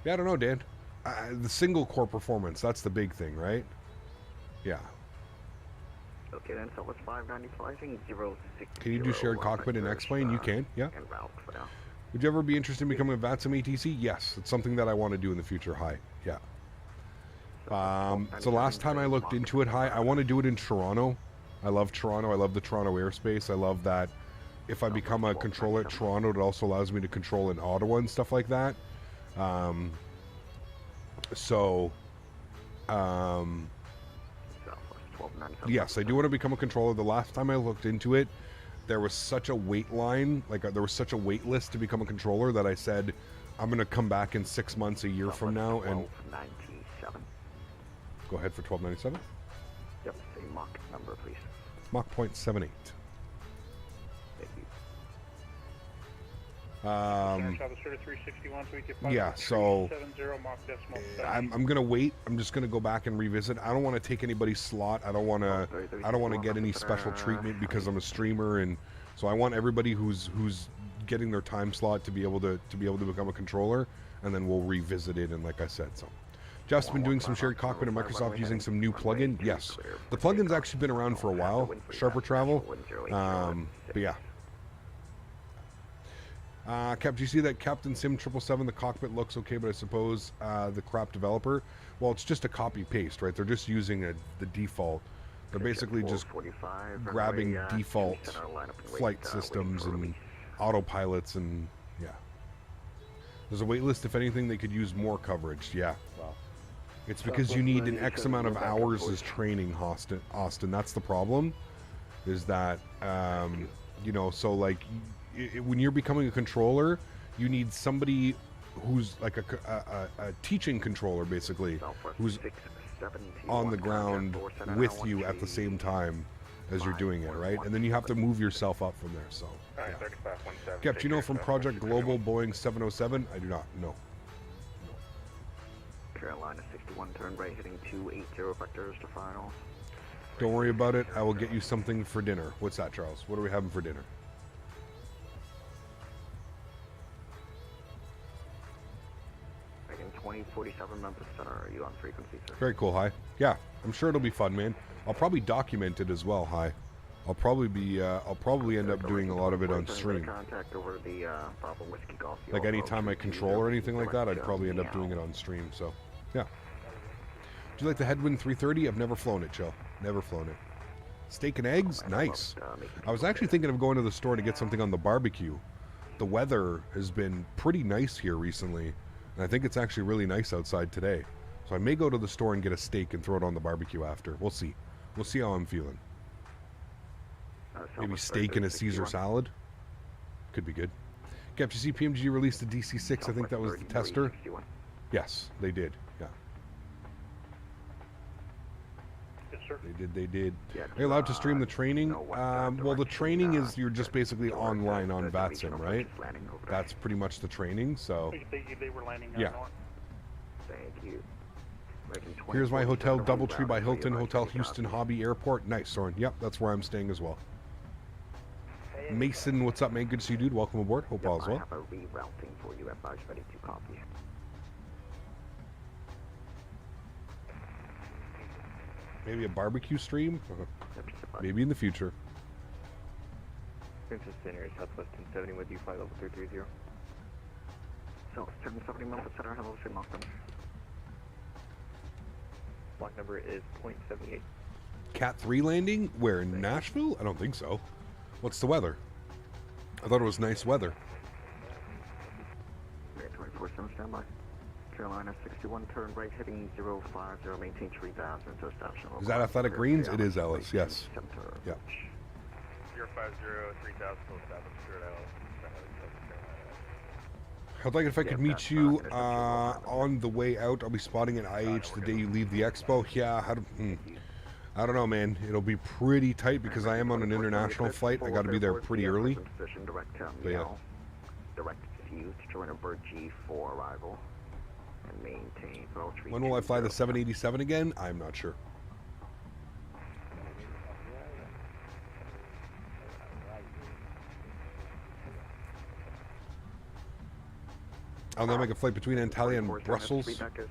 Yeah, I don't know, Dan. The single core performance, that's the big thing, right? Yeah.
Okay, then, so it's 590 flying 06.
Can you do shared cockpit and X-Plane? You can, yeah.
And route for now.
Would you ever be interested in becoming a VATSIM ATC? Yes, it's something that I want to do in the future. Hi, yeah. So last time I looked into it, hi, I want to do it in Toronto. I love Toronto. I love the Toronto airspace. I love that if I become a controller at Toronto, it also allows me to control in Ottawa and stuff like that. Yes, I do want to become a controller. The last time I looked into it, there was such a wait line, there was such a wait list to become a controller that I said, I'm going to come back in 6 months, a year from now, and...
1297.
Go ahead for 1297.
Yep, say Mach number, please.
Mach 0.78.
Thank you.
Yeah, so I'm gonna wait. I'm just gonna go back and revisit. I don't want to take anybody's slot. I don't want to get any special treatment because I'm a streamer, and so I want everybody who's getting their time slot to be able to become a controller, and then we'll revisit it. And like I said, so Jeff's been doing some shared cockpit in Microsoft using some new plugin. Yes, the plugin's actually been around for a while. Sharper Travel, but yeah. Cap, do you see that Captain Sim 777, the cockpit looks okay, but I suppose the crap developer, well, it's just a copy paste, right? They're just using the default. They're basically just grabbing default flight systems and autopilots, and yeah. There's a wait list. If anything, they could use more coverage. Yeah. Well, it's because you need an X amount of hours as training, Austin. That's the problem, is that, you know, so like... when you're becoming a controller, you need somebody who's like a teaching controller, basically, who's on the ground with you at the same time as you're doing it, right? And then you have to move yourself up from there. So, yeah. Kept, you know from Project Global Boeing 707? I do not. No.
Carolina 61, turn right, heading 280 vectors to final.
Don't worry about it. I will get you something for dinner. What's that, Charles? What are we having for dinner?
Again, 2047 Memphis Center. Are you on frequency, sir?
Very cool, hi. Yeah, I'm sure it'll be fun, man. I'll probably document it as well, hi. I'll probably end up doing a lot of it on stream. Like anytime I control or anything like that, I'd probably end up doing it on stream, so yeah. Do you like the Headwind 330? I've never flown it, Chill. Never flown it. Steak and eggs? Nice. I was actually thinking of going to the store to get something on the barbecue. The weather has been pretty nice here recently, and I think it's actually really nice outside today. So I may go to the store and get a steak and throw it on the barbecue after. We'll see. We'll see how I'm feeling. Maybe steak and a Caesar salad. Could be good. Cap, you see PMDG released the DC-6? I think that was the tester. Yes, they did. Yeah. They did. Are you allowed to stream the training? Well, the training is you're just basically online on VATSIM, right? That's pretty much the training, so... Yeah.
Thank you.
Here's my hotel, Doubletree by Hilton, Hotel Houston Hobby Airport. Nice, Soren. Yep, that's where I'm staying as well. Mason, what's up, man? Good to see you, dude. Welcome aboard. Hope all is well.
I have a rerouting for you at Barge ready to copy.
Maybe a barbecue stream? Maybe in the future.
Princess Center, Southwest 1070 with you, flight level 330.
So, 770 Memphis Center, hello, say Mach number.
Block number is 0.78.
Cat 3 landing? Where, in Nashville? I don't think so. What's the weather? I thought it was nice weather.
24-7 standby. Carolina 61, turn right, heading 050, maintain 3000, so stop.
Is that Athletic Greens? It is, Ellis, yes. Yeah.
050, 3000,
I'd like it if I could meet you on the way out. I'll be spotting at IH the day you leave the expo. Yeah, I don't know, man. It'll be pretty tight because I am on an international flight. I got to be there pretty early. But yeah.
AlexSiu to join a bird G4 arrival and maintain level 3.
When will I fly the 787 again? I'm not sure. I'll now make a flight between Antalya and Brussels.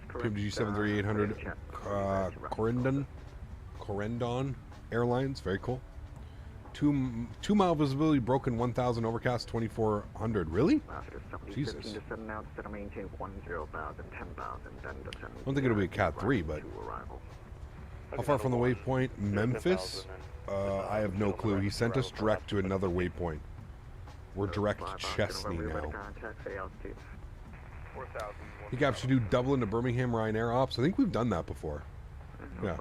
PMDG 73800 Corendon Airlines. Very cool. Two mile visibility, broken 1,000, overcast 2,400. Really? Jesus. I don't think it'll be a Cat 3, but how far from the waypoint? Memphis? I have no clue. He sent us direct to another waypoint. We're direct to Chesney now. He got to do Dublin to Birmingham Ryanair ops. I think we've done that before. Yeah.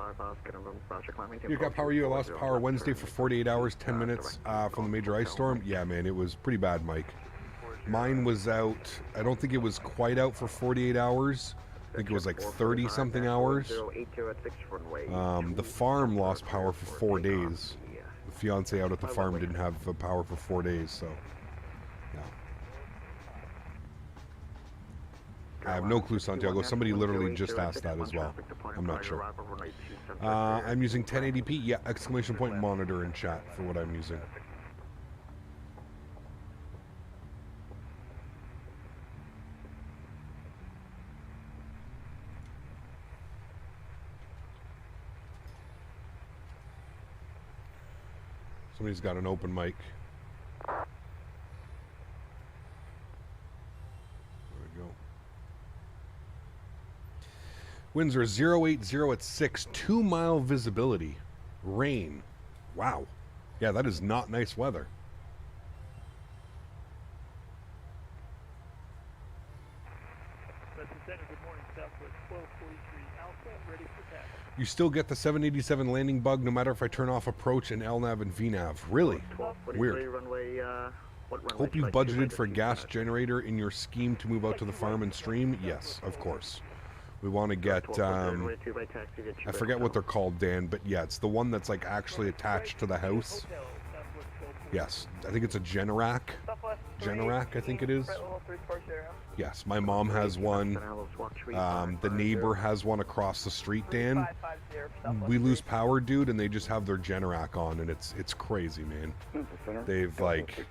You got power. You lost power Wednesday for 48 hours, 10 minutes from the major ice storm. Yeah, man, it was pretty bad, Mike. Mine was out. I don't think it was quite out for 48 hours. I think it was like 30-something hours. The farm lost power for 4 days. The fiance out at the farm didn't have power for 4 days, so... I have no clue, Santiago. Somebody literally just asked that as well. I'm not sure. I'm using 1080p. Yeah, exclamation point monitor in chat for what I'm using. Somebody's got an open mic. Winds are 080 at 6, 2 mile visibility, rain. Wow. Yeah, that is not nice weather. You still get the 787 landing bug no matter if I turn off approach and LNAV and VNAV. Really? Weird. Hope you've budgeted for a gas generator in your scheme to move out to the farm and stream. Yes, of course. We want to get, I forget what they're called, Dan, but yeah, it's the one that's like actually attached to the house. Yes, I think it's a Generac. Generac, I think it is. Yes, my mom has one. The neighbor has one across the street, Dan. We lose power, dude, and they just have their Generac on, and it's crazy, man. They've like,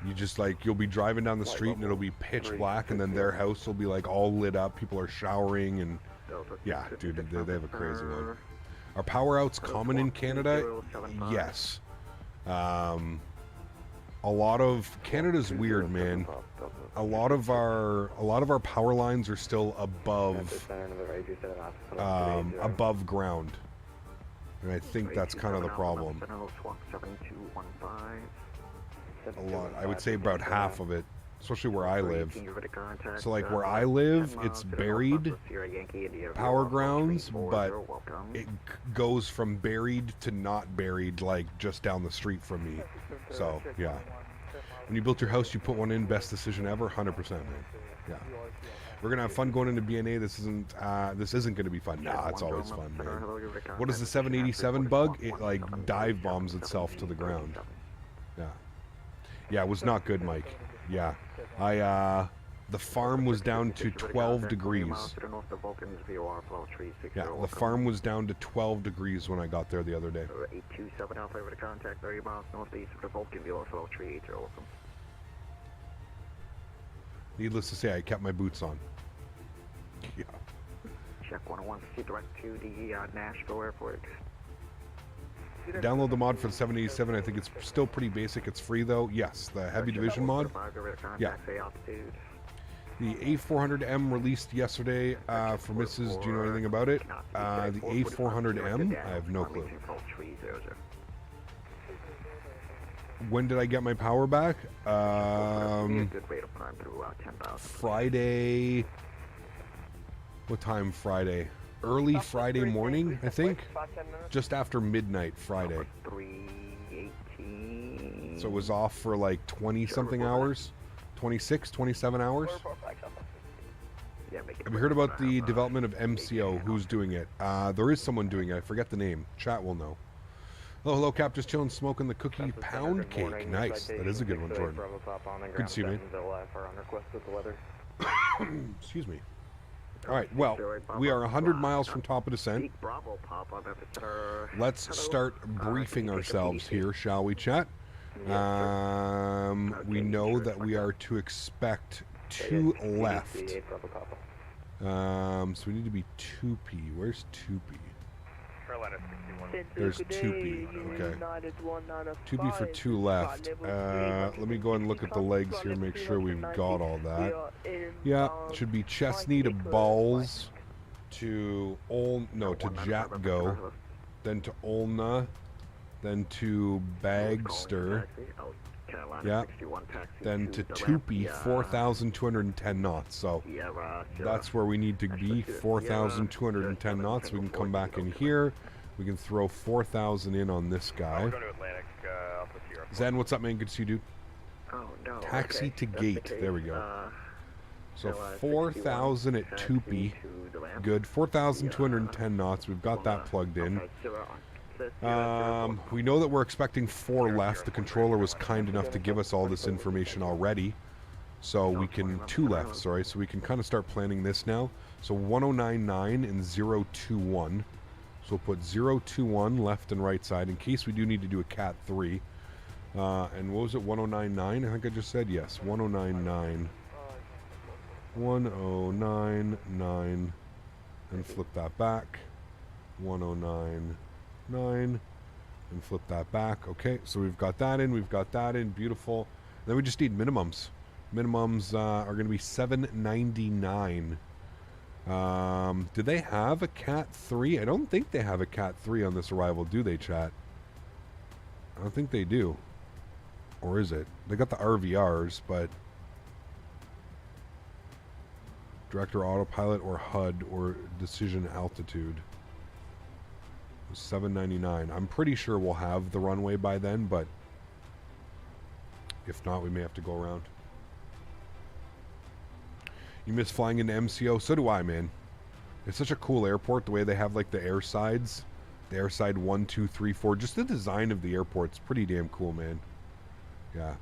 you just like, you'll be driving down the street and it'll be pitch black, and then their house will be like all lit up. People are showering, and yeah, dude, they have a crazy one. Are power outs common in Canada? Yes. A lot of Canada's weird, man. A lot of our power lines are still above ground, and I think that's kind of the problem. A lot, I would say about half of it, especially where I live. So like where I live, it's buried power grounds, but it goes from buried to not buried, like just down the street from me. So yeah, when you built your house, you put one in. Best decision ever, 100%, man. Yeah, we're gonna have fun going into BNA. This isn't gonna be fun. Nah, it's always fun, man. What is the 787 bug? It like dive bombs itself to the ground. Yeah, it was not good, Mike. Yeah, the farm was down to 12 degrees. Yeah, the farm was down to 12 degrees when I got there the other day.
827 Alpha over to contact 30 miles northeast of the Vulcan, VOR flow 380, welcome.
Needless to say, I kept my boots on. Yeah.
Check 101, proceed direct to the Nashville airport.
Download the mod for the 787. I think it's still pretty basic. It's free though. Yes, the heavy division mod. Yeah. The A400M released yesterday for Mrs. Do you know anything about it? The A400M? I have no clue. When did I get my power back? Friday. What time Friday? Early Friday morning, I think. Just after midnight Friday. So it was off for like 20-something hours. 26, 27 hours. Have you heard about the development of MCO? Who's doing it? There is someone doing it. I forget the name. Chat will know. Hello, Cap. Just chilling, smoking the cookie pound cake. Nice. That is a good one, Jordan. Good to see you, man. Excuse me. All right, well, we are 100 miles from top of descent. Let's start briefing ourselves here, shall we, chat? We know that we are to expect 2 left. So we need to be 2P. Where's 2P? There's 2P. Okay. 2P for 2 left. Let me go and look at the legs here, make sure we've got all that. Yeah, should be Chesney to Balls to to Jatgo, then to Olna, then to Bagster. Yeah, then to Tupi, 4,210 knots. So that's where we need to be, 4,210 knots. We can come back in here. We can throw 4,000 in on this guy. Zen, what's up, man? Good to see you, dude. Taxi to gate. There we go. So 4,000 at Tupi. Good. 4,210 knots. We've got that plugged in. We know that we're expecting 4 left. The controller was kind enough to give us all this information already. So we can, 2 left, sorry. So we can kind of start planning this now. So 1099 and 021. So we'll put 021 left and right side in case we do need to do a Cat 3. And what was it, 1099? I think I just said yes, 1099. 1099. And flip that back. 1099. And flip that back. Okay, so we've got that in, beautiful. Then we just need minimums. Minimums are going to be 799. Do they have a Cat 3? I don't think they have a Cat 3 on this arrival, do they, chat? I don't think they do. Or is it? They got the RVRs, but director autopilot or HUD or decision altitude. 799. I'm pretty sure we'll have the runway by then, but if not, we may have to go around. You miss flying into MCO? So do I, man. It's such a cool airport, the way they have like the air sides. The air side 1, 2, 3, 4. Just the design of the airport's pretty damn cool, man. Yeah.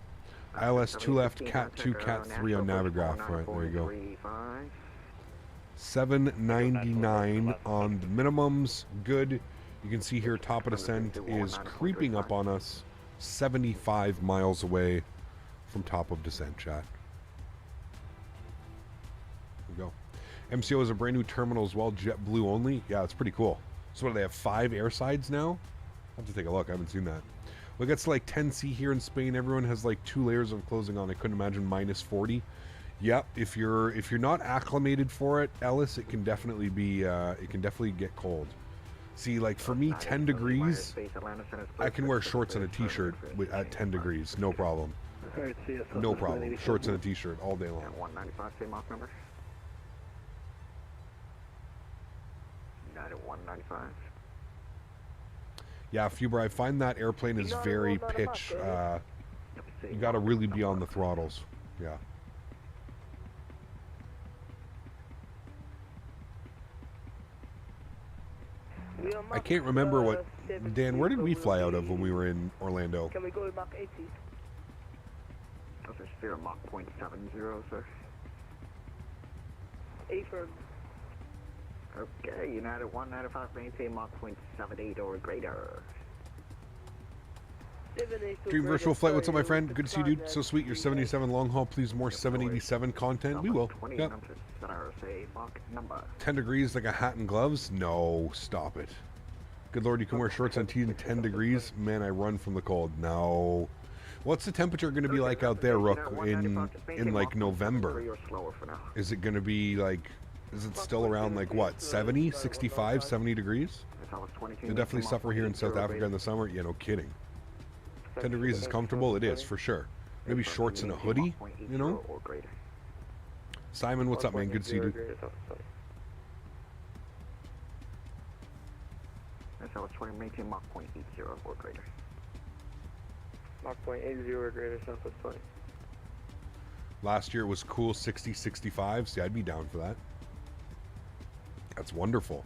ILS 2 left, Cat 2, Cat 3 on Navigraph. Right, there you go. 799 on the minimums. Good. You can see here top of descent is creeping up on us 75 miles away from top of descent, chat. There we go. MCO is a brand new terminal as well, JetBlue only. Yeah, it's pretty cool. So what, do they have 5 air sides now? I have to take a look. I haven't seen that. Well, it gets to like 10C here in Spain. Everyone has like 2 layers of clothing on. I couldn't imagine minus 40. Yep, if you're not acclimated for it, Ellis, it can definitely be it can definitely get cold. See, like for me, 10 degrees, I can wear shorts and a t-shirt at 10 degrees, no problem. No problem. Shorts and a t-shirt all day long.
195, same Mach number. 195.
Yeah, Fuber, I find that airplane is very pitch. You got to really be on the throttles. Yeah. I can't remember what... Dan, where did we fly out of when we were in Orlando?
Can we go to Mach 80?
That's a sphere Mach 0.70, sir.
Affirm.
Okay, United 195, maintain Mach 0.78 or greater.
Dream Virtual Flight, what's up, my friend? Good to see you, dude. So sweet, your 77 long haul. Please, more 787 content. We will. Yep. 10 degrees like a hat and gloves? No, stop it. Good Lord, you can wear shorts on T in 10 degrees? Man, I run from the cold. No. What's the temperature going to be like out there, Rook, in like November? Is it going to be like... Is it still around like what, 70, 65, 70 degrees? You definitely suffer here in South Africa in the summer. Yeah, no kidding. 10 degrees is comfortable. It is, for sure. Maybe shorts and a hoodie, you know? Simon, what's up, man? Good to see you, dude.
Southwest 20, maintain Mach 0.80 or greater.
Mach 0.80 or greater, Southwest 20.
Last year it was cool 60, 65. See, I'd be down for that. That's wonderful.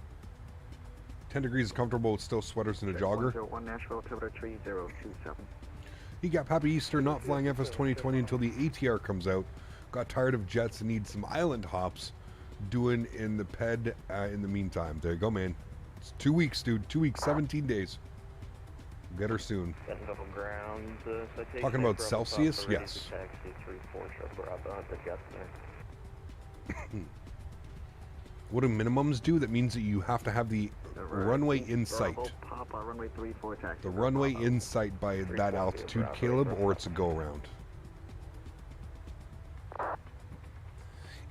10 degrees is comfortable with still sweaters and a jogger.
101 Nashville, altimeter 3027.
He got Happy Easter, not flying FS 2020 until the ATR comes out. Got tired of jets and needs some island hops doing in the PED in the meantime. There you go, man. It's 2 weeks, dude. 2 weeks, 17 days. Get her soon. Talking about Celsius? Yes. What do minimums do? That means that you have to have the runway in sight. The runway in sight by that altitude, Caleb, or it's a go-around.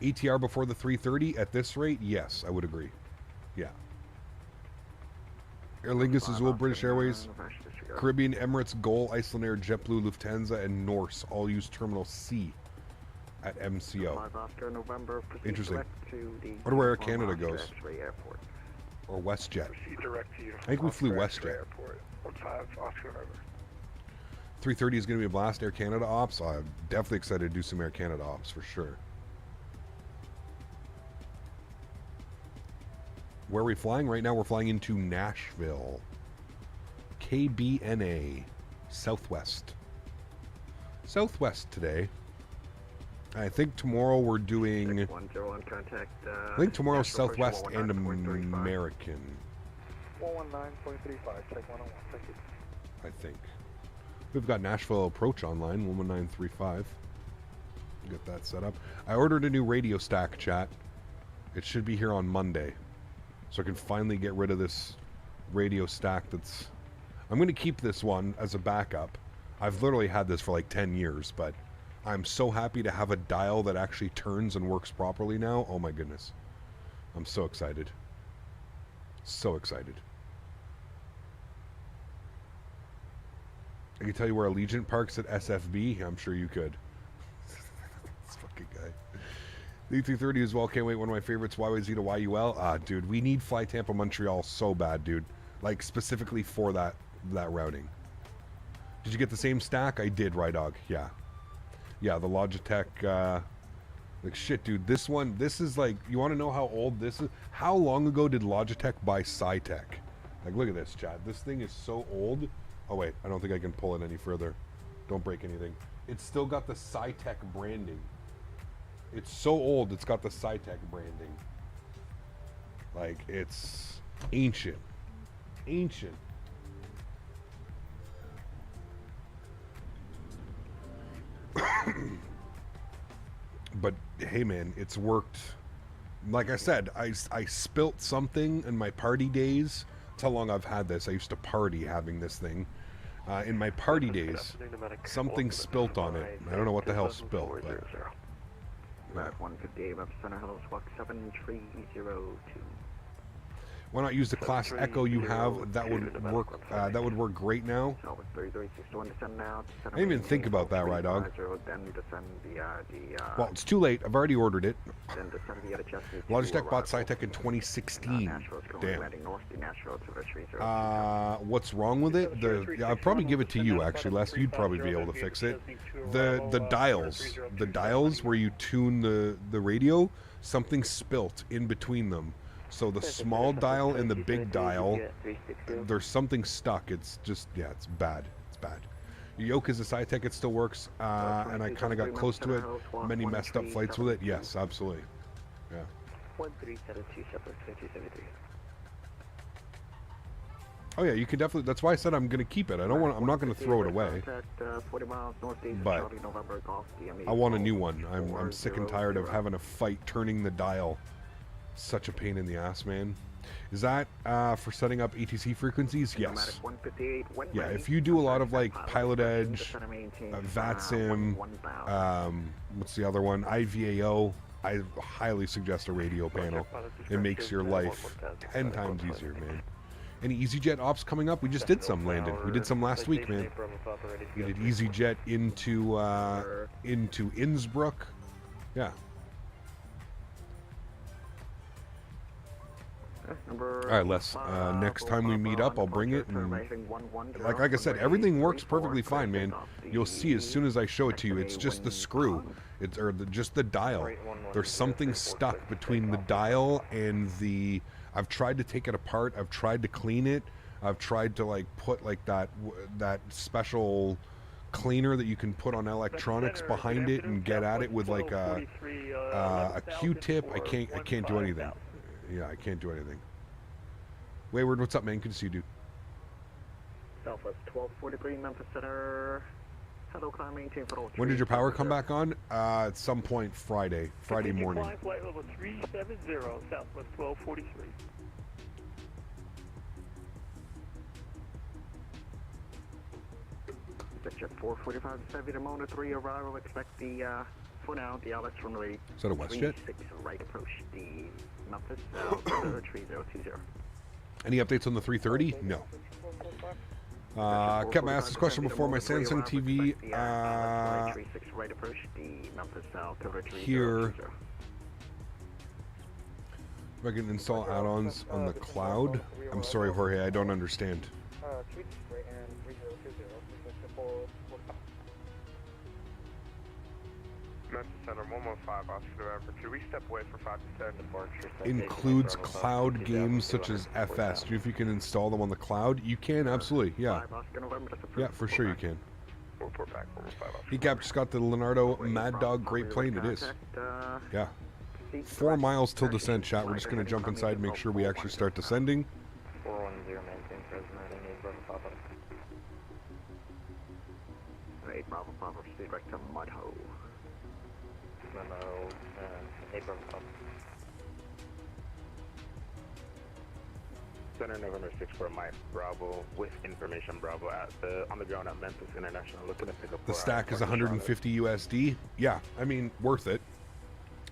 ATR before the 330 at this rate? Yes, I would agree. Yeah. Aer Lingus, Azul, British Airways, Caribbean, Emirates, Gol, Icelandair, JetBlue, Lufthansa, and Norse all use Terminal C at MCO. Interesting. I wonder where Air Canada goes. Or WestJet. I think we flew WestJet. 330 is going to be a blast. Air Canada ops. I'm definitely excited to do some Air Canada ops for sure. Where are we flying? Right now we're flying into Nashville. KBNA. Southwest. Southwest today. I think tomorrow we're doing... I think tomorrow's Southwest and American.
119.35, check 101, thank you.
I think. We've got Nashville Approach online, 11935. Get that set up. I ordered a new radio stack, chat. It should be here on Monday. So I can finally get rid of this radio stack that's... I'm going to keep this one as a backup. I've literally had this for like 10 years, but I'm so happy to have a dial that actually turns and works properly now. Oh my goodness. I'm so excited. So excited. I can tell you where Allegiant parks at SFB. I'm sure you could. This fucking guy. The E330 as well. Can't wait. One of my favorites. YYZ to YUL. Ah, dude, we need Fly Tampa Montreal so bad, dude. Like specifically for that routing. Did you get the same stack? I did, Rydog. Yeah. Yeah, the Logitech. Like shit, dude. This one. This is like. You want to know how old this is? How long ago did Logitech buy Cytec? Like, look at this, chat. This thing is so old. Oh wait, I don't think I can pull it any further. Don't break anything. It's still got the Cytec branding. It's so old, it's got the Cytec branding. Like, it's ancient. Ancient. But, hey man, it's worked. Like I said, I spilt something in my party days. That's how long I've had this. I used to party having this thing. In my party days, something spilt on it. I don't know what the hell spilt, but...
158 Web Center, hello, Squawk 7302.
Why not use the class Echo you have? That would work. That would work great now. I didn't even think about that, right, dog? Well, it's too late. I've already ordered it. Logitech bought Cytec in 2016. Damn. What's wrong with it? I'll probably give it to you, actually, Les. You'd probably be able to fix it. The dials where you tune the radio, something spilt in between them. So the small dial and the big dial, there's something stuck. It's just, yeah, it's bad. It's bad. Yoke is a Cytec, it still works, and I kind of got close to it. Many messed up flights with it. Yes, absolutely. Yeah.
137273.
Oh yeah, you can definitely. That's why I said I'm going to keep it. I don't want. I'm not going to throw it away. But I want a new one. I'm sick and tired of having a fight turning the dial. Such a pain in the ass, man. Is that for setting up ATC frequencies? Yes. Yeah, if you do a lot of like Pilot Edge, VATSIM, what's the other one? IVAO, I highly suggest a radio panel. It makes your life 10 times easier, man. Any EasyJet ops coming up? We just did some, Landon. We did some last week, man. We did EasyJet into Innsbruck. Yeah. All right, Les. Next time we meet up, I'll bring it. And like I said, everything works perfectly fine, man. You'll see as soon as I show it to you. It's just the screw. Just the dial. There's something stuck between the dial and the I've tried to take it apart. I've tried to clean it. I've tried to like put like that special cleaner that you can put on electronics behind it and get at it with like a Q-tip. I can't do anything. Yeah, I can't do anything. Wayward, what's up, man? Good to see you, dude.
Southwest 1243, Memphis Center. Hello, climb, maintain for all.
When did your power come back on? At some point Friday morning.
Climb flight level 370, Southwest 1243.
Jet 445 7 Mona 3 arrival. Expect the for now the Alex runway.
Is that a WestJet?
6 right approach the Memphis 3020.
Any updates on the 330? No. Kept my asked this question before my Samsung TV. Here, if I can install add-ons on the cloud. I'm sorry, Jorge, I don't understand.
Memphis Center 115, Oscar November. Should we step away for 5 to 10 departure?
Includes cloud games such as FS. Do you know if you can install them on the cloud? You can, absolutely, yeah. Yeah, for sure you can. He just got the Leonardo Mad Dog Great Plane. It is. Yeah. 4 miles till descent, chat. We're just going to jump inside and make sure we actually start descending.
410, maintain Fresno, 8 Bravo Papa.
8 Bravo Papa, proceed direct to Mudho.
Memo, 8 Bravo Papa.
Center November 6 for Mike Bravo with information Bravo at the on the ground at Memphis International looking to pick up.
The stack is 150 USD. Yeah, I mean, worth it.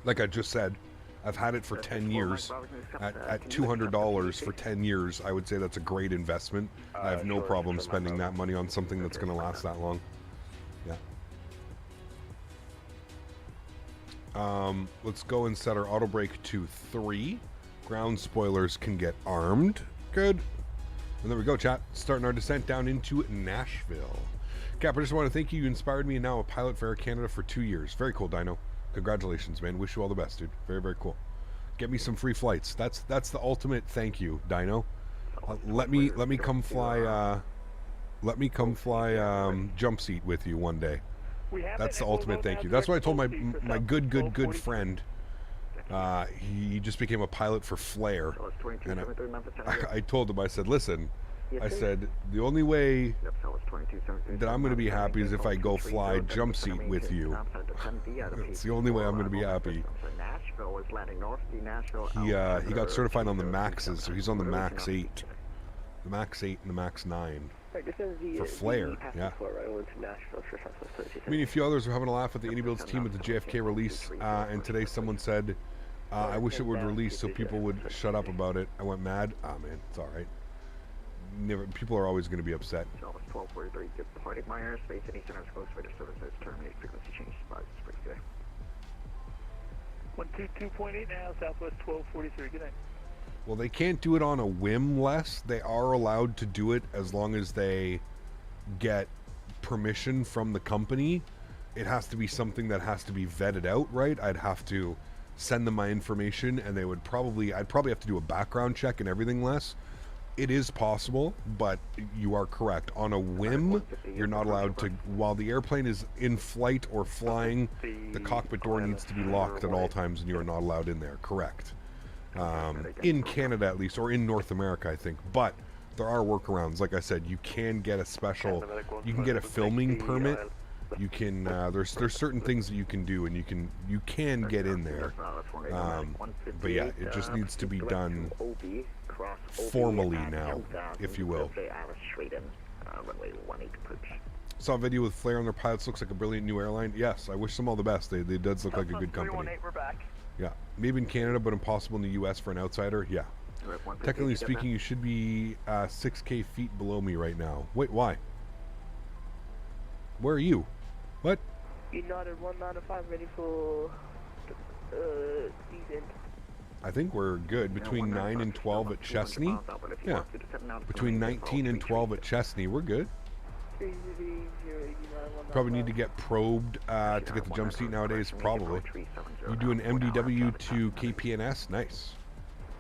Like I just said, I've had it for 10 years at $200 for 10 years. I would say that's a great investment. I have no problem spending that money on something that's going to last that long. Yeah. Let's go and set our auto brake to 3. Ground spoilers can get armed. Good. And there we go, chat. Starting our descent down into Nashville. Cap, I just want to thank you. You inspired me, and now a pilot for Air Canada for 2 years. Very cool, Dino. Congratulations, man. Wish you all the best, dude. Very, very cool. Get me some free flights. That's the ultimate thank you, Dino. Let me come fly jump seat with you one day. That's the ultimate thank you. That's what I told my good friend. He just became a pilot for Flair, and I told him, I said, listen, I said, the only way that I'm going to be happy is if I go fly jump seat with you. It's the only way I'm going to be happy. He got certified on the Maxes, so he's on the Max 8. The Max 8 and the Max 9. For Flair, yeah. Me and a few others were having a laugh at the Indie Builds team with the JFK release, and today someone said, I wish it would release so people would shut up about it. I went mad. Ah, man, it's all right. Never. People are always going to be upset.
1243, departing my airspace. Any center close for the services. Terminate frequency change. Spies. Break today.
122.8 now, Southwest 1243. Good night.
Well, they can't do it on a whim, Les. They are allowed to do it as long as they get permission from the company. It has to be something that has to be vetted out, right? I'd have to send them my information, and they would I'd probably have to do a background check and everything, Les. It is possible, but you are correct. On a whim, you're not allowed to, while the airplane is in flight or flying, the cockpit door needs to be locked at all times, and you are not allowed in there. Correct. In Canada, at least, or in North America, I think. But there are workarounds. Like I said, you can get a special, you can get a filming permit. You can, there's certain things that you can do, and you can get in there. But yeah, it just needs to be done formally now, if you will. Saw a video with Flair on their pilots. Looks like a brilliant new airline. Yes, I wish them all the best. They does look like a good company.
We're back.
Yeah, maybe in Canada, but impossible in the U.S. for an outsider. Yeah. Technically speaking, you should be 6K feet below me right now. Wait, why? Where are you? What?
United 195 ready for descent.
I think we're good. Between 9 and 12 at Chesney. Yeah. Between 19 and 12 at Chesney, we're good. Probably need to get probed to get the jump seat nowadays. Probably. You do an MDW to KPNS? Nice.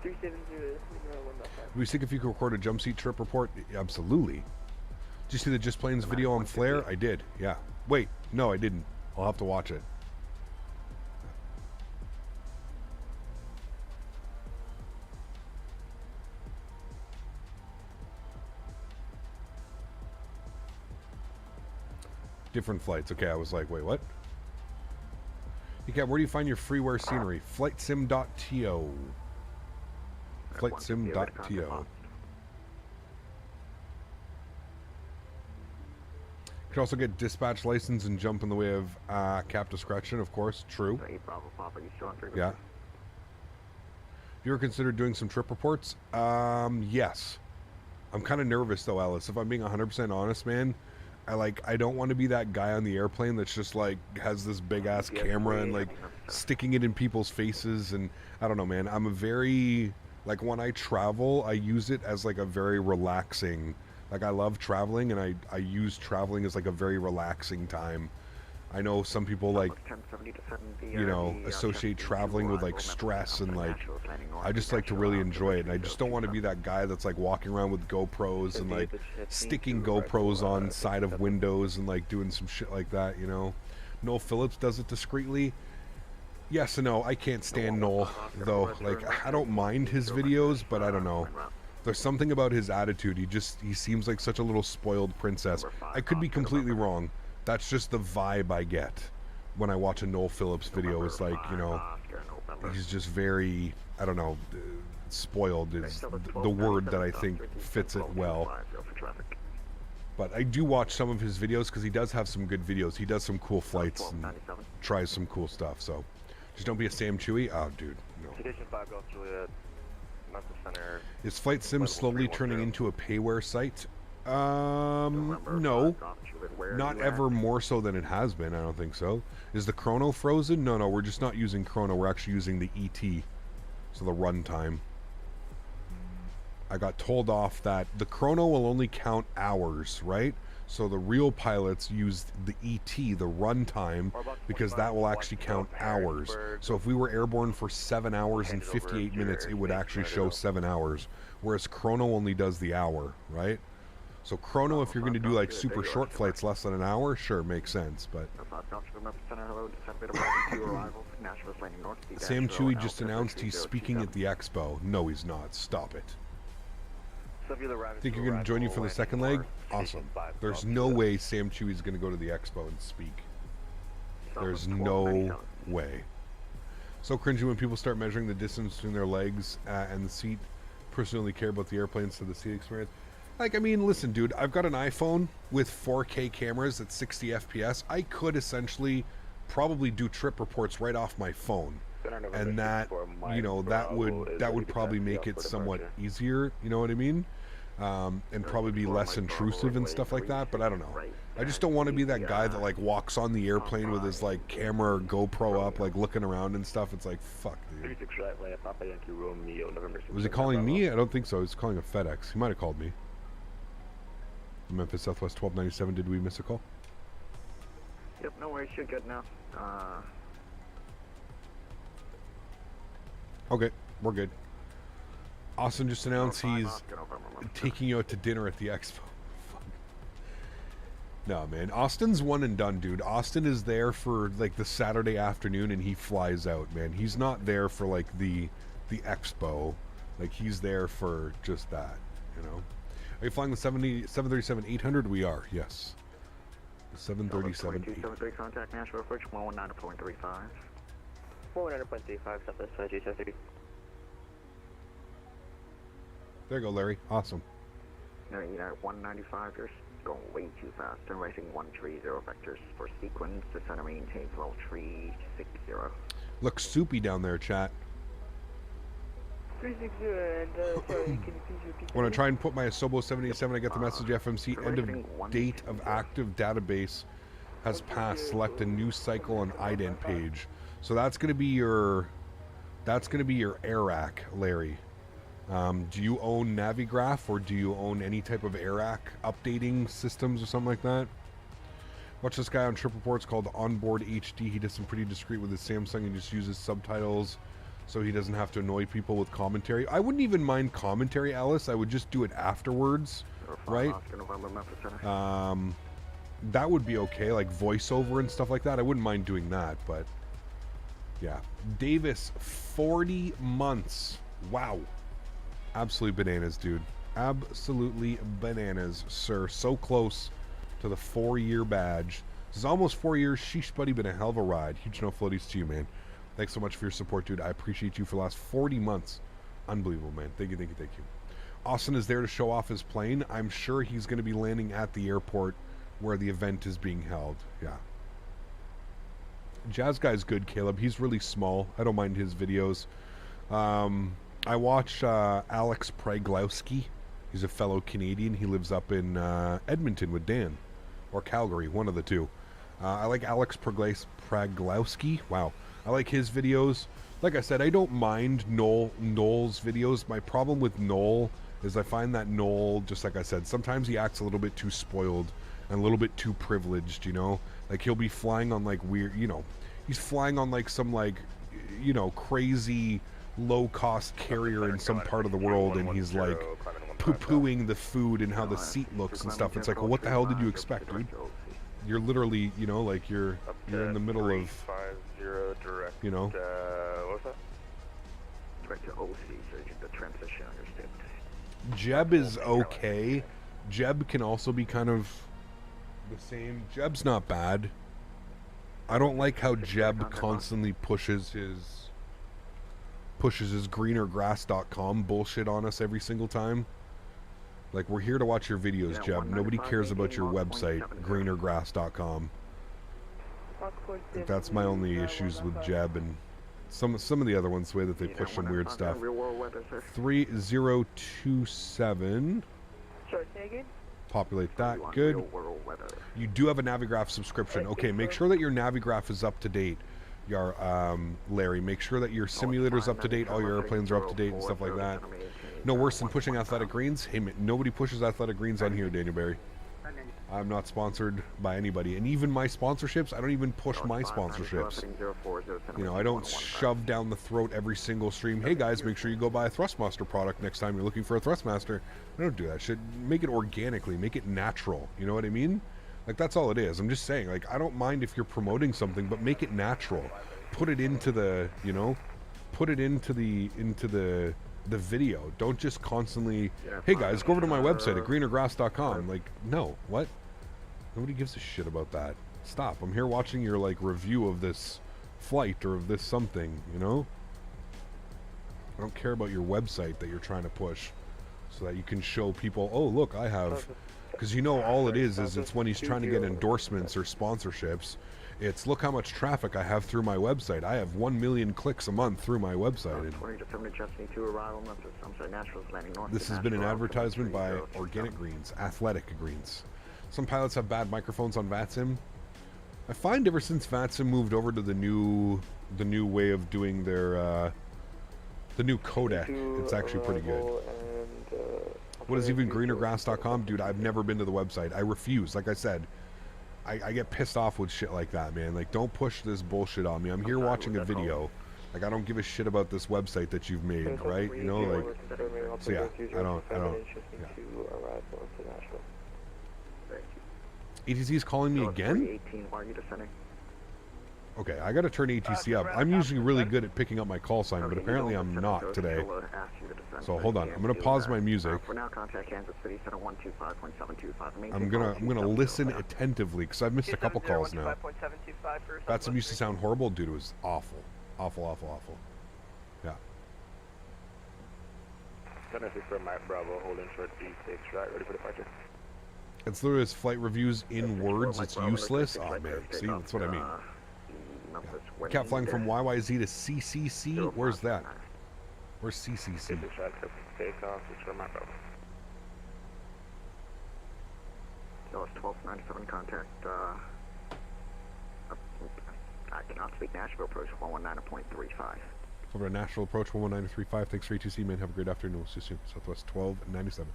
370,
Would be sick if you could record a jump seat trip report. Absolutely. Did you see the Just Planes video on Flare? I did, yeah. Wait, no, I didn't. I'll have to watch it. Different flights. Okay, I was like, wait, what? Yeah, where do you find your freeware scenery? Flightsim.to. Flightsim.to. You can also get dispatch license and jump in the way of cap discretion, of course. True. Yeah. Have you ever considered doing some trip reports? Yes. I'm kind of nervous though, Alice. If I'm being 100% honest, man, I don't want to be that guy on the airplane that's just like has this big ass camera and like sticking it in people's faces, and I don't know, man. I'm a very like when I travel, I use it as like a very relaxing. Like I love traveling, and I use traveling as like a very relaxing time. I know some people like, you know, associate traveling with like stress, and like I just like to really enjoy it, and I just don't want to be that guy that's like walking around with GoPros and like sticking GoPros on side of windows and like doing some shit like that, you know. Noel Phillips does it discreetly. Yes and no. I can't stand Noel though. Like I don't mind his videos, but I don't know. There's something about his attitude. He seems like such a little spoiled princess. I could be completely wrong. That's just the vibe I get when I watch a Noel Phillips video. It's like, you know, he's just very, I don't know, spoiled is the word that I think fits it well. But I do watch some of his videos because he does have some good videos. He does some cool flights and tries some cool stuff. So just don't be a Sam Chewy. Oh, dude, no. Is Flight Sim slowly turning into a payware site? No. Not ever more so than it has been, I don't think so. Is the chrono frozen? No, we're just not using chrono. We're actually using the ET. So the runtime. I got told off that the chrono will only count hours, right? So the real pilots use the ET, the runtime, because that will actually count hours. So if we were airborne for 7 hours and 58 minutes, it would actually show 7 hours. Whereas chrono only does the hour, right? So chrono, if you're going to do like super short flights, less than an hour, sure, makes sense. But Sam Chewy just announced he's speaking at the expo. No, he's not. Stop it. Think you're going to join you for the second leg? Awesome. There's no way Sam Chewy's going to go to the expo and speak. There's no way. So cringy when people start measuring the distance between their legs and the seat. Personally care about the airplanes to the seat experience. Like, I mean, listen, dude, I've got an iPhone with 4K cameras at 60 FPS. I could essentially probably do trip reports right off my phone. And that, you know, that would probably make it somewhat easier, you know what I mean? And probably be less intrusive and stuff like that, but I don't know. I just don't want to be that guy that like walks on the airplane with his like camera or GoPro up, like looking around and stuff. It's like, fuck, dude. Was he calling me? I don't think so. He was calling a FedEx. He might have called me. Memphis Southwest 1297, did we miss a call?
Yep, no worries, you're good now.
Okay, we're good. Austin just announced he's taking you out to dinner at the expo. Fuck. No, man. Austin's one and done, dude. Austin is there for like the Saturday afternoon and he flies out, man. He's not there for like the expo. Like he's there for just that, you know. Are you flying the 737-800? We are, yes. The 737-800.
Contact Nashville approach 119.35.
119.35, Southwest GSX.
There you go, Larry. Awesome.
No, you know, 195, you're going way too fast. I'm racing 130 vectors for sequence. The center maintains level 360.
Looks soupy down there, chat.
360, and sorry, can you please repeat?
When I try and put my Asobo 787, I get the message FMC end of date of active database has passed. Select a new cycle on ident page. So that's going to be your AIRAC, Larry. Do you own Navigraph or do you own any type of AIRAC updating systems or something like that? Watch this guy on Trip Reports called Onboard HD. He does some pretty discreet with his Samsung and just uses subtitles so he doesn't have to annoy people with commentary. I wouldn't even mind commentary, Alice. I would just do it afterwards, right? That would be okay, like voiceover and stuff like that. I wouldn't mind doing that, but yeah. Davis, 40 months. Wow. Absolutely bananas, dude. Absolutely bananas, sir. So close to the 4-year badge. This is almost 4 years. Sheesh, buddy, been a hell of a ride. Huge no floaties to you, man. Thanks so much for your support, dude. I appreciate you for the last 40 months. Unbelievable, man. Thank you, thank you, thank you. Austin is there to show off his plane. I'm sure he's going to be landing at the airport where the event is being held. Yeah. Jazz Guy's good, Caleb. He's really small. I don't mind his videos. I watch Alex Praglowski. He's a fellow Canadian. He lives up in Edmonton with Dan. Or Calgary, one of the two. I like Alex Praglowski. Wow. I like his videos. Like I said, I don't mind Noel's videos. My problem with Noel is I find that Noel, just like I said, sometimes he acts a little bit too spoiled and a little bit too privileged, you know? Like, he'll be flying on, like, weird, you know, he's flying on, like, some, like, you know, crazy low-cost carrier in some part of the world, and he's, like, poo-pooing the food and how the seat looks and stuff. It's like, well, what the hell did you expect, dude? You're literally, you know, like, you're in the middle of, you know?
What's that? Direct to OC, so you get the transition, understood.
Jeb is okay. Jeb can also be kind of the same. Jeb's not bad. I don't like how Jeb constantly pushes his greenergrass.com bullshit on us every single time. Like, we're here to watch your videos, Jeb. Nobody cares about your website, greenergrass.com. That's my only issues with Jeb and some of the other ones, the way that they push some weird stuff. 3027. Populate that. Good. You do have a Navigraph subscription. Okay, make sure that your Navigraph is up to date. Larry, make sure that your simulator's up to date, all your airplanes are up to date and stuff like that. No worse than pushing athletic greens. Hey, man, nobody pushes athletic greens on here, Daniel Barry. I'm not sponsored by anybody, and even my sponsorships, I don't even push my sponsorships. You know, I don't shove down the throat every single stream. Hey guys, make sure you go buy a Thrustmaster product next time you're looking for a Thrustmaster. I don't do that shit. Make it organically, make it natural. You know what I mean? Like, that's all it is. I'm just saying, like, I don't mind if you're promoting something, but make it natural. Put it into the, you know, put it into the video. Don't just constantly, hey guys, go over to my website at greenergrass.com. Like, no, what? Nobody gives a shit about that. Stop. I'm here watching your, like, review of this flight or of this something, you know? I don't care about your website that you're trying to push so that you can show people, oh, look, I have... Because you know all it is it's when he's trying to get endorsements or sponsorships, it's look how much traffic I have through my website. I have 1 million clicks a month through my website. This has been an advertisement by Organic Greens, Athletic Greens. Some pilots have bad microphones on VATSIM. I find ever since VATSIM moved over to the new way of doing their the new codec, it's actually pretty good. What is even greenergrass.com? Dude, I've never been to the website. I refuse. Like I said, I get pissed off with shit like that, man. Like, don't push this bullshit on me. I'm here watching a video. Like, I don't give a shit about this website that you've made, right? You know, like, so yeah, I don't, yeah. ATC's calling me again? Okay, I gotta turn ATC up. I'm usually really good at picking up my call sign, but apparently I'm not today. So hold on, I'm gonna pause my music. I'm gonna listen attentively because I've missed a couple calls now. That used to sound horrible, dude. It was awful, awful, awful, awful. Yeah. It's literally his flight reviews in words. It's useless. Oh man, see, that's what I mean. Yeah. Cat flying from YYZ to CCC. Where's that? Where's CCC?
Takeoff, so it's 1297 contact. I cannot speak Nashville approach 119.35.
Over to Nashville approach 119.35. Thanks for ATC, man. Have a great afternoon. We'll see you soon. Southwest 1297.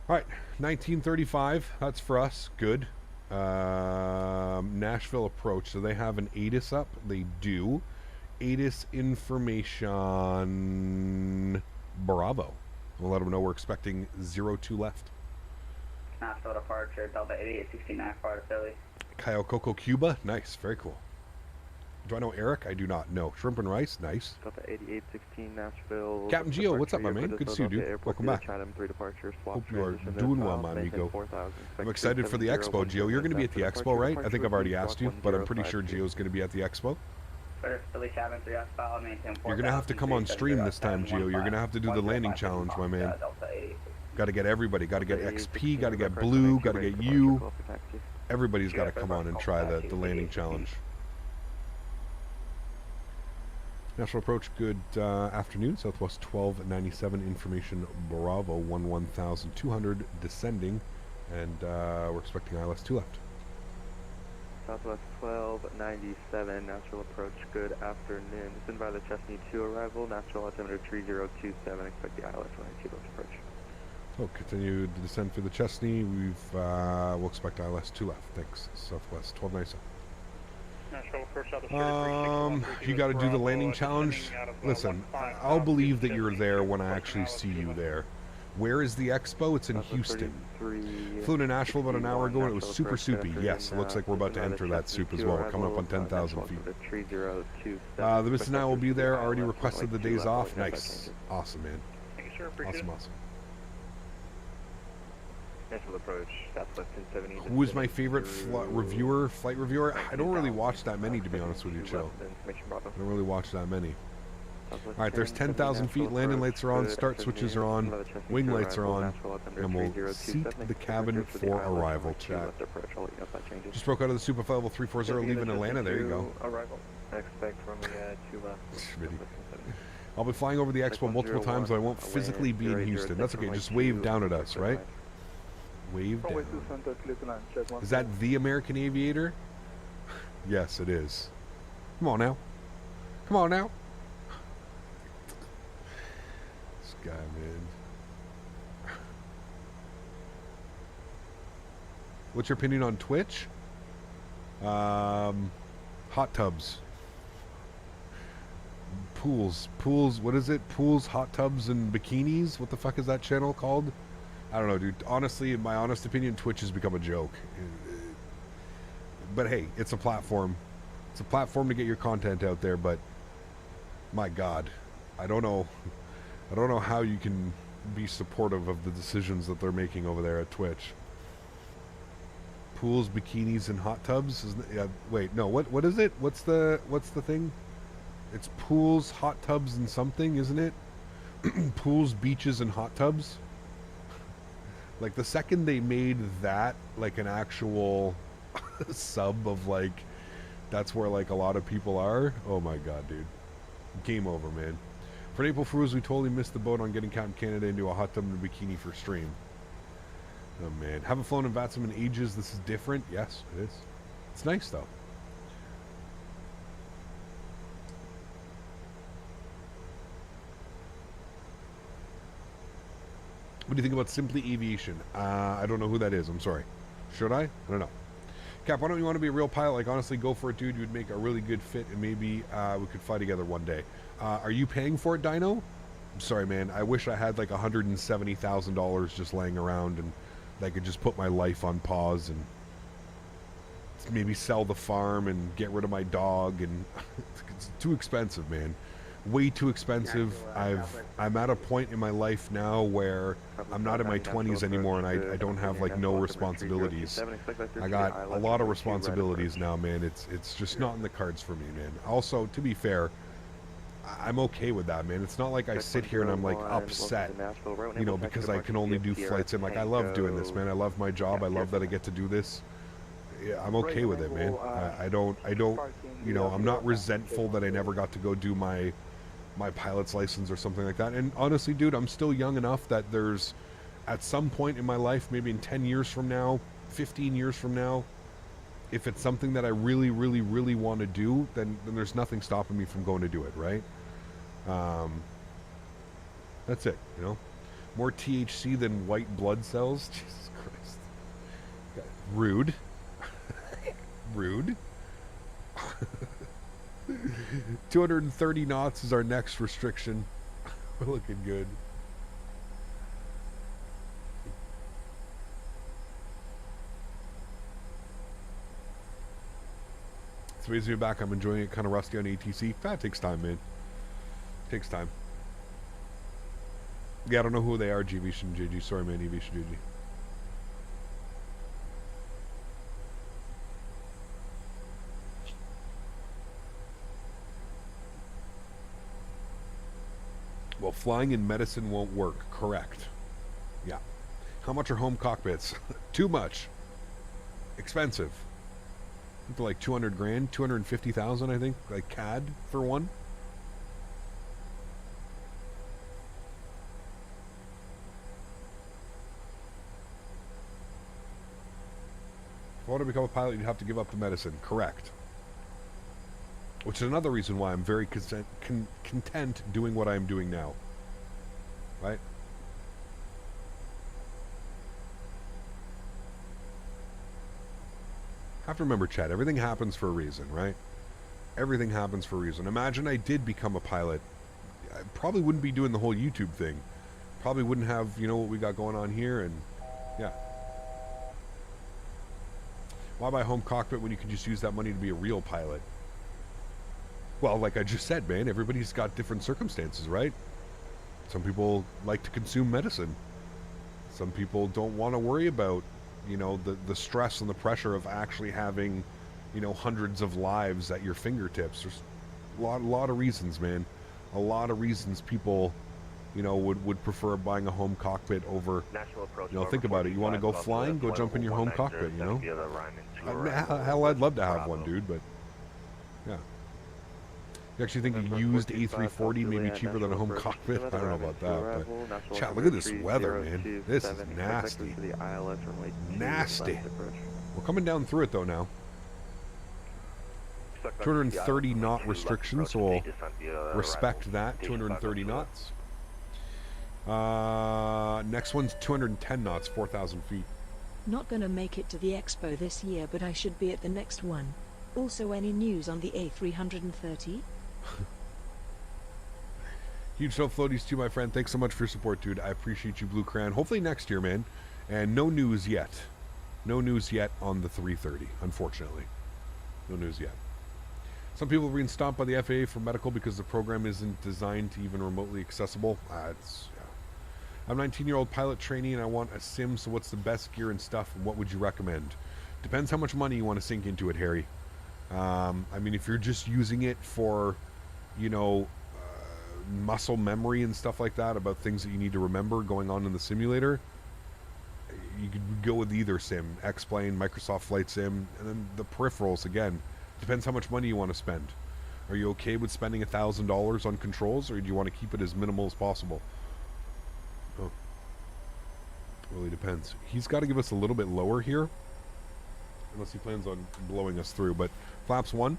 All right, 1935. That's for us. Good. Nashville approach. So they have an ATIS up. They do. ATIS information. Bravo. We'll let them know we're expecting 02 left.
Nashville departure, Delta 8869, Florida, Philly.
Kyle Coco Cuba. Nice. Very cool. Do I know Eric? I do not know. Shrimp and rice. Nice.
Delta 8816, Nashville.
Captain Geo, what's up, my man? Good to see you, dude. Welcome back.
Chatham, 3 departures.
Hope you are doing well, my amigo. I'm excited for the expo, Geo. You're going to be at the expo, right? I think I've already asked you, but I'm pretty sure Geo's going to be at the expo.
Philly, Chatham, 3 outbound, maintain 4,000.
You're going to have to come on stream this time, Geo. You're going to have to do the landing challenge, my man. Got to get everybody. Got to get XP. Got to get Blue. Got to get you. Everybody's got to come on and try the landing challenge. National approach, good afternoon. Southwest 1297, information Bravo 11,200, descending, and we're expecting ILS 2 left.
Southwest 1297, natural approach, good afternoon. Descend by the Chesney 2 arrival, natural altimeter 3027, expect the ILS 182 left approach.
So continue to descend through the Chesney. We'll expect ILS 2 left. Thanks. Southwest 1297. You got to do the landing challenge. Listen, I'll believe that you're there when I actually see you there. Where is the expo? It's in Houston. Flew to Nashville about an hour ago and it was super soupy. Yes, it looks like we're about to enter that soup as well. We're coming up on 10,000 feet. The Miss and I will be there. Already requested the days off. Nice. Awesome, man. Awesome.
Approach, Southwest 1070.
Who is my favorite flight reviewer? I don't really watch that many, to be honest with you, Chill. I don't really watch that many. Alright, there's 10,000 feet. Landing lights are on. Start switches are on. Wing lights are on. And we'll seat the cabin for arrival, chat. Just broke out of the Super Level 340, leaving Atlanta. There you go.
Arrival. Expect from the 2 left.
Smitty. I'll be flying over the expo multiple times, but I won't physically be in Houston. That's okay. Just wave down at us, right? Wave down. Is that the American Aviator? Yes, it is. Come on now. Come on now. This guy, man. What's your opinion on Twitch? Hot tubs. Pools, what is it? Pools, hot tubs, and bikinis? What the fuck is that channel called? I don't know, dude. Honestly, in my honest opinion, Twitch has become a joke. But hey, it's a platform. It's a platform to get your content out there, but my God, I don't know how you can be supportive of the decisions that they're making over there at Twitch. Pools, bikinis, and hot tubs? Wait, no, what is it? What's the thing? It's pools, hot tubs, and something, isn't it? Pools, beaches, and hot tubs? Like, the second they made that, like, an actual sub of, like, that's where, like, a lot of people are, oh my God, dude. Game over, man. For April Fools, we totally missed the boat on getting Captain Canada into a hot tub and a bikini for stream. Oh, man. Haven't flown in VATSIM in ages. This is different. Yes, it is. It's nice, though. What do you think about Simply Aviation? I don't know who that is. I'm sorry. Should I? I don't know. Cap, why don't you want to be a real pilot? Like, honestly, go for it, dude. You would make a really good fit, and maybe we could fly together one day. Are you paying for it, Dino? I'm sorry, man. I wish I had, like, $170,000 just laying around, and I could just put my life on pause and maybe sell the farm and get rid of my dog. And it's too expensive, man. Way too expensive. I'm at a point in my life now where I'm not in my 20s anymore, and I don't have, like, no responsibilities. I got a lot of responsibilities now, man. It's just not in the cards for me, man. Also, to be fair, I'm okay with that, man. It's not like I sit here and I'm, like, upset, you know, because I can only do flights in. Like, I love doing this, man. I love my job. I love that I get to do this. Yeah, I'm okay with it, man. I don't, you know, I'm not resentful that I never got to go do my pilot's license or something like that. And honestly, dude, I'm still young enough that there's, at some point in my life, maybe in 10 years from now, 15 years from now, if it's something that I really, really, really want to do, then there's nothing stopping me from going to do it, right? That's it, you know? More THC than white blood cells? Jesus Christ. Rude. Rude. 230 knots is our next restriction. We're looking good. It's amazing to be back. I'm enjoying it. Kind of rusty on ATC. That takes time, man. Takes time. Yeah, I don't know who they are, GVish and JG. Sorry, man, EVish and JG. Well, flying in medicine won't work. Correct. Yeah. How much are home cockpits? Too much. Expensive. Into like 200 grand, 250,000, I think, like CAD for one. If I want to become a pilot, you'd have to give up the medicine. Correct. Which is another reason why I'm very content doing what I'm doing now. Right? Have to remember, Chad, everything happens for a reason, right? Everything happens for a reason. Imagine I did become a pilot. I probably wouldn't be doing the whole YouTube thing. Probably wouldn't have, you know, what we got going on here, and yeah. Why buy a home cockpit when you can just use that money to be a real pilot? Well, like I just said, man, everybody's got different circumstances, right? Some people like to consume medicine. Some people don't want to worry about, you know, the stress and the pressure of actually having, you know, hundreds of lives at your fingertips. There's a lot of reasons, man. A lot of reasons people, you know, would prefer buying a home cockpit over, you know, think about it. You want to go flying? Go jump in your home cockpit, you know? Hell, I'd love to have one, dude, but yeah. You actually think a used A340 may be cheaper than a home cockpit? I don't know about that, but chat, look at this weather, man. This is nasty. Nasty. We're coming down through it, though, now. 230 knot restriction, so we'll respect that. 230 knots. Next one's 210 knots, 4,000 feet.
Not gonna make it to the expo this year, but I should be at the next one. Also, any news on the A330?
Huge show floaties to you, my friend. Thanks so much for your support, dude. I appreciate you, Blue Crayon. Hopefully next year, man. And no news yet. No news yet on the 330, unfortunately. No news yet. Some people are being stopped by the FAA for medical because the program isn't designed to even remotely accessible. Yeah. I'm a 19-year-old pilot trainee and I want a sim, so what's the best gear and stuff, and what would you recommend? Depends how much money you want to sink into it, Harry. I mean, if you're just using it for, you know, muscle memory and stuff like that about things that you need to remember going on in the simulator, you could go with either sim, X-Plane, Microsoft Flight Sim, and then the peripherals, again. Depends how much money you want to spend. Are you okay with spending $1,000 on controls, or do you want to keep it as minimal as possible? Oh. Really depends. He's got to give us a little bit lower here, unless he plans on blowing us through, but flaps 1.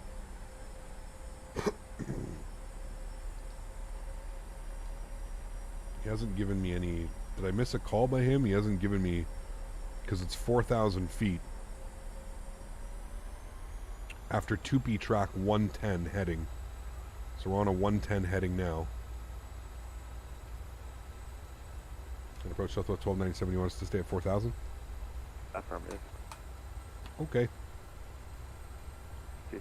He hasn't given me any... Did I miss a call by him? He hasn't given me... Because it's 4,000 feet. After 2P track 110 heading. So we're on a 110 heading now. And approach Southwest 1297. You want us to stay at 4,000?
Affirmative.
Okay.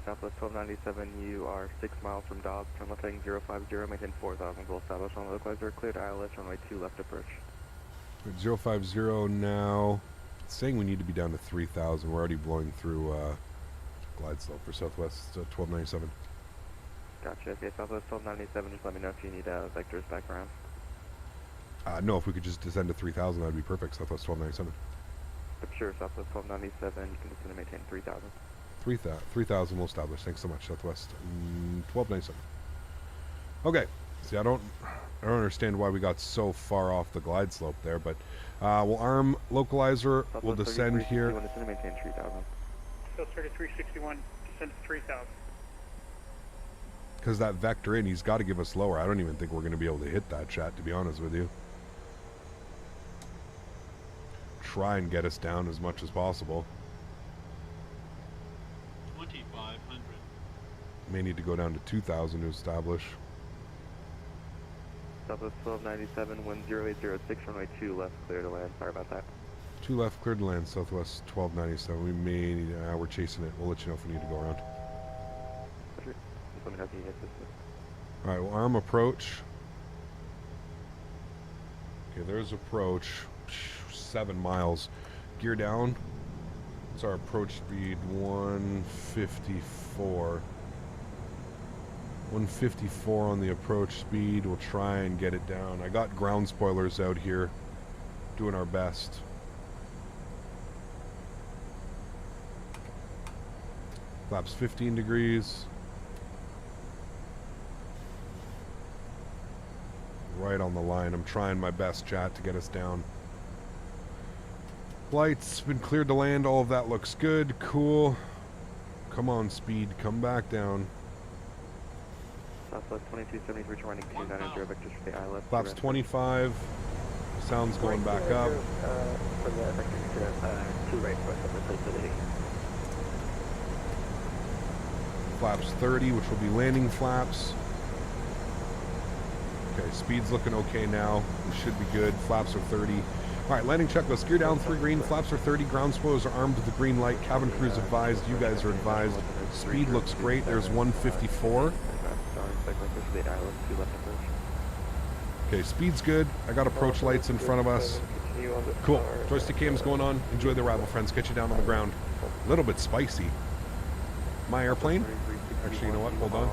Southwest 1297, you are 6 miles from Dobbs, turn left heading 050, maintain 4,000, goal established on the localizer, cleared ILS, runway 2 left approach.
We're at 050 now. It's saying we need to be down to 3,000. We're already blowing through glide slope for Southwest 1297.
Gotcha. Okay, Southwest 1297, just let me know if you need vectors back around.
No, if we could just descend to 3,000, that would be perfect. Southwest 1297.
Sure, Southwest 1297, you can descend and maintain 3,000.
3,000 will establish. Thanks so much, Southwest 1297. Okay. See, I don't understand why we got so far off the glide slope there, but we'll arm localizer.
Southwest
we'll descend here.
Descend and maintain 3,000.
So 3361, descend to 3,000.
Because that vector in, he's got to give us lower. I don't even think we're going to be able to hit that, chat, to be honest with you. Try and get us down as much as possible.
2,500.
May need to go down to 2,000 to establish.
Southwest 1297, wind 0806, runway 2 left, clear to land. Sorry about that.
2 left, cleared to land, Southwest 1297. We may need, we're chasing it. We'll let you know if we need to go around.
Just let me know if you hit this.
Alright, well, arm approach. Okay, there's approach. 7 miles. Gear down. What's our approach speed? 154. 154 on the approach speed. We'll try and get it down. I got ground spoilers out here. Doing our best. Flaps 15 degrees. Right on the line. I'm trying my best, chat, to get us down. Flight's been cleared to land. All of that looks good. Cool. Come on, speed. Come back down.
Southwest 2273, running 290 vectors for the eye left.
Flaps 25. Sound's going back up.
For the vectors to 2 right for the facility.
Flaps 30, which will be landing flaps. Okay, speed's looking okay now. We should be good. Flaps are 30. Alright, landing checklist. Gear down 3 green. Flaps are 30. Ground spoilers are armed with the green light. Cabin crew's advised. You guys are advised. Speed looks great. There's 154. Okay, speed's good. I got approach lights in front of us. Cool. Joystick cam's going on. Enjoy the arrival, friends. Get you down on the ground. A little bit spicy. My airplane. Actually, you know what? Hold on.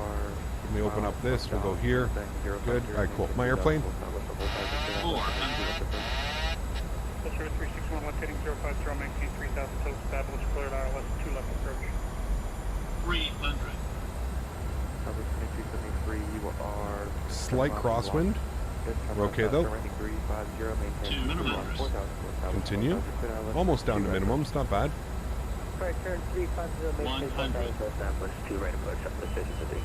Let me open up this. We'll go here. Good. Alright, cool. My airplane.
361 left heading 050, maintain 3000 till established, cleared ILS 2 left approach.
300.
Slight crosswind. We're okay though.
2 minimum.
Continue. Almost down to minimum. It's not bad.
Right, turn 350, maintain
100.
established, 2 right approach, up the station 50.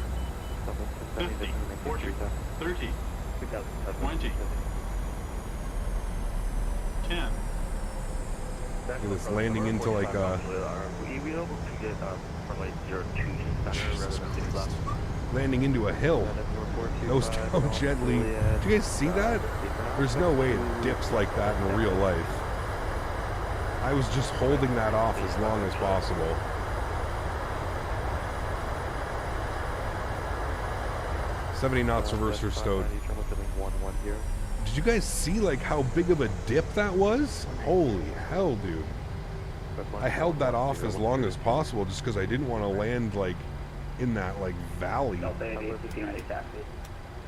50, 40, 30, 20, 10.
Look at this landing into like a... Jesus Christ. Landing into a hill. Nose down gently. Do you guys see that? There's no way it dips like that in real life. I was just holding that off as long as possible. $70 knots reverser stowed. Did you guys see like how big of a dip that was? Holy hell, dude. I held that off as long as possible just because I didn't want to land like in that like valley. It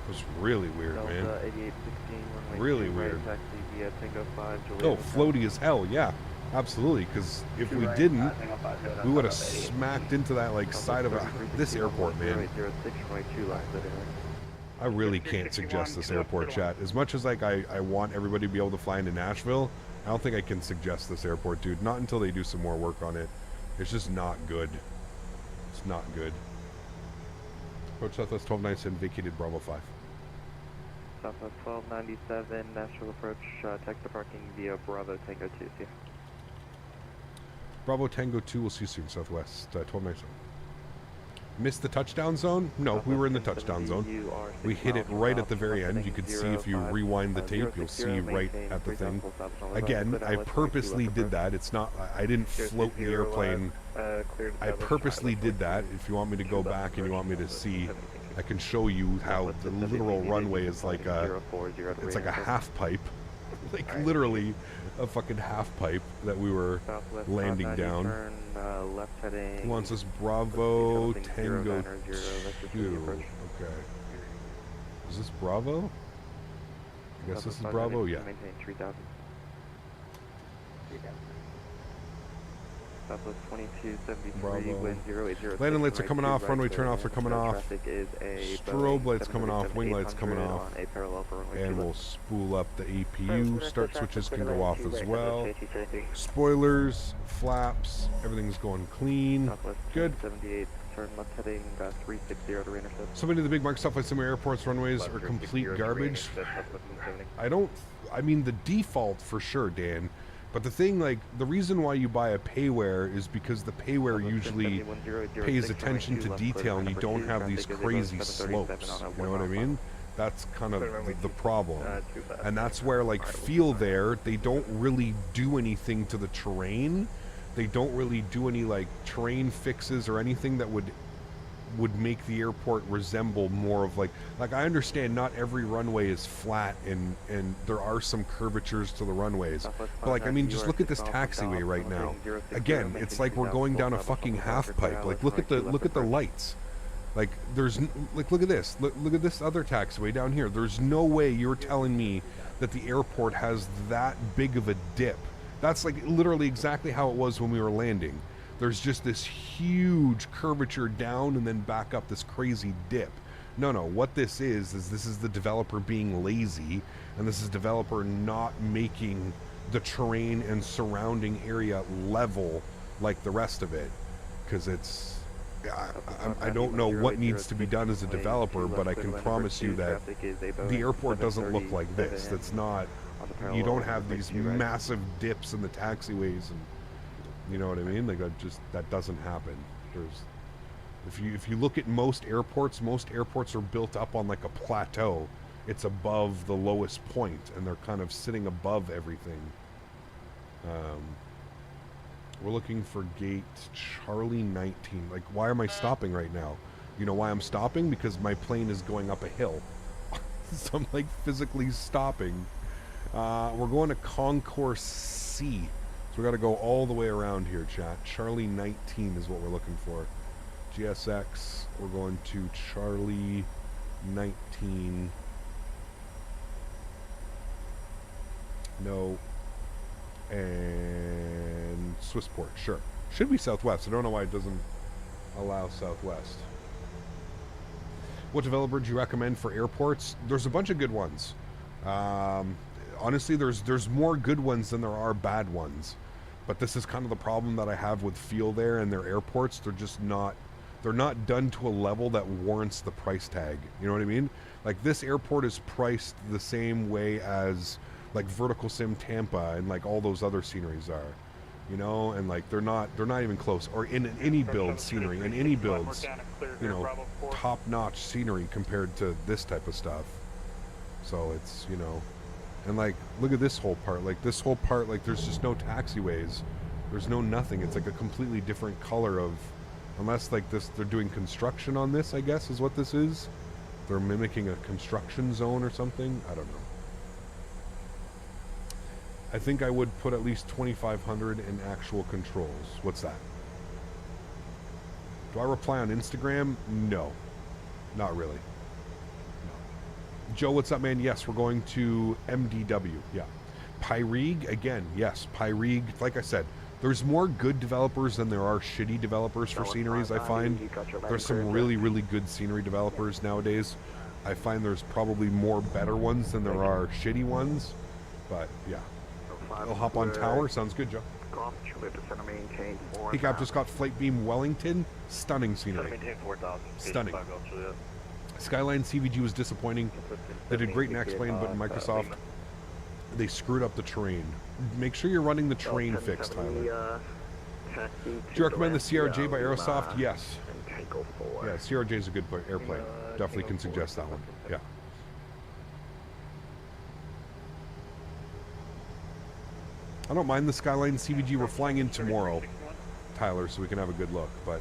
was really weird, man. Really weird. Oh, floaty as hell, yeah. Absolutely, because if we didn't, we would have smacked into that like side of this airport, man. I really can't suggest this airport, chat. As much as like I want everybody to be able to fly into Nashville, I don't think I can suggest this airport, dude. Not until they do some more work on it. It's just not good. It's not good. Approach Southwest 1297, vacated Bravo 5.
Southwest 1297, Nashville approach, taxi parking via Bravo Tango 2. See you.
Bravo Tango 2, we'll see you soon, Southwest 1297. Missed the touchdown zone? No, we were in the touchdown zone. We hit it right at the very end. You could see if you rewind the tape, you'll see right at the thing. Again, I purposely did that. It's not, I didn't float the airplane. I purposely did that. If you want me to go back and you want me to see, I can show you how the literal runway is like a, it's like a half pipe. Like literally a fucking half pipe that we were landing down. He wants us Bravo Tango 2. Okay. Is this Bravo? I guess this is Bravo, yeah.
Southwest 2273,
Bravo.
wind 0806.
Landing lights are coming off, runway turnoffs are coming off, strobe lights coming off, wing lights coming off, and we'll spool up the APU. Start switches can go off as well. Spoilers, flaps, everything's going clean. Good.
78, turn left heading 360 to reintercept.
So many of the big Microsoft Flight Simulator airports runways are complete garbage. I mean the default for sure, Dan. But the thing, like, the reason why you buy a payware is because the payware usually pays attention to detail and you don't have these crazy slopes. You know what I mean? That's kind of the problem. And that's where, like, Feel There, they don't really do anything to the terrain. They don't really do any, like, terrain fixes or anything that would make the airport resemble more of like I understand not every runway is flat and there are some curvatures to the runways, but like, I mean, just look at this taxiway right now. Again, it's like we're going down a fucking half pipe. Like, look at the lights. Like, there's like, look at this. Look at this other taxiway down here. There's no way you're telling me that the airport has that big of a dip. That's like literally exactly how it was when we were landing. There's just this huge curvature down and then back up this crazy dip. No, what this is this is the developer being lazy, and this is developer not making the terrain and surrounding area level like the rest of it. Because it's... I don't know what needs to be done as a developer, but I can promise you that the airport doesn't look like this. That's not... You don't have these massive dips in the taxiways and... You know what I mean? Like, that doesn't happen. If you look at most airports are built up on like a plateau. It's above the lowest point, and they're kind of sitting above everything. We're looking for gate Charlie 19. Like, why am I stopping right now? You know why I'm stopping? Because my plane is going up a hill. So I'm like physically stopping. We're going to Concourse C. So we got to go all the way around here, chat. Charlie 19 is what we're looking for. GSX, we're going to Charlie 19. No. And Swissport, sure. Should be Southwest. I don't know why it doesn't allow Southwest. What developer do you recommend for airports? There's a bunch of good ones. Honestly, there's more good ones than there are bad ones. But this is kind of the problem that I have with Feel There and their airports. They're not done to a level that warrants the price tag. You know what I mean? Like, this airport is priced the same way as like Vertical Sim Tampa and like all those other sceneries are. You know, and like they're not even close. Or in any build scenery, in any builds, you know, top-notch scenery compared to this type of stuff. So it's, you know. And like, look at this whole part. Like, this whole part, like, there's just no taxiways. There's no nothing. It's like a completely different color of... Unless, like, this, they're doing construction on this, I guess, is what this is. They're mimicking a construction zone or something. I don't know. I think I would put at least 2,500 in actual controls. What's that? Do I reply on Instagram? No. Not really. Joe, what's up, man? Yes, we're going to MDW. Yeah. Pyrig, again, yes. Pyrig, like I said, there's more good developers than there are shitty developers for sceneries, I find. There's some really, really good scenery developers nowadays. I find there's probably more better ones than there are shitty ones. But, yeah. I'll hop on tower. Sounds good, Joe. Hey, Cap, just got Flight Beam Wellington. Stunning scenery. Stunning. Skyline CVG was disappointing. They did great in X-Plane, but in Microsoft, they screwed up the terrain. Make sure you're running the terrain fix, Tyler. Do you recommend the CRJ by Aerosoft? Yes. Yeah, CRJ is a good airplane. Definitely can suggest that one. Yeah. I don't mind the Skyline CVG. We're flying in tomorrow, Tyler, so we can have a good look, but...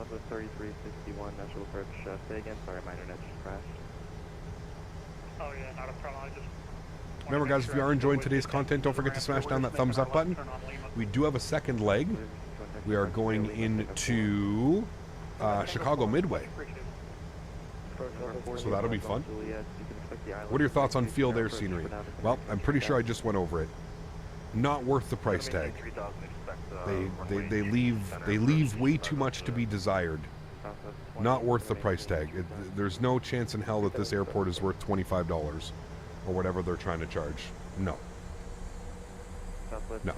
Alpha 3361, natural approach, say again, sorry, my internet just crashed.
Oh yeah, not a problem, I just...
Remember, guys, if you are enjoying today's content, don't forget to smash down that thumbs up button. We do have a second leg. We are going into Chicago Midway. So that'll be fun. What are your thoughts on Feel There scenery? Well, I'm pretty sure I just went over it. Not worth the price tag. They leave way too much to be desired. Not worth the price tag. There's no chance in hell that this airport is worth $25 or whatever they're trying to charge. No. No.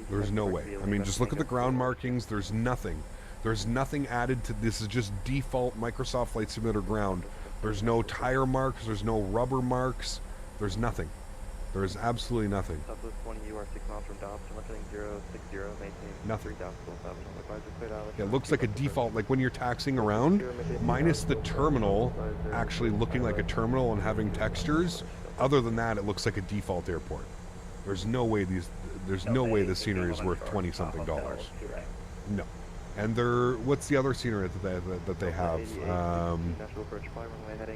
There's no way. I mean, just look at the ground markings. There's nothing There's nothing added to this. Is just default Microsoft Flight Simulator ground. There's no tire marks. There's no rubber marks. There's nothing. There is absolutely nothing.
Southwest 20, you are 6 miles from Dobbs, heading 060, maintain
Nothing.
3,000 establishment. Advisor cleared out.
Yeah, it looks like a default, like when you're taxing around, minus the terminal actually looking like a terminal and having textures. Other than that, it looks like a default airport. There's no way the scenery is worth $20-something. No. And what's the other scenery that they have?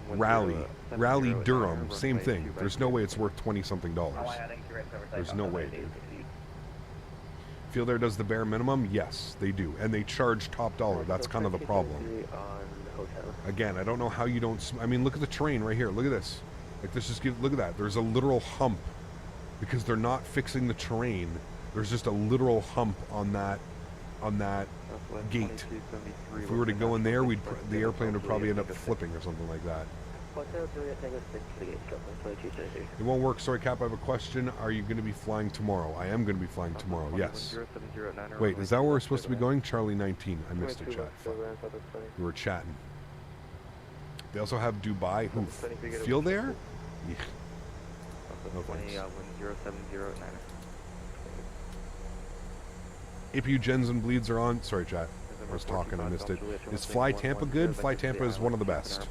Rally Durham, same thing. There's no way it's worth $20-something. There's no way, dude. Feel Air does the bare minimum? Yes, they do. And they charge top dollar. That's kind of the problem. Again, I don't know how you don't... I mean, look at the terrain right here. Look at this. Like, this just look at that. There's a literal hump. Because they're not fixing the terrain. There's just a literal hump on that gate. If we were to go in there, the airplane would probably end up flipping or something like that. It won't work. Sorry, Cap, I have a question. Are you going to be flying tomorrow? I am going to be flying tomorrow, yes. Wait, is that where we're supposed to be going? Charlie 19. I missed it, chat. We were chatting. They also have Dubai. Who? Feel there? Yeah. No thanks. APU gens and bleeds are on. Sorry, chat. I was talking, I missed it. Is Fly Tampa good? Fly Tampa is one of the best.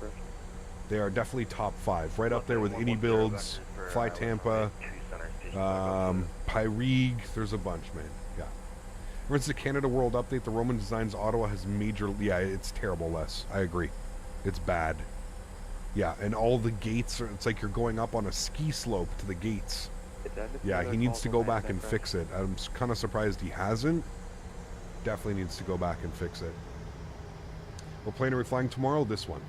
They are definitely top 5. Right up there with any builds. Fly Tampa. Pyrig. There's a bunch, man. Yeah. For instance, the Canada World Update, the Roman Designs Ottawa has major... Yeah, it's terrible, Les. I agree. It's bad. Yeah, and all the gates are... It's like you're going up on a ski slope to the gates. Yeah, he needs to go back and fix it. I'm kind of surprised he hasn't. Definitely needs to go back and fix it. What plane are we flying tomorrow? This one.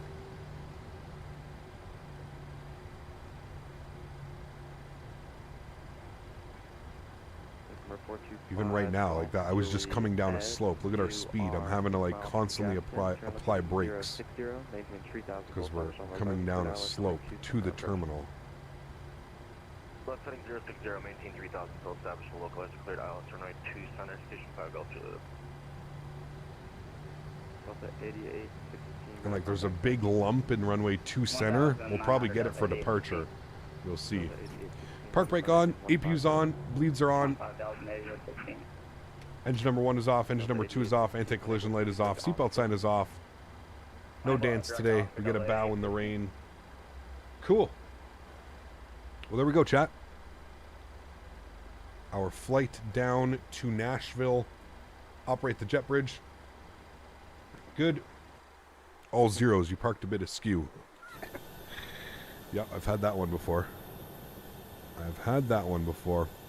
Even right now, like that, I was just coming down a slope. Look at our speed. I'm having to like constantly apply brakes because we're coming down a slope to the terminal.
Left heading 060, maintain 3,000, still established, localized, cleared ILS, runway 2 center, station 5 altitude.
And like there's a big lump in runway 2 center. We'll probably get it for departure. You'll see. Park brake on, APU's on, bleeds are on. Engine number 1 is off, engine number 2 is off, anti-collision light is off, seatbelt sign is off. No dance today. We get a bow in the rain. Cool. Well, there we go, chat. Our flight down to Nashville. Operate the jet bridge. Good. All zeros. You parked a bit askew. Yep, I've had that one before.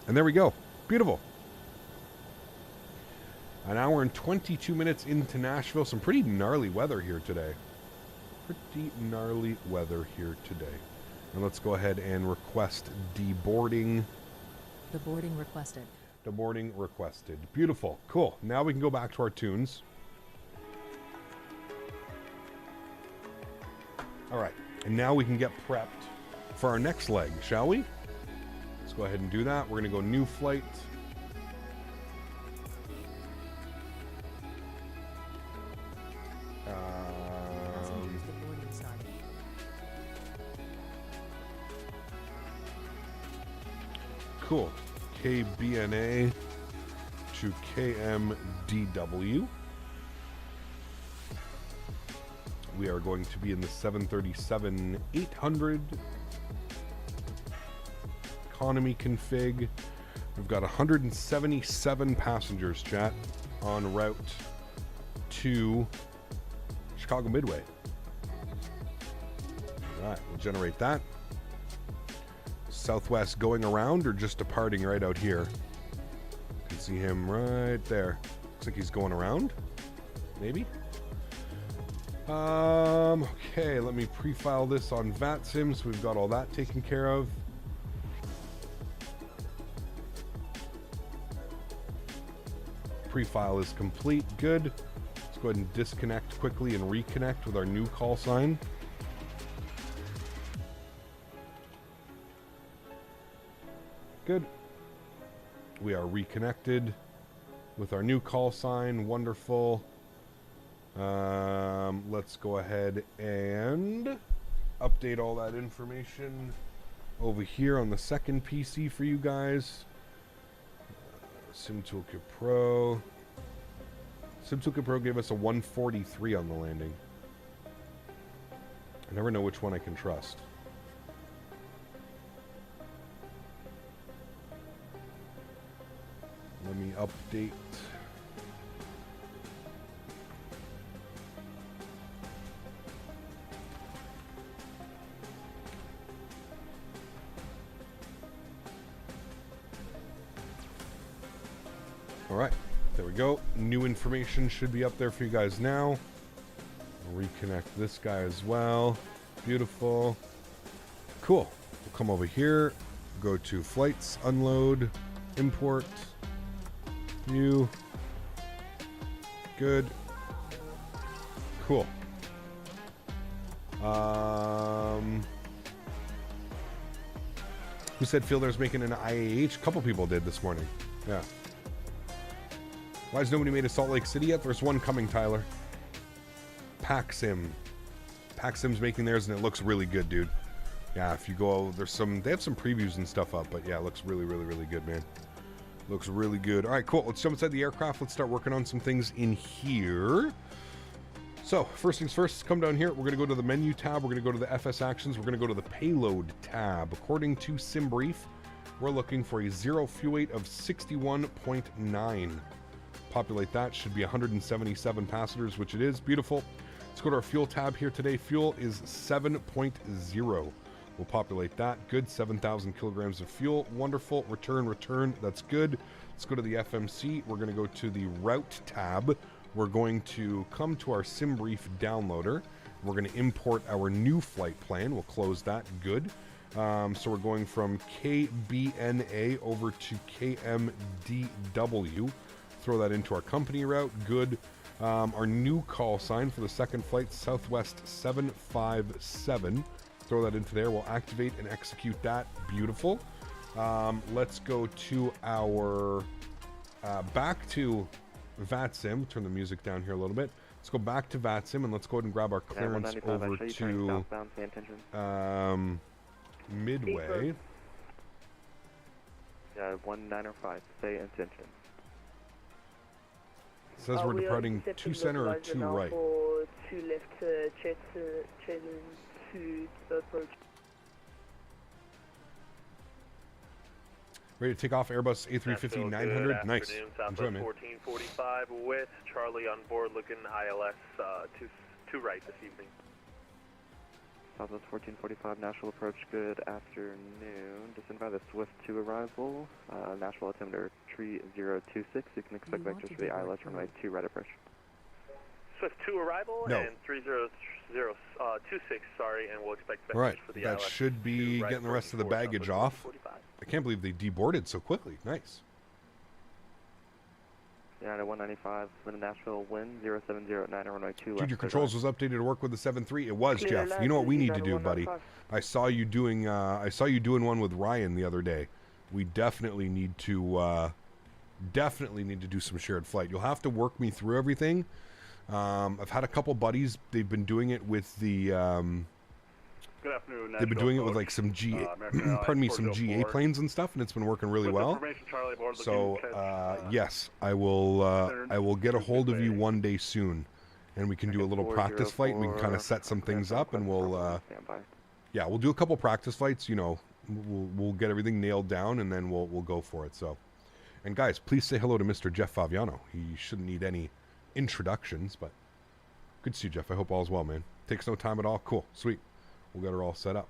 And there we go. Beautiful. An hour and 22 minutes into Nashville. Some pretty gnarly weather here today. And let's go ahead and request deboarding.
Deboarding requested.
Deboarding requested. Beautiful. Cool. Now we can go back to our tunes. All right. And now we can get prepped for our next leg, shall we? Let's go ahead and do that. We're going to go new flight. Cool. KBNA to KMDW. We are going to be in the 737-800 economy config. We've got 177 passengers, chat, en route to Chicago Midway. All right, we'll generate that. Southwest going around or just departing right out here? You can see him right there. Looks like he's going around. Maybe. Okay, let me pre-file this on VATSIM so we've got all that taken care of. Pre-file is complete. Good. Let's go ahead and disconnect quickly and reconnect with our new call sign. Good. We are reconnected with our new call sign. Wonderful. Let's go ahead and update all that information over here on the second PC for you guys. SimToolkit Pro. SimToolkit Pro gave us a 143 on the landing. I never know which one I can trust. Let me update. All right, there we go. New information should be up there for you guys now. I'll reconnect this guy as well. Beautiful. Cool. We'll come over here, go to flights, unload, import, view. Good. Cool. Who said Fielder's making an IAH? A couple people did this morning. Yeah. Why has nobody made a Salt Lake City yet? There's one coming, Tyler. PackSim. PackSim's making theirs, and it looks really good, dude. Yeah, if you go, they have some previews and stuff up, but yeah, it looks really, really, really good, man. Looks really good. All right, cool. Let's jump inside the aircraft. Let's start working on some things in here. So, first things first, come down here. We're going to go to the menu tab. We're going to go to the FS actions. We're going to go to the payload tab. According to SimBrief, we're looking for a zero fuel weight of 61.9. Populate that. Should be 177 passengers, which it is. Beautiful. Let's go to our fuel tab here today. Fuel is 7.0. We'll populate that. Good. 7,000 kilograms of fuel. Wonderful. Return. That's good. Let's go to the FMC. We're going to go to the route tab. We're going to come to our SimBrief downloader. We're going to import our new flight plan. We'll close that. Good. So we're going from KBNA over to KMDW. Throw that into our company route. Good. Our new call sign for the second flight, Southwest 757. Throw that into there. We'll activate and execute that. Beautiful. Let's go to our back to VATSIM. Turn the music down here a little bit. Let's go back to VATSIM and let's go ahead and grab our clearance over to Midway.
Yeah, 1905. Say intention.
It says we're departing 2 center or 2 right.
2 left, channel 2 approach.
Ready to take off Airbus A350-900. Nice. Enjoy, man.
1445 with Charlie on board looking ILS 2 right this evening.
Southwest 1445, Nashville approach, good afternoon. Descend by the Swift 2 arrival, Nashville altimeter 3026. You can expect vectors for the ILS runway 2 right approach.
Swift 2 arrival and 3026, sorry, and we'll expect vectors for the
that
ILS.
Should be getting the rest of the baggage off. I can't believe they deboarded so quickly. Nice.
Yeah, at 195, Lynn Nashville, wind 0709, runway 2 left.
Dude, your controls was updated to work with the 7.3. It was, Jeff. You know what we need to do, buddy? I saw you doing one with Ryan the other day. We definitely need to do some shared flight. You'll have to work me through everything. I've had a couple buddies. They've been doing it with the
Good afternoon.
they've been doing it with like some GA, some GA planes and stuff, and it's been working really well. So yes, I will get a hold of you one day soon, and we can do a little practice flight. And we can kind of set some things up, and we'll do a couple practice flights. You know, we'll get everything nailed down, and then we'll go for it. So, and guys, please say hello to Mr. Jeff Faviano. He shouldn't need any introductions, but good to see you, Jeff. I hope all's well, man. Takes no time at all. Cool, sweet. We'll get her all set up.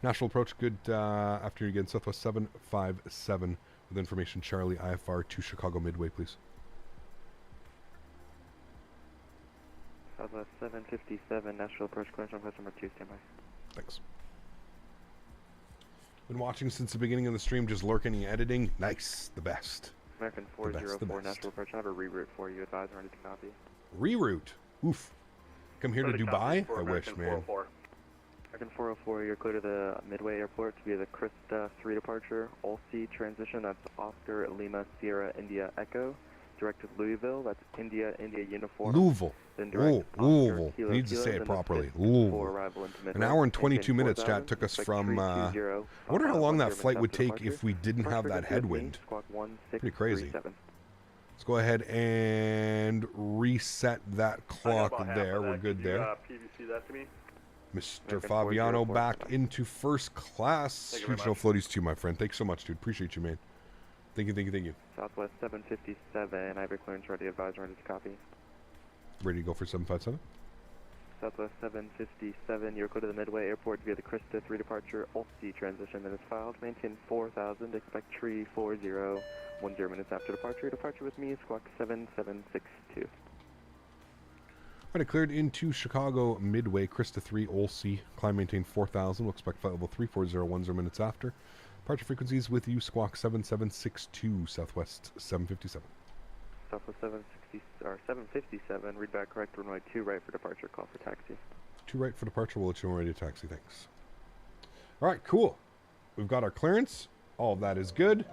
National approach, good afternoon again. Southwest 757 with information. Charlie, IFR to Chicago Midway, please.
Southwest 757, National approach, clearance on customer 2, standby.
Thanks. Been watching since the beginning of the stream, just lurking and editing. Nice, the best.
American 404, National approach, I have a reroute for you, advise ready to copy.
Reroute? Oof. Come here to Dubai? I wish, man.
American 404, you're clear to the Midway Airport to be the Krista 3 departure. All C transition, that's Oscar, Lima, Sierra, India, Echo. direct to Louisville. That's India uniform.
Louisville.
Then direct
Louisville.
Kilo,
Needs to
Kilo,
say it
then
properly.
for
Louisville.
arrival into Midway.
An hour and 22
Maintain
minutes,
4000,
chat, took us
expect
from... I
320,
wonder how long that
German
flight would
after
take
departure.
if we didn't have that headwind.
Squawk
Pretty crazy.
1637.
Let's go ahead and reset that clock there. We're good there.
PVC that to me.
Mr. Fabiano back into first class. Huge no floaties to you, my friend. Thanks so much, dude. Appreciate you, man. Thank you.
Southwest 757. I have your clearance ready. Advisor ready to copy.
Ready to go for 757?
Southwest 757. You're clear to the Midway Airport via the Krista 3 departure. Ulster transition minutes filed. Maintain 4000. Expect tree 40. 10 minutes after departure. Departure with me. Squawk 7762.
All right, cleared into Chicago Midway, Krista 3, Ulster. Climb maintain 4000. We'll expect flight level 340, 10 minutes after. Departure frequencies with you, Squawk 7762, Southwest 757.
Southwest 757, read back correct, runway 2 right for departure, call for taxi.
2 right for departure, we'll let you know ready to taxi, thanks. All right, cool. We've got our clearance. All of that is good.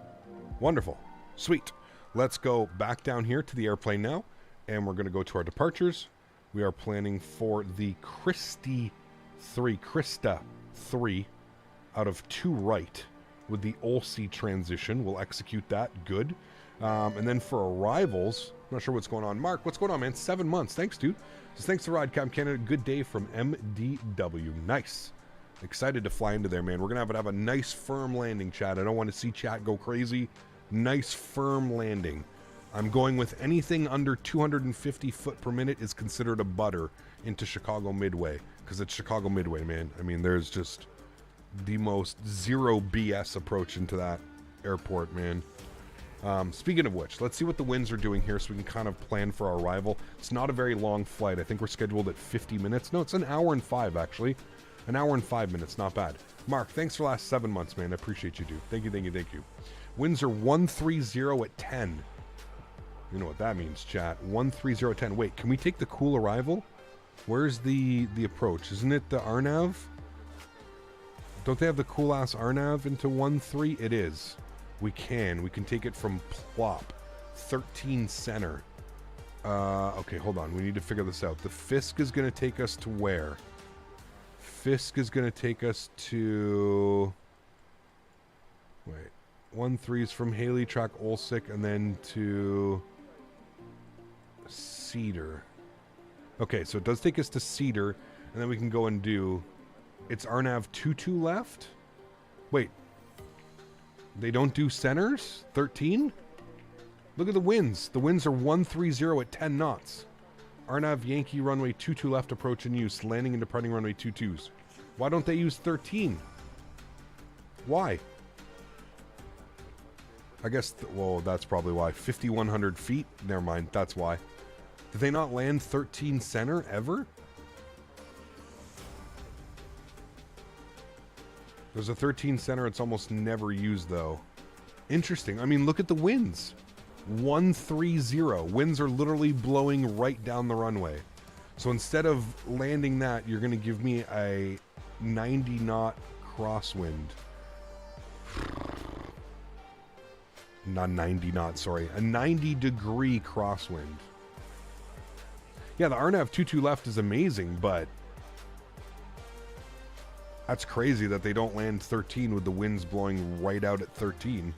Wonderful. Sweet. Let's go back down here to the airplane now, and we're going to go to our departures. We are planning for the Krista 3 out of 2 right with the Ulster transition. We'll execute that. Good. And then for arrivals, I'm not sure what's going on. Mark, what's going on, man? 7 months. Thanks, dude. Just thanks to RideCam Canada. Good day from MDW. Nice. Excited to fly into there, man. We're going to have a nice firm landing, chat. I don't want to see chat go crazy. Nice firm landing. I'm going with anything under 250 foot per minute is considered a butter into Chicago Midway. Because it's Chicago Midway, man. I mean, there's just the most zero BS approach into that airport, man. Speaking of which, let's see what the winds are doing here so we can kind of plan for our arrival. It's not a very long flight. I think we're scheduled at 50 minutes. No, it's an hour and 5, actually. An hour and 5 minutes. Not bad. Mark, thanks for the last 7 months, man. I appreciate you, dude. Thank you. Winds are 130 at 10. You know what that means, chat. 130 at 10. Wait, can we take the cool arrival? Where's the approach? Isn't it the RNAV? Don't they have the cool-ass RNAV into 13? It is. We can take it from Plop. 13 center. Okay, hold on. We need to figure this out. The Fisk is going to take us to where? Fisk is going to take us to... Wait. 13 is from Haley Track Olsick and then to... Cedar. Okay, so it does take us to Cedar, and then we can go and do... It's RNAV 22 left? Wait. They don't do centers? 13? Look at the winds. The winds are 130 at 10 knots. RNAV Yankee runway 22 left approach in use. Landing and departing runway 22s. Why don't they use 13? Why? I guess, well, that's probably why. 5,100 feet? Never mind. That's why. Did they not land 13 center ever? There's a 13 center. It's almost never used, though. Interesting. I mean, look at the winds. 130. Winds are literally blowing right down the runway. So instead of landing that, you're going to give me a 90 knot crosswind. Not 90 knots, sorry. A 90 degree crosswind. Yeah, the RNAV 22 left is amazing, but that's crazy that they don't land 13 with the winds blowing right out at 13.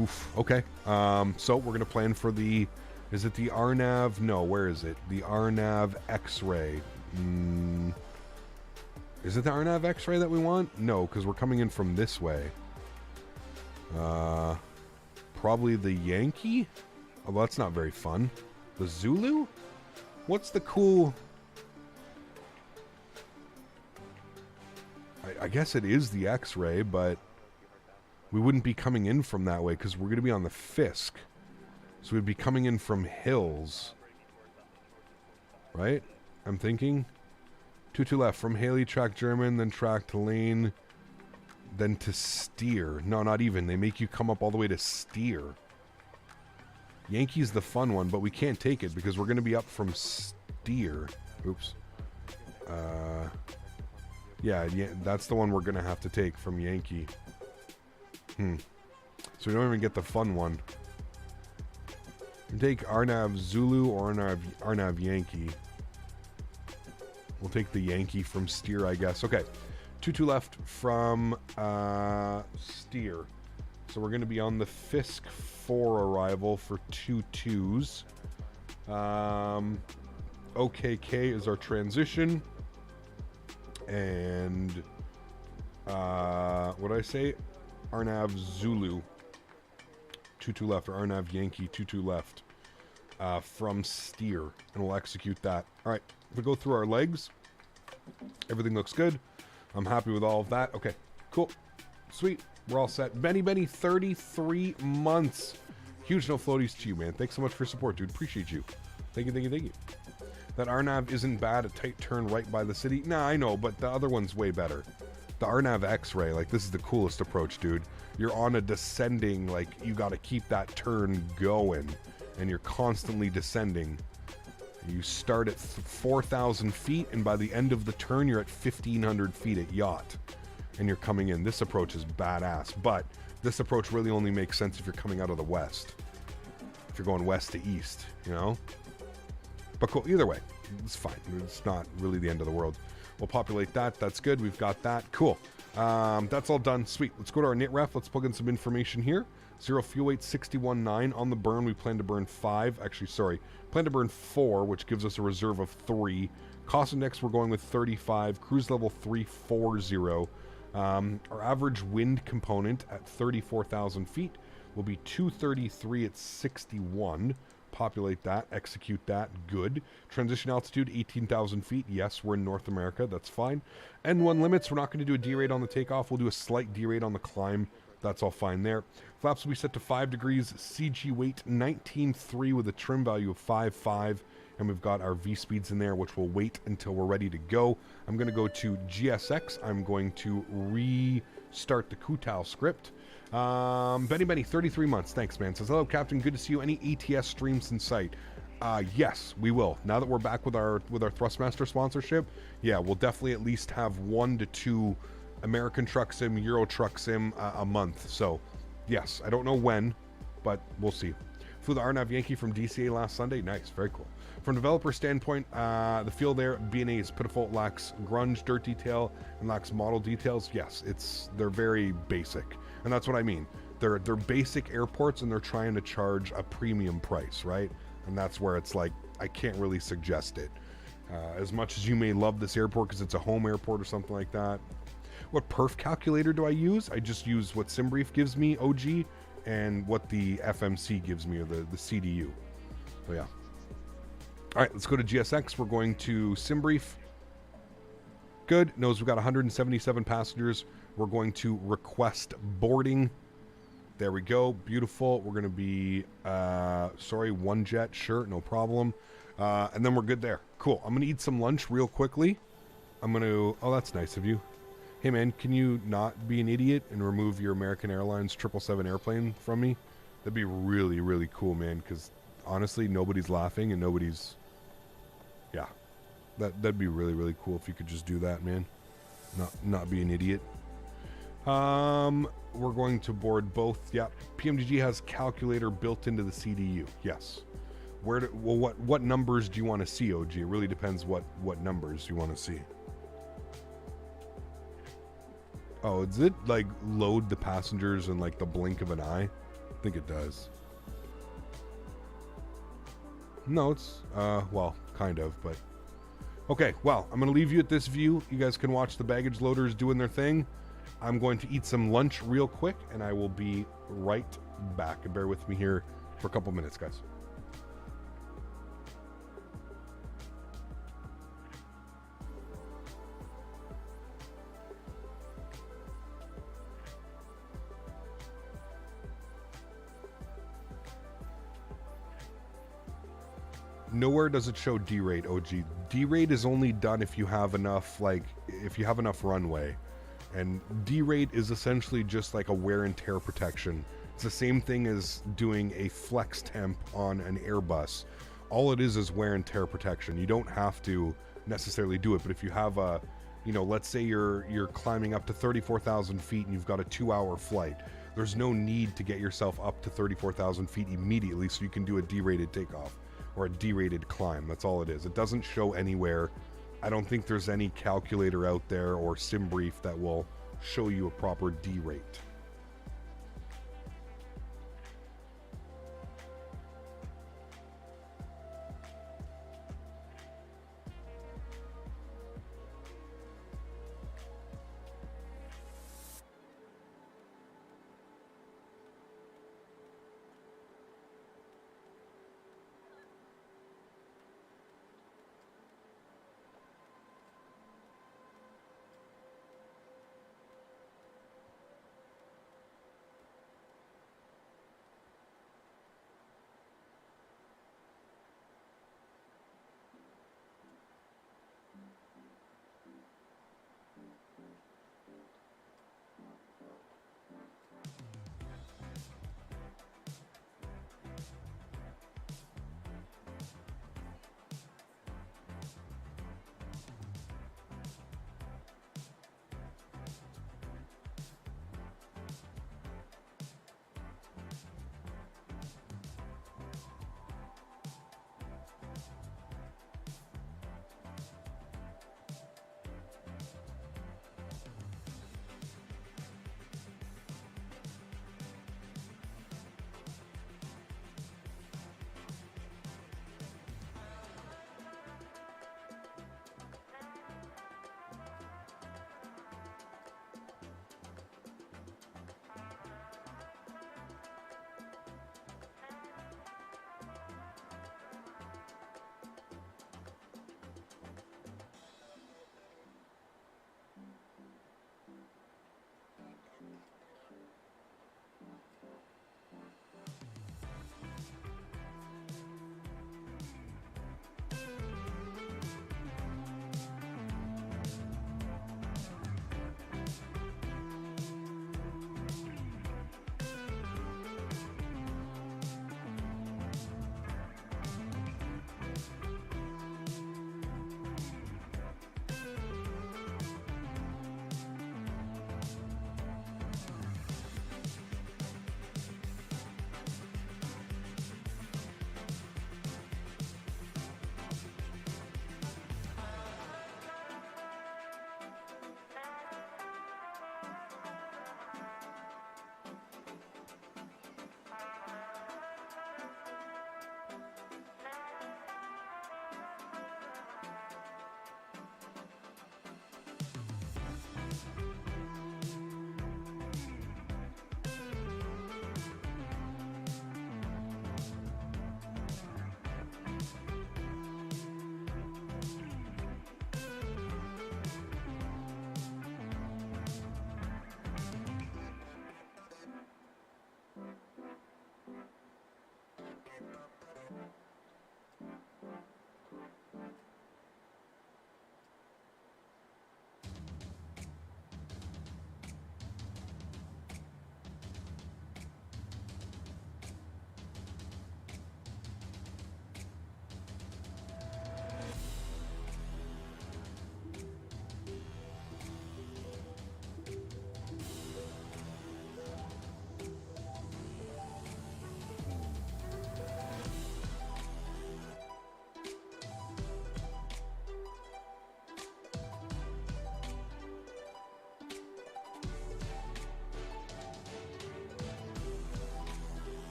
Oof. Okay. So we're going to plan for the... Is it the RNAV? No, where is it? The RNAV X-ray. Is it the RNAV X-ray that we want? No, because we're coming in from this way. Probably the Yankee? Oh, well, that's not very fun. The Zulu? What's the cool... I guess it is the X-ray, but we wouldn't be coming in from that way because we're going to be on the Fisk. So we'd be coming in from Hills. Right? I'm thinking. 22 left. From Haley, track German, then track to Lane, then to Steer. No, not even. They make you come up all the way to Steer. Yankee's the fun one, but we can't take it because we're going to be up from Steer. Oops. Yeah, that's the one we're going to have to take from Yankee. So we don't even get the fun one. Take Arnav Zulu or Arnav Yankee. We'll take the Yankee from Steer, I guess. Okay. 22 left from Steer. So we're going to be on the Fisk 4 arrival for 22s. OKK is our transition. And what did I say? Arnav Zulu. 22 left, or Arnav Yankee, 22 left from Steer. And we'll execute that. All right. If we go through our legs, everything looks good. I'm happy with all of that. Okay, cool. Sweet. We're all set. Benny, 33 months. Huge no floaties to you, man. Thanks so much for your support, dude. Appreciate you. Thank you. That Arnav isn't bad. A tight turn right by the city. Nah, I know, but the other one's way better. The Arnav X-Ray, like, this is the coolest approach, dude. You're on a descending, like, you got to keep that turn going, and you're constantly descending. You start at 4,000 feet, and by the end of the turn, you're at 1,500 feet at yacht, and you're coming in. This approach is badass, but this approach really only makes sense if you're coming out of the west. If you're going west to east, you know? But cool, either way, it's fine. It's not really the end of the world. We'll populate that. That's good. We've got that. Cool. That's all done. Sweet. Let's go to our knit ref. Let's plug in some information here. 0 fuel weight 61.9 on the burn. We plan to burn 5. Actually, sorry. Plan to burn 4, which gives us a reserve of 3. Cost index, we're going with 35. Cruise level 340. Our average wind component at 34,000 feet will be 233 at 61. Populate that, execute that, good. Transition altitude, 18,000 feet. Yes, we're in North America, that's fine. N1 limits, we're not going to do a derate on the takeoff. We'll do a slight derate on the climb. That's all fine there. Flaps will be set to 5 degrees. CG weight, 19.3 with a trim value of 5.5. And we've got our V-speeds in there, which will wait until we're ready to go. I'm going to go to GSX. I'm going to restart the Kutal script. Benny, 33 months. Thanks, man. Says, hello, Captain. Good to see you. Any ATS streams in sight? Yes, we will. Now that we're back with our Thrustmaster sponsorship, yeah, we'll definitely at least have 1 to 2 American Truck Sim, Euro Truck Sim a month. So, yes, I don't know when, but we'll see. Flew the Arnav Yankee from DCA last Sunday. Nice, very cool. From developer standpoint, the feel there, B&A is pitiful. It lacks grunge, dirt detail, and lacks model details. Yes, they're very basic. And that's what I mean. They're basic airports, and they're trying to charge a premium price, right? And that's where it's like, I can't really suggest it. As much as you may love this airport because it's a home airport or something like that. What perf calculator do I use? I just use what SimBrief gives me, OG, and what the FMC gives me, or the CDU. So yeah. All right, let's go to GSX. We're going to SimBrief. Good. Knows we've got 177 passengers. We're going to request boarding. There we go. Beautiful. We're going to be, one jet. Sure, no problem. And then we're good there. Cool. I'm going to eat some lunch real quickly. Oh, that's nice of you. Hey, man, can you not be an idiot and remove your American Airlines 777 airplane from me? That'd be really, really cool, man, because honestly, nobody's laughing and nobody's... Yeah. That'd be really, really cool if you could just do that, man. Not be an idiot. We're going to board both. Yeah, PMDG has calculator built into the CDU. Yes. What numbers do you want to see, OG? It really depends what numbers you want to see. Oh, does it like load the passengers in like the blink of an eye? I think it does. No, it's well, kind of, but okay. Well, I'm gonna leave you at this view. You guys can watch the baggage loaders doing their thing. I'm going to eat some lunch real quick, and I will be right back. And bear with me here for a couple minutes, guys. Nowhere does it show derate, OG. Derate is only done if you have enough, runway. And derate is essentially just like a wear and tear protection. It's the same thing as doing a flex temp on an Airbus. All it is wear and tear protection. You don't have to necessarily do it, but if you have let's say you're climbing up to 34,000 feet and you've got a 2-hour flight. there's no need to get yourself up to 34,000 feet immediately so you can do a derated takeoff or a derated climb. That's all it is. It doesn't show anywhere. I don't think there's any calculator out there or sim brief that will show you a proper derate.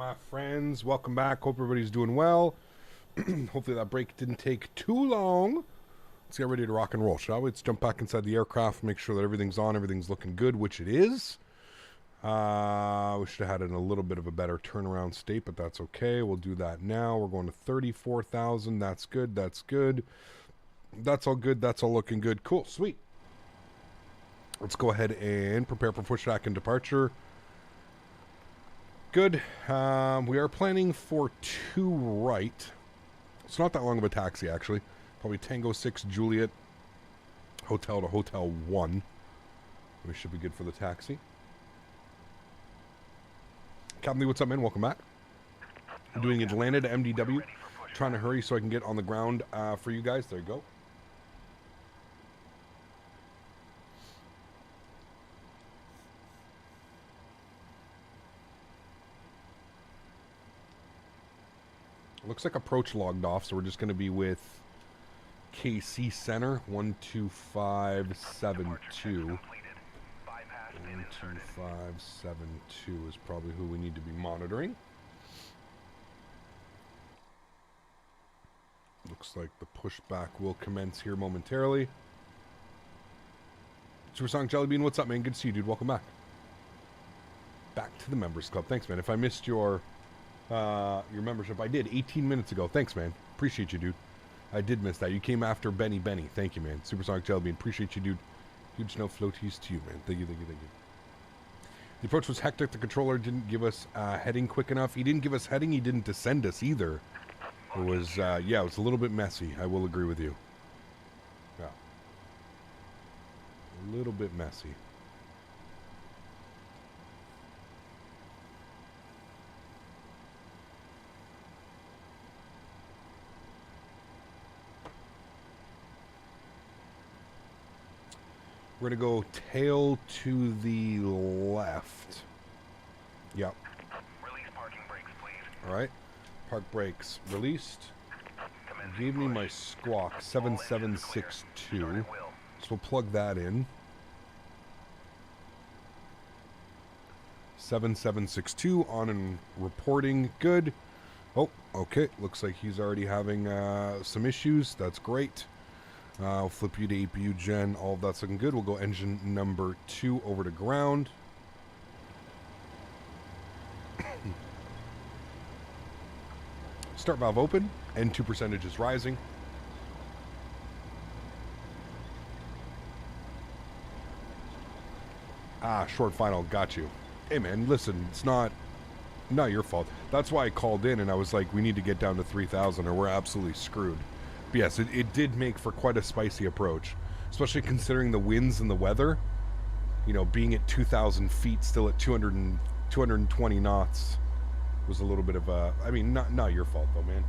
my friends? Welcome back. Hope everybody's doing well. Hopefully that break didn't take too long. Let's get ready to rock and roll, shall we? Let's jump back inside the aircraft, make sure that everything's on, everything's looking good, which it is. We should have had it in a little bit of a better turnaround state, but that's okay. We'll do that now. We're going to 34,000. That's good. That's good. That's all good. That's all looking good. Cool. Sweet. Let's go ahead and prepare for pushback and departure. Good. We are planning for 2 right. It's not that long of a taxi, actually. Probably Tango 6 Juliet, hotel to Hotel 1. We should be good for the taxi. Captain Lee, what's up, man? Welcome back. I'm doing Atlanta to MDW. Trying to hurry so I can get on the ground for you guys. There you go. Looks like approach logged off, so we're just going to be with KC Center 12572. 12572 is probably who we need to be monitoring. Looks like the pushback will commence here momentarily. Supersonic Jellybean, what's up, man? Good to see you, dude. Welcome back. Back to the Members Club. Thanks, man. If I missed your membership, I did 18 minutes ago. Thanks, man. Appreciate you, dude. I did miss that. You came after Benny. Thank you, man. Supersonic Jellybean. Appreciate you, dude. Huge no floaties to you, man. Thank you. The approach was hectic. The controller didn't give us heading quick enough. He didn't give us heading. He didn't descend us either. It was, it was a little bit messy. I will agree with you. Yeah. A little bit messy. We're going to go tail to the left. Yep.
Release parking brakes, please.
All right. Park brakes released. Gave me my squawk 7762. So we'll plug that in. 7762 on and reporting. Good. Oh, okay. Looks like he's already having some issues. That's great. I'll flip you to APU gen. All of that's looking good. We'll go engine number 2 over to ground. Start valve open. N2 percentage is rising. Short final. Got you. Hey, man, listen. It's not your fault. That's why I called in and I was like, we need to get down to 3,000 or we're absolutely screwed. But yes, it did make for quite a spicy approach, especially considering the winds and the weather. You know, being at 2,000 feet, still at 220 knots was a little bit of a... I mean, not your fault, though, man.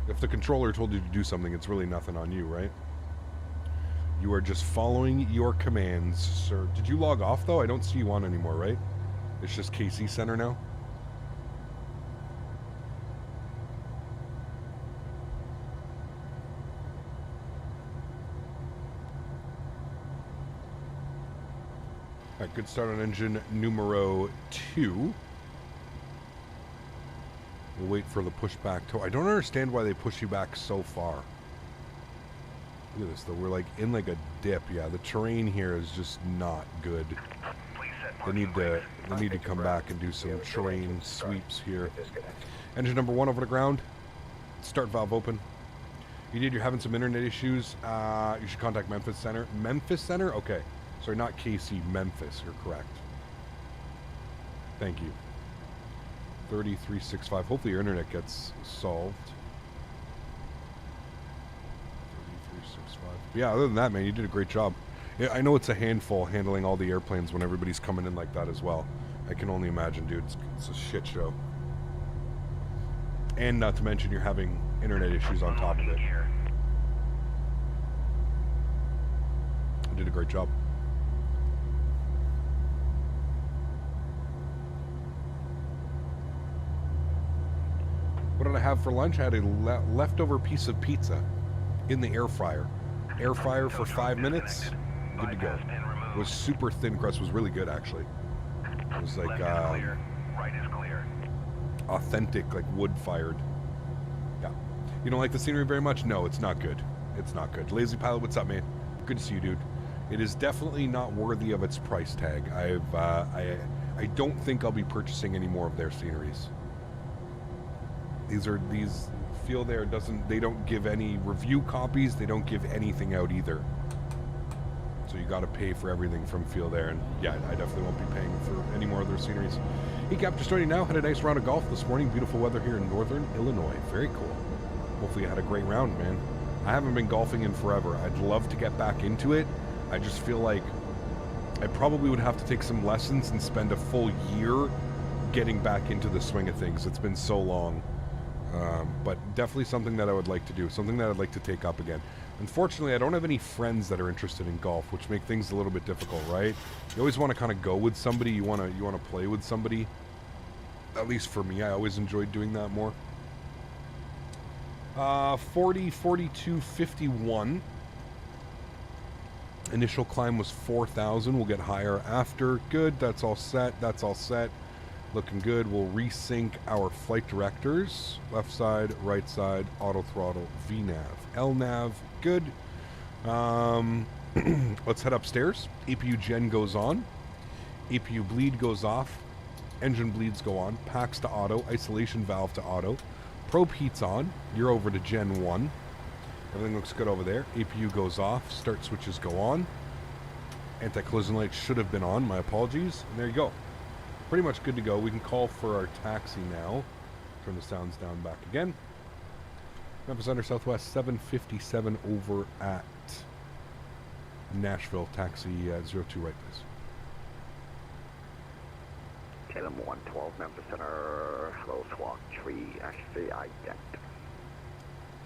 If the controller told you to do something, it's really nothing on you, right? You are just following your commands, sir. Did you log off, though? I don't see you on anymore, right? It's just KC Center now? Alright, good start on engine numero 2. We'll wait for the pushback. I don't understand why they push you back so far. Look at this, though. We're like in like a dip. Yeah, the terrain here is just not good. They need to come back and do some terrain sweeps here. Engine number 1 over the ground. Start valve open. You're having some internet issues. You should contact Memphis Center. Memphis Center? Okay. Sorry, not KC, Memphis. You're correct. Thank you. 3365. Hopefully your internet gets solved. 3365. Yeah, other than that, man, you did a great job. Yeah, I know it's a handful handling all the airplanes when everybody's coming in like that as well. I can only imagine, dude. It's a shit show. And not to mention you're having internet issues on top of it. You did a great job. What did I have for lunch? I had a leftover piece of pizza in the air fryer. Air fryer for 5 minutes. Good to go. It was super thin crust. Was really good, actually. It was like authentic, like wood-fired. Yeah. You don't like the scenery very much? No, it's not good. It's not good. Lazy Pilot, what's up, man? Good to see you, dude. It is definitely not worthy of its price tag. I don't think I'll be purchasing any more of their sceneries. These feel there doesn't, they don't give any review copies, they don't give anything out either. So you got to pay for everything from Field Air, and yeah, I definitely won't be paying for any more of their sceneries. Cap, just joining now. Had a nice round of golf this morning. Beautiful weather here in northern Illinois. Very cool. Hopefully you had a great round, man. I haven't been golfing in forever. I'd love to get back into it. I just feel like I probably would have to take some lessons and spend a full year getting back into the swing of things. It's been so long. But definitely something that I would like to do. Something that I'd like to take up again. Unfortunately, I don't have any friends that are interested in golf, which make things a little bit difficult, right? You always want to kind of go with somebody. You want to play with somebody. At least for me, I always enjoyed doing that more. 40, 42, 51. Initial climb was 4,000. We'll get higher after. Good. That's all set. That's all set. Looking good. We'll resync our flight directors. Left side, right side, auto throttle, VNAV, LNAV. Good. Let's head upstairs. APU gen goes on. APU bleed goes off. Engine bleeds go on. Packs to auto. Isolation valve to auto. Probe heat's on. You're over to Gen 1. Everything looks good over there. APU goes off. Start switches go on. Anti-collision lights should have been on. My apologies. And there you go. Pretty much good to go. We can call for our taxi now. Turn the sounds down back again. Memphis under Southwest 757 over at Nashville. Taxi 02 right, please.
Taylor 112 Memphis Center. Hello, Squawk 3. Actually, ident.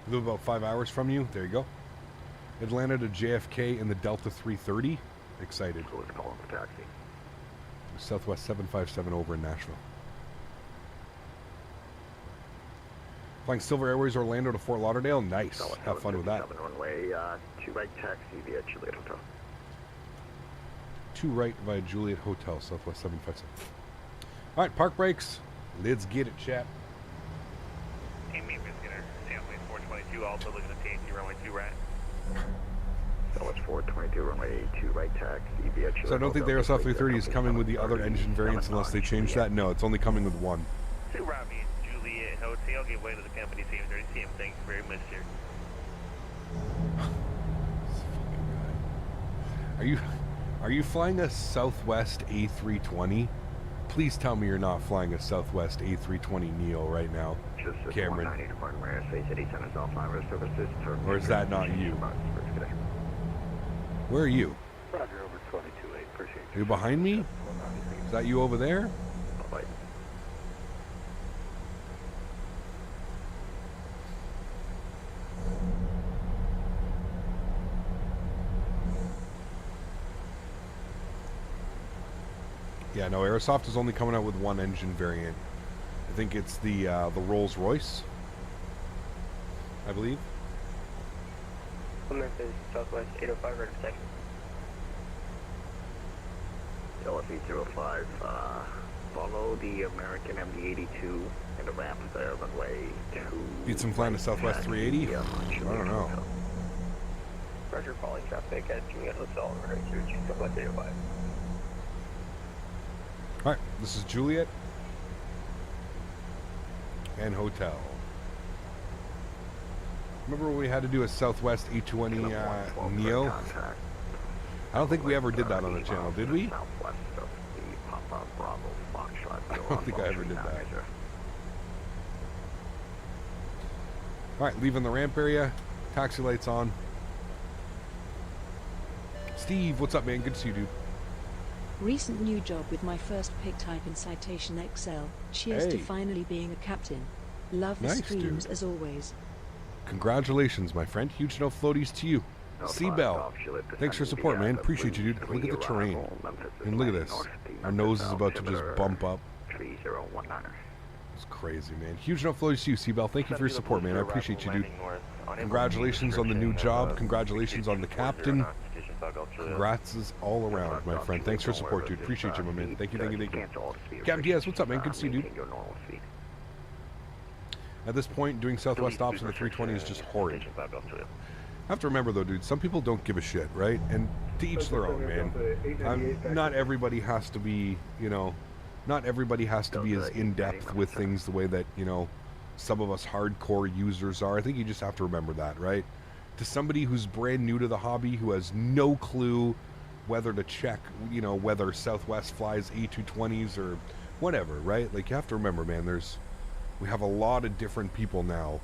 A little about 5 hours from you. There you go. Atlanta to JFK in the Delta 330. Excited.
So let's call him for taxi.
Southwest 757 over in Nashville. Flying Silver Airways Orlando to Fort Lauderdale. Nice.
So
have fun with that.
Runway 2 right taxi via Juliet Hotel.
2 right via Juliet Hotel, Southwest 757. All right, park brakes. Let's get it, chat.
Team Memphis Skinner, Southwest 422, also looking at TNT runway 2 right.
So it's 422 runway 2 right taxi via Juliet.
So I don't think the Aerosoft 330 is coming with the other engine variants unless they change that. No, it's only coming with one.
2 Robbie, Juliet Hotel, give way to the company team 30 CM. Thanks very much, sir. Are you flying a Southwest A320? Please tell me you're not flying a Southwest A320 Neo right now, Cameron. Or is that not you? Where are you? Roger, over 22.8, appreciate you.
Are you behind me? Is that you over there?
Bye.
Yeah, no, Aerosoft is only coming out with one engine variant. I think it's the Rolls-Royce, I believe.
Memphis, Southwest 805, right of second.
LFE 05, follow the American MD-82 and the ramp there, runway 2.
Need some flying to Southwest 380?
Yeah,
I don't know.
Roger, calling traffic at Juliet Hotel, right here, Southwest 805.
All right, this is Juliet and Hotel. Remember when we had to do a Southwest A220 Neo? I don't think we ever did that on the channel, did we? I don't think I ever did that. All right, leaving the ramp area. Taxi lights on. Steve, what's up, man? Good to see you, dude.
Recent new job with my first pig type in Citation XL. Cheers to finally being a captain. Love the streams as always.
Congratulations, my friend. Huge no floaties to you. Seabell, thanks for your support, man. Appreciate you, dude. Look at the terrain. And look at this. Our nose is about to just bump up. It's crazy, man. Huge no floaties to you, Seabell. Thank you for your support, man. I appreciate you, dude. Congratulations on the new job. Congratulations on the captain. Congrats is all around, my friend. Thanks for your support, dude. Appreciate you, my man. Thank you, thank you, thank you. Captain Diaz, what's up, man? Good to see you, dude. At this point, doing Southwest ops in the 320 is just horrid. I have to remember though, dude, some people don't give a shit, right? And to each their own, man. Not everybody has to be, you know, not everybody has to be as in-depth with things the way that, you know, some of us hardcore users are. I think you just have to remember that, right? To somebody who's brand new to the hobby, who has no clue whether to check, you know, whether Southwest flies A220s or whatever, right? Like, you have to remember, man, we have a lot of different people now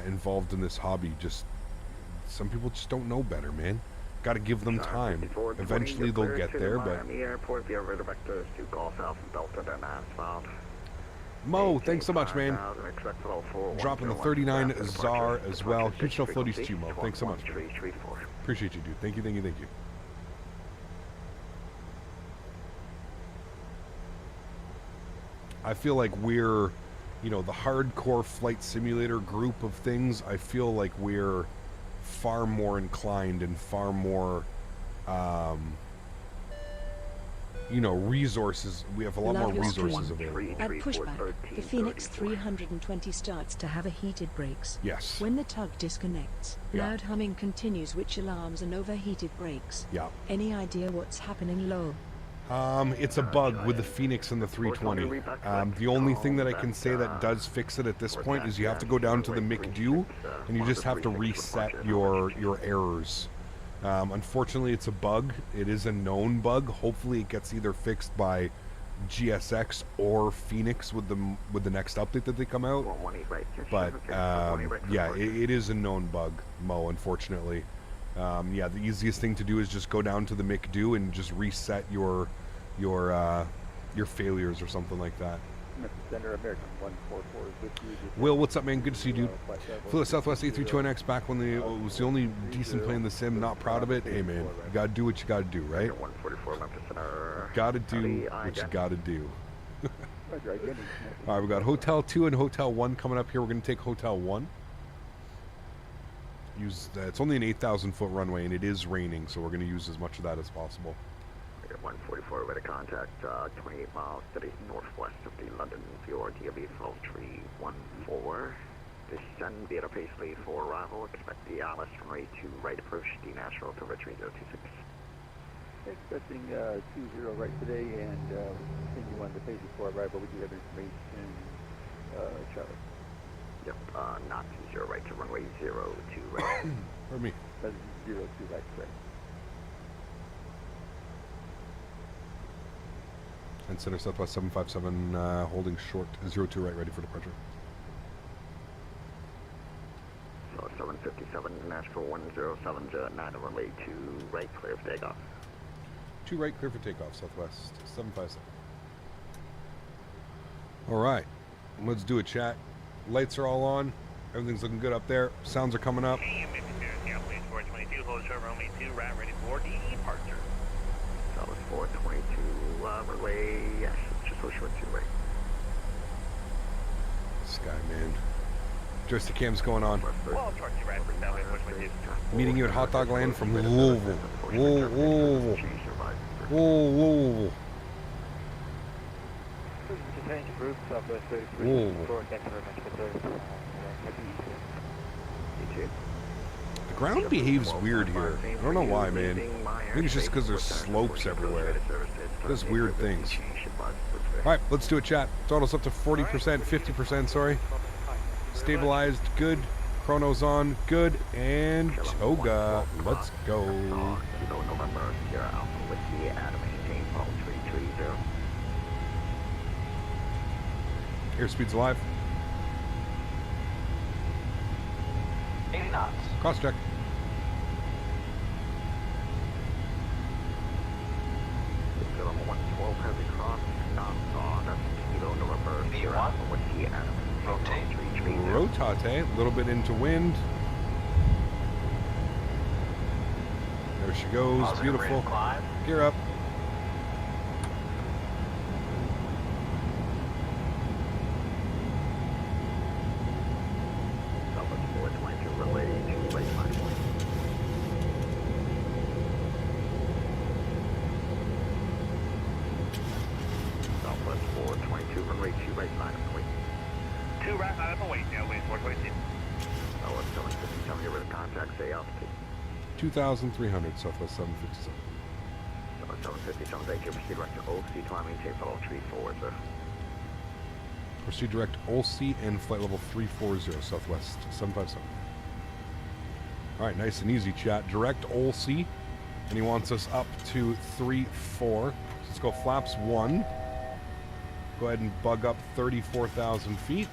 involved in this hobby. Just some people just don't know better, man. Got to give them time. Eventually they'll get there, but... Mo, thanks so much, man. Dropping the 39 Czar as well. Huge no floaties to you, Mo. Thanks so much. Appreciate you, dude. Thank you, thank you, thank you. I feel like we're, you know, the hardcore flight simulator group of things. I feel like we're far more inclined and far more, you know, resources. We have a lot more resources available.
At pushback, the Phoenix 320 starts to have a heated brakes.
Yes.
When the tug disconnects, loud humming continues, which alarms an overheated brakes.
Yeah.
Any idea what's happening low?
It's a bug with the Phoenix and the 320. The only thing that I can say that does fix it at this point is you have to go down to the McDo and you just have to reset your errors. Unfortunately, it's a bug. It is a known bug. Hopefully it gets either fixed by GSX or Phoenix with the next update that they come out. But yeah, it is a known bug, Mo, unfortunately. Yeah, the easiest thing to do is just go down to the McDo and just reset your failures or something like that. Will, what's up, man? Good to see you, dude. Flew a Southwest A320X back when it was the only decent plane in the sim. Not proud of it. Hey, man, you gotta do what you gotta do, right? Gotta do what you gotta do. All right, we got Hotel 2 and Hotel 1 coming up here. We're gonna take Hotel 1. It's only an 8,000-foot runway, and it is raining, so we're going to use as much of that as possible.
144 way to contact, 28 miles to the northwest of the London Fjord, DLB 12314. Descend via Paisley for arrival. Expect the Alice runway to right approach, the National Tower 3026.
Expecting 20 right today, and continue on the Paisley for arrival. We do have information, Charlie.
Yep, not 20 right to runway 02 right.
Pardon me.
That's 02 right, correct.
And center Southwest 757 holding short 02 right, ready for departure.
So 757 Nashville 107 jet 9 runway 2 right, clear for takeoff.
2 right, clear for takeoff, Southwest 757. All right, let's do a chat. Lights are all on. Everything's looking good up there. Sounds are coming up.
AM 422, hold short runway 2 right, ready for departure.
That was 422, runway, yes, just hold short 2 right.
Sky, man. Joystick cam's going on.
Well, short 2 right for Statewi, 422.
Meeting you at Hot Dog Land from Louisville. Louisville. Louisville. The ground behaves weird here. I don't know why, man. I think it's just because there's slopes everywhere. There's weird things. Alright, let's do a chat. Throttle's up to 40%, 50%, sorry. Stabilized, good. Chrono's on, good. And Toga, let's go. Airspeed's alive.
80 knots.
Cross check. Rotate, a little bit into wind. There she goes, beautiful. Gear up.
2 right, line up and wait, Airways 426.
Oh, it's 750, tell me where the contact, say altitude.
2,300, Southwest 757.
So 750, 780, proceed direct to OC, climb, maintain fellow tree forward, sir.
Proceed direct OC and flight level 340, Southwest 757. All right, nice and easy, chat. Direct OC, and he wants us up to 3-4. Let's go flaps 1. Go ahead and bug up 34,000 feet.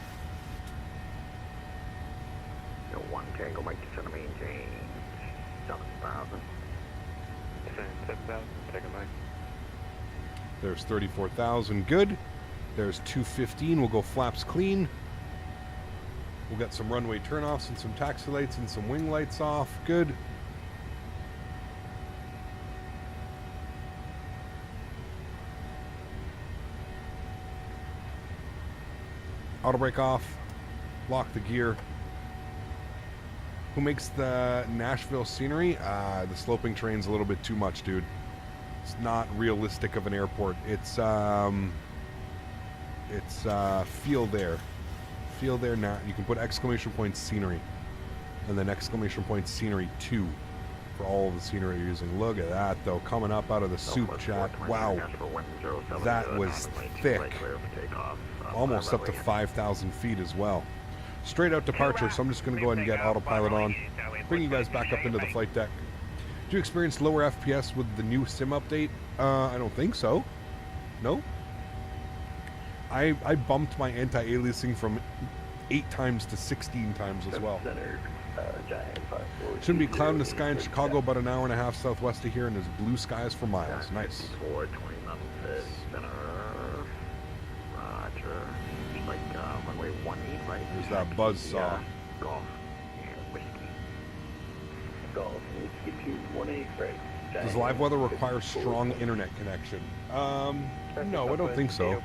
1 Tango, Mike, descend to maintain 7,000.
Descend 7,000, take a Mike.
There's 34,000, good. There's 215, we'll go flaps clean. We'll get some runway turnoffs and some taxi lights and some wing lights off, good. Auto brake off, lock the gear. Who makes the Nashville scenery? The sloping terrain's a little bit too much, dude. It's not realistic of an airport. It's feel there. Feel there now. You can put exclamation point scenery. And then exclamation point scenery 2 for all of the scenery you're using. Look at that, though. Coming up out of the soup, chat. Wow. That was thick. Almost up to 5,000 feet as well. Straight out departure, so I'm just going to go ahead and get autopilot on. Bring you guys back up into the flight deck. Do you experience lower FPS with the new sim update? I don't think so. No? I bumped my anti-aliasing from 8 times to 16 times as well. Shouldn't be cloud in the sky in Chicago, about an hour and a half southwest of here, and there's blue skies for miles. Nice. There's that buzz saw.
Golf and whiskey.
Golf and whiskey 218, right?
Does live weather require strong internet connection? No, I don't think so.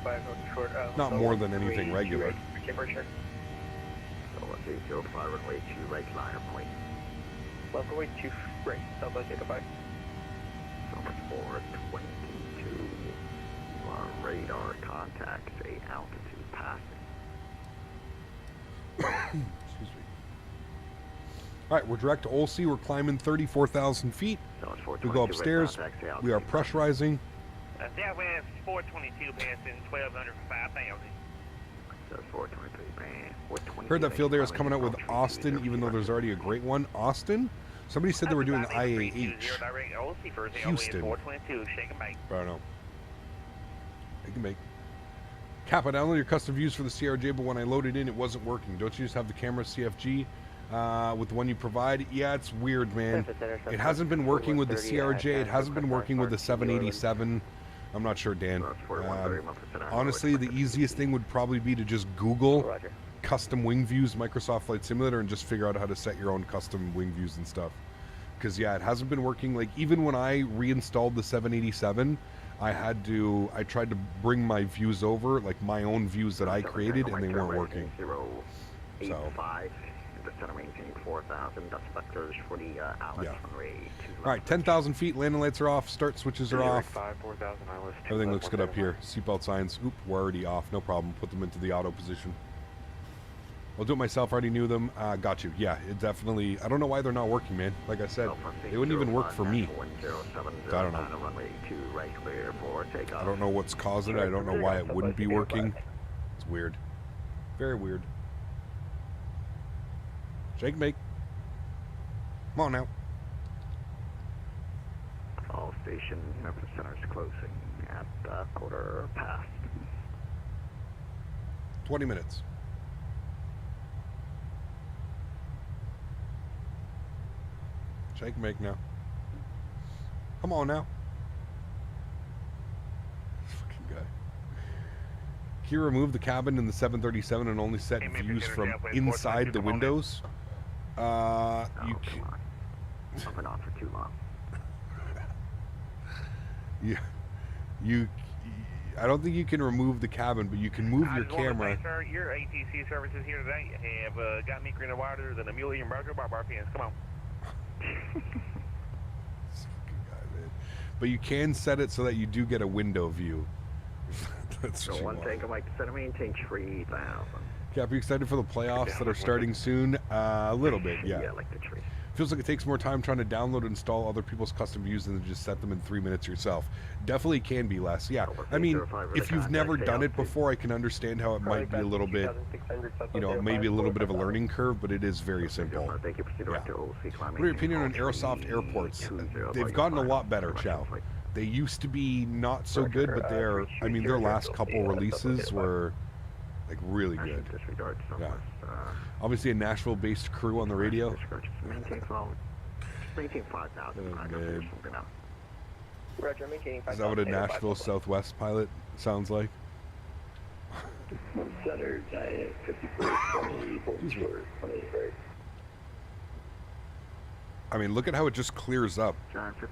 Not more than anything regular.
So let's see, 05 runway 2 right, line up point.
Left runway 2 right, Southwest Takeoff.
Number 422. Radar contact, say altitude passing.
Excuse me. All right, we're direct to OC. We're climbing 34,000 feet. We go upstairs. We are pressurizing.
Southwest 422 passing 1,200 for 5,000.
So 423, man.
Heard that Field Air is coming out with Austin, even though there's already a great one. Austin? Somebody said they were doing IAH. Houston. I don't know. They can make. Cap, I downloaded your custom views for the CRJ, but when I loaded in, it wasn't working. Don't you just have the camera CFG with the one you provide? Yeah, it's weird, man. It hasn't been working with the CRJ. It hasn't been working with the 787. I'm not sure, Dan. Honestly, the easiest thing would probably be to just Google custom wing views Microsoft Flight Simulator and just figure out how to set your own custom wing views and stuff. Because, yeah, it hasn't been working. Like, even when I reinstalled the 787, I tried to bring my views over, like my own views that I created, and they weren't working. So.
The center maintain 4,000. That's vectors for the runway 2.
All right, 10,000 feet. Landing lights are off. Start switches are off.
4,000.
Everything looks good up here. Seatbelt signs. Oop, we're already off. No problem. Put them into the auto position. I'll do it myself. I already knew them. Got you. Yeah, it definitely. I don't know why they're not working, man. Like I said, they wouldn't even work for me. I don't know. I don't know what's causing it. I don't know why it wouldn't be working. It's weird. Very weird. Shake and bake. Come on now.
All station Memphis Center's closing at quarter past.
20 minutes. Shake and bake now. Come on now. Fucking guy. Can you remove the cabin in the 737 and only set views from inside the windows? You can.
I've been on for too long.
I don't think you can remove the cabin, but you can move your camera.
Say, sir, your ATC services here today have got me greener wider than a million burger bar fans. Come on.
But you can set it so that you do get a window view. That's
so one take, I'm like, center maintain 3,000.
Cap, you excited for the playoffs that are starting soon? A little bit, yeah.
Yeah, like the tree.
Feels like it takes more time trying to download and install other people's custom views than to just set them in 3 minutes yourself. Definitely can be less, yeah. I mean, if you've never done it before, I can understand how it might be a little bit, you know, maybe a little bit of a learning curve, but it is very simple. Yeah. What are your opinion on Aerosoft airports? They've gotten a lot better, Chow. They used to be not so good, but they're, I mean, their last couple releases were like really good. Yeah. Obviously a Nashville-based crew on the radio. Is that what a Nashville Southwest pilot sounds like? I mean, look at how it just clears up.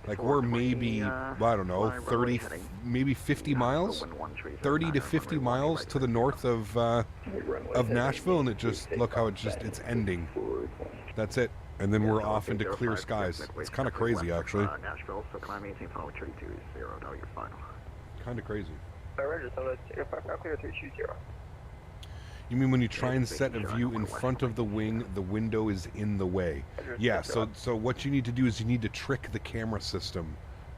Like we're maybe, I don't know, 30, maybe 50 miles, 30 to 50 miles to the north of Nashville, and it just, look how it just, it's ending. That's it. And then we're off into clear skies. It's kind of crazy, actually. Kind of crazy. You mean when you try and set a view in front of the wing, the window is in the way? Yeah, so what you need to do is you need to trick the camera system.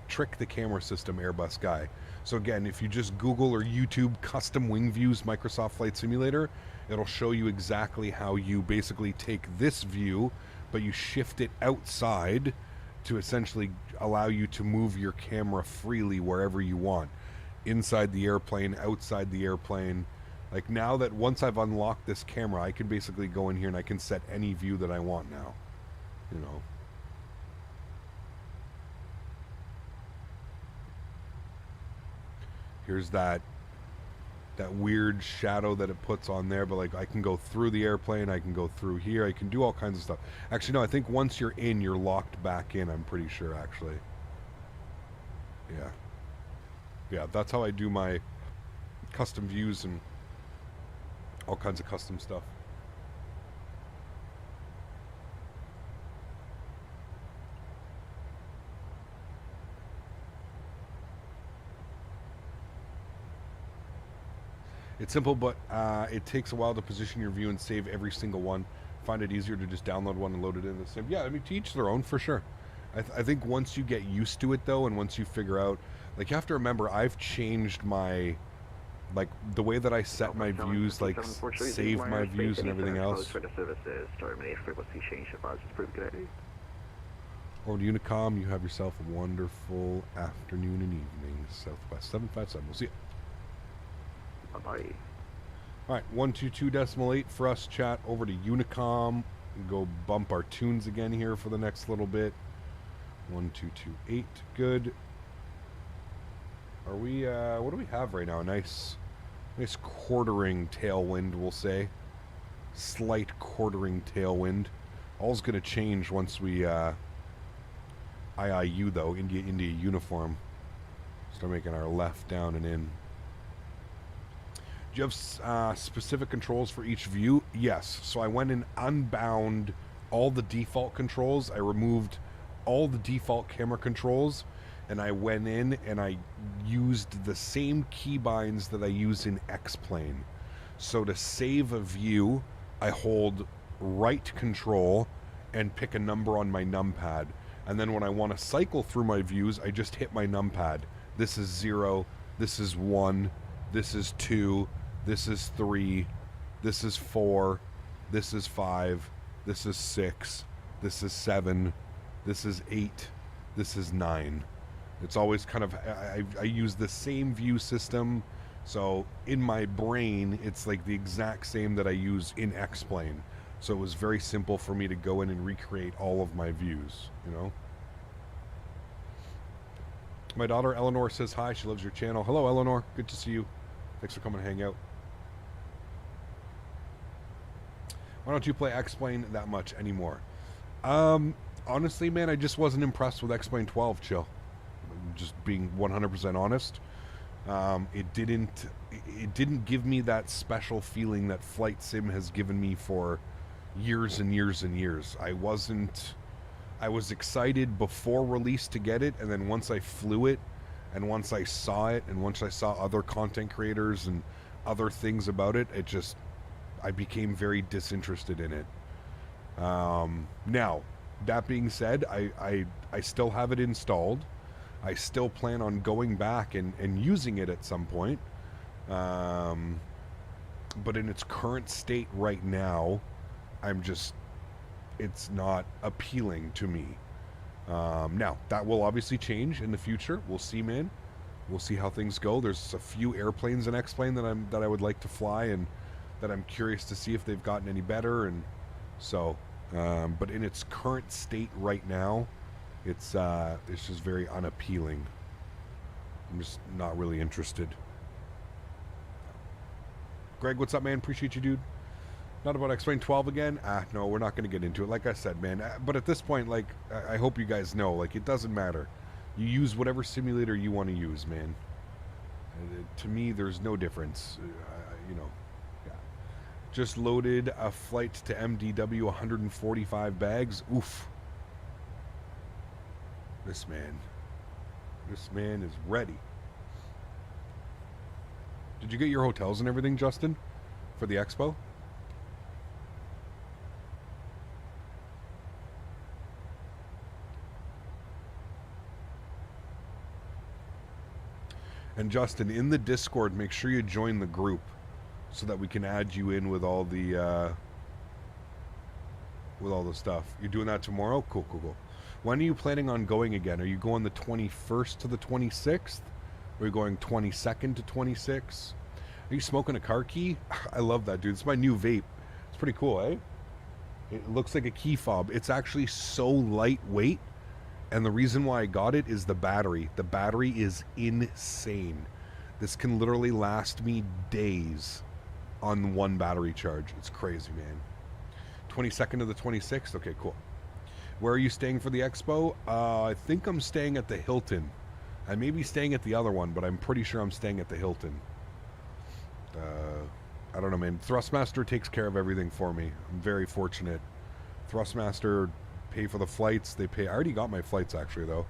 Trick the camera system, Airbus guy. So again, if you just Google or YouTube custom wing views Microsoft Flight Simulator, it'll show you exactly how you basically take this view, but you shift it outside to essentially allow you to move your camera freely wherever you want. Inside the airplane, outside the airplane. Like now that once I've unlocked this camera, I can basically go in here and I can set any view that I want now. You know. Here's that weird shadow that it puts on there, but like I can go through the airplane, I can go through here, I can do all kinds of stuff. Actually, no, I think once you're in, you're locked back in, I'm pretty sure, actually. Yeah. Yeah, that's how I do my custom views and all kinds of custom stuff. It's simple, but it takes a while to position your view and save every single one. Find it easier to just download one and load it in the sim. Yeah, I mean, to each their own, for sure. I think once you get used to it, though, and once you figure out, like, you have to remember, I've changed my, like, the way that I set my views, like, save my views and everything else. Over to Unicom, you have yourself a wonderful afternoon and evening. Southwest 757. We'll see you.
Bye-bye.
All right, 122.8 for us, chat. Over to Unicom. Go bump our tunes again here for the next little bit. 1228, good. Are we, what do we have right now? Nice quartering tailwind, we'll say. Slight quartering tailwind. All's gonna change once we, IIU though, India uniform. Start making our left, down, and in. Do you have specific controls for each view? Yes. So I went and unbound all the default controls. I removed all the default camera controls, and I went in and I used the same keybinds that I use in X-Plane. So to save a view, I hold right control and pick a number on my numpad. And then when I want to cycle through my views, I just hit my numpad. This is 0, this is 1, this is 2, this is 3, this is 4, this is 5, this is 6, this is 7, this is 8, this is 9. It's always kind of, I use the same view system, so in my brain, it's like the exact same that I use in X-Plane. So it was very simple for me to go in and recreate all of my views, you know? My daughter Eleanor says hi, she loves your channel. Hello Eleanor, good to see you. Thanks for coming to hang out. Why don't you play X-Plane that much anymore? Honestly, man, I just wasn't impressed with X-Plane 12, chill. Just being 100% honest. It didn't give me that special feeling that Flight Sim has given me for years and years and years. I was excited before release to get it, and then once I flew it, and once I saw it, and once I saw other content creators and other things about it, I became very disinterested in it. Now, that being said, I still have it installed. I still plan on going back and using it at some point. But in its current state right now, it's not appealing to me. Now, that will obviously change in the future. We'll see, man. We'll see how things go. There's a few airplanes in X-Plane that I would like to fly, and that I'm curious to see if they've gotten any better. And so, but in its current state right now, it's just very unappealing. I'm just not really interested. Greg, what's up, man? Appreciate you, dude. Not about X-Plane 12 again? No, we're not going to get into it. Like I said, man. But at this point, like, I hope you guys know, like, it doesn't matter. You use whatever simulator you want to use, man. To me, there's no difference. You know, yeah. Just loaded a flight to MDW, 145 bags. Oof. This man is ready. Did you get your hotels and everything, Justin, for the expo? And Justin, in the Discord, make sure you join the group so that we can add you in with all the stuff. You're doing that tomorrow? Cool, cool, cool. When are you planning on going again? Are you going the 21st to the 26th? Or are you going 22nd to 26th? Are you smoking a car key? I love that, dude. It's my new vape. It's pretty cool, eh? It looks like a key fob. It's actually so lightweight. And the reason why I got it is the battery. The battery is insane. This can literally last me days on one battery charge. It's crazy, man. 22nd to the 26th? Okay, cool. Where are you staying for the expo? I think I'm staying at the Hilton. I may be staying at the other one, but I'm pretty sure I'm staying at the Hilton. I don't know, man. Thrustmaster takes care of everything for me. I'm very fortunate. Thrustmaster pay for the flights. They pay. I already got my flights, actually, though.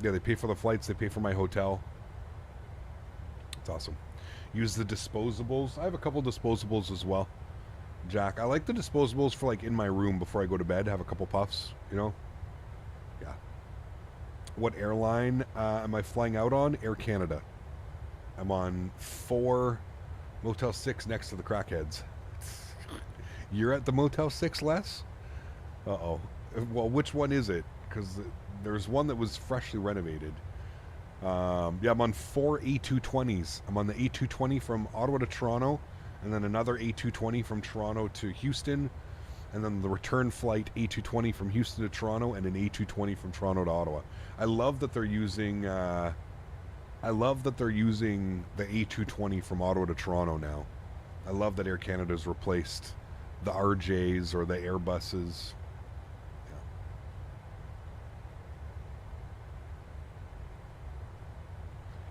Yeah, they pay for the flights. They pay for my hotel. It's awesome. Use the disposables. I have a couple disposables as well. Jack, I like the disposables for, like, in my room before I go to bed. Have a couple puffs, you know? Yeah. What airline am I flying out on? Air Canada. I'm on 4 Motel 6 next to the crackheads. You're at the Motel 6, Les? Uh-oh. Well, which one is it? Because there's one that was freshly renovated. Yeah, I'm on 4 A220s. I'm on the A220 from Ottawa to Toronto, and then another A220 from Toronto to Houston, and then the return flight A220 from Houston to Toronto, and an A220 from Toronto to Ottawa. I love that they're using the A220 from Ottawa to Toronto now. I love that Air Canada's replaced the RJs or the Airbuses. Yeah.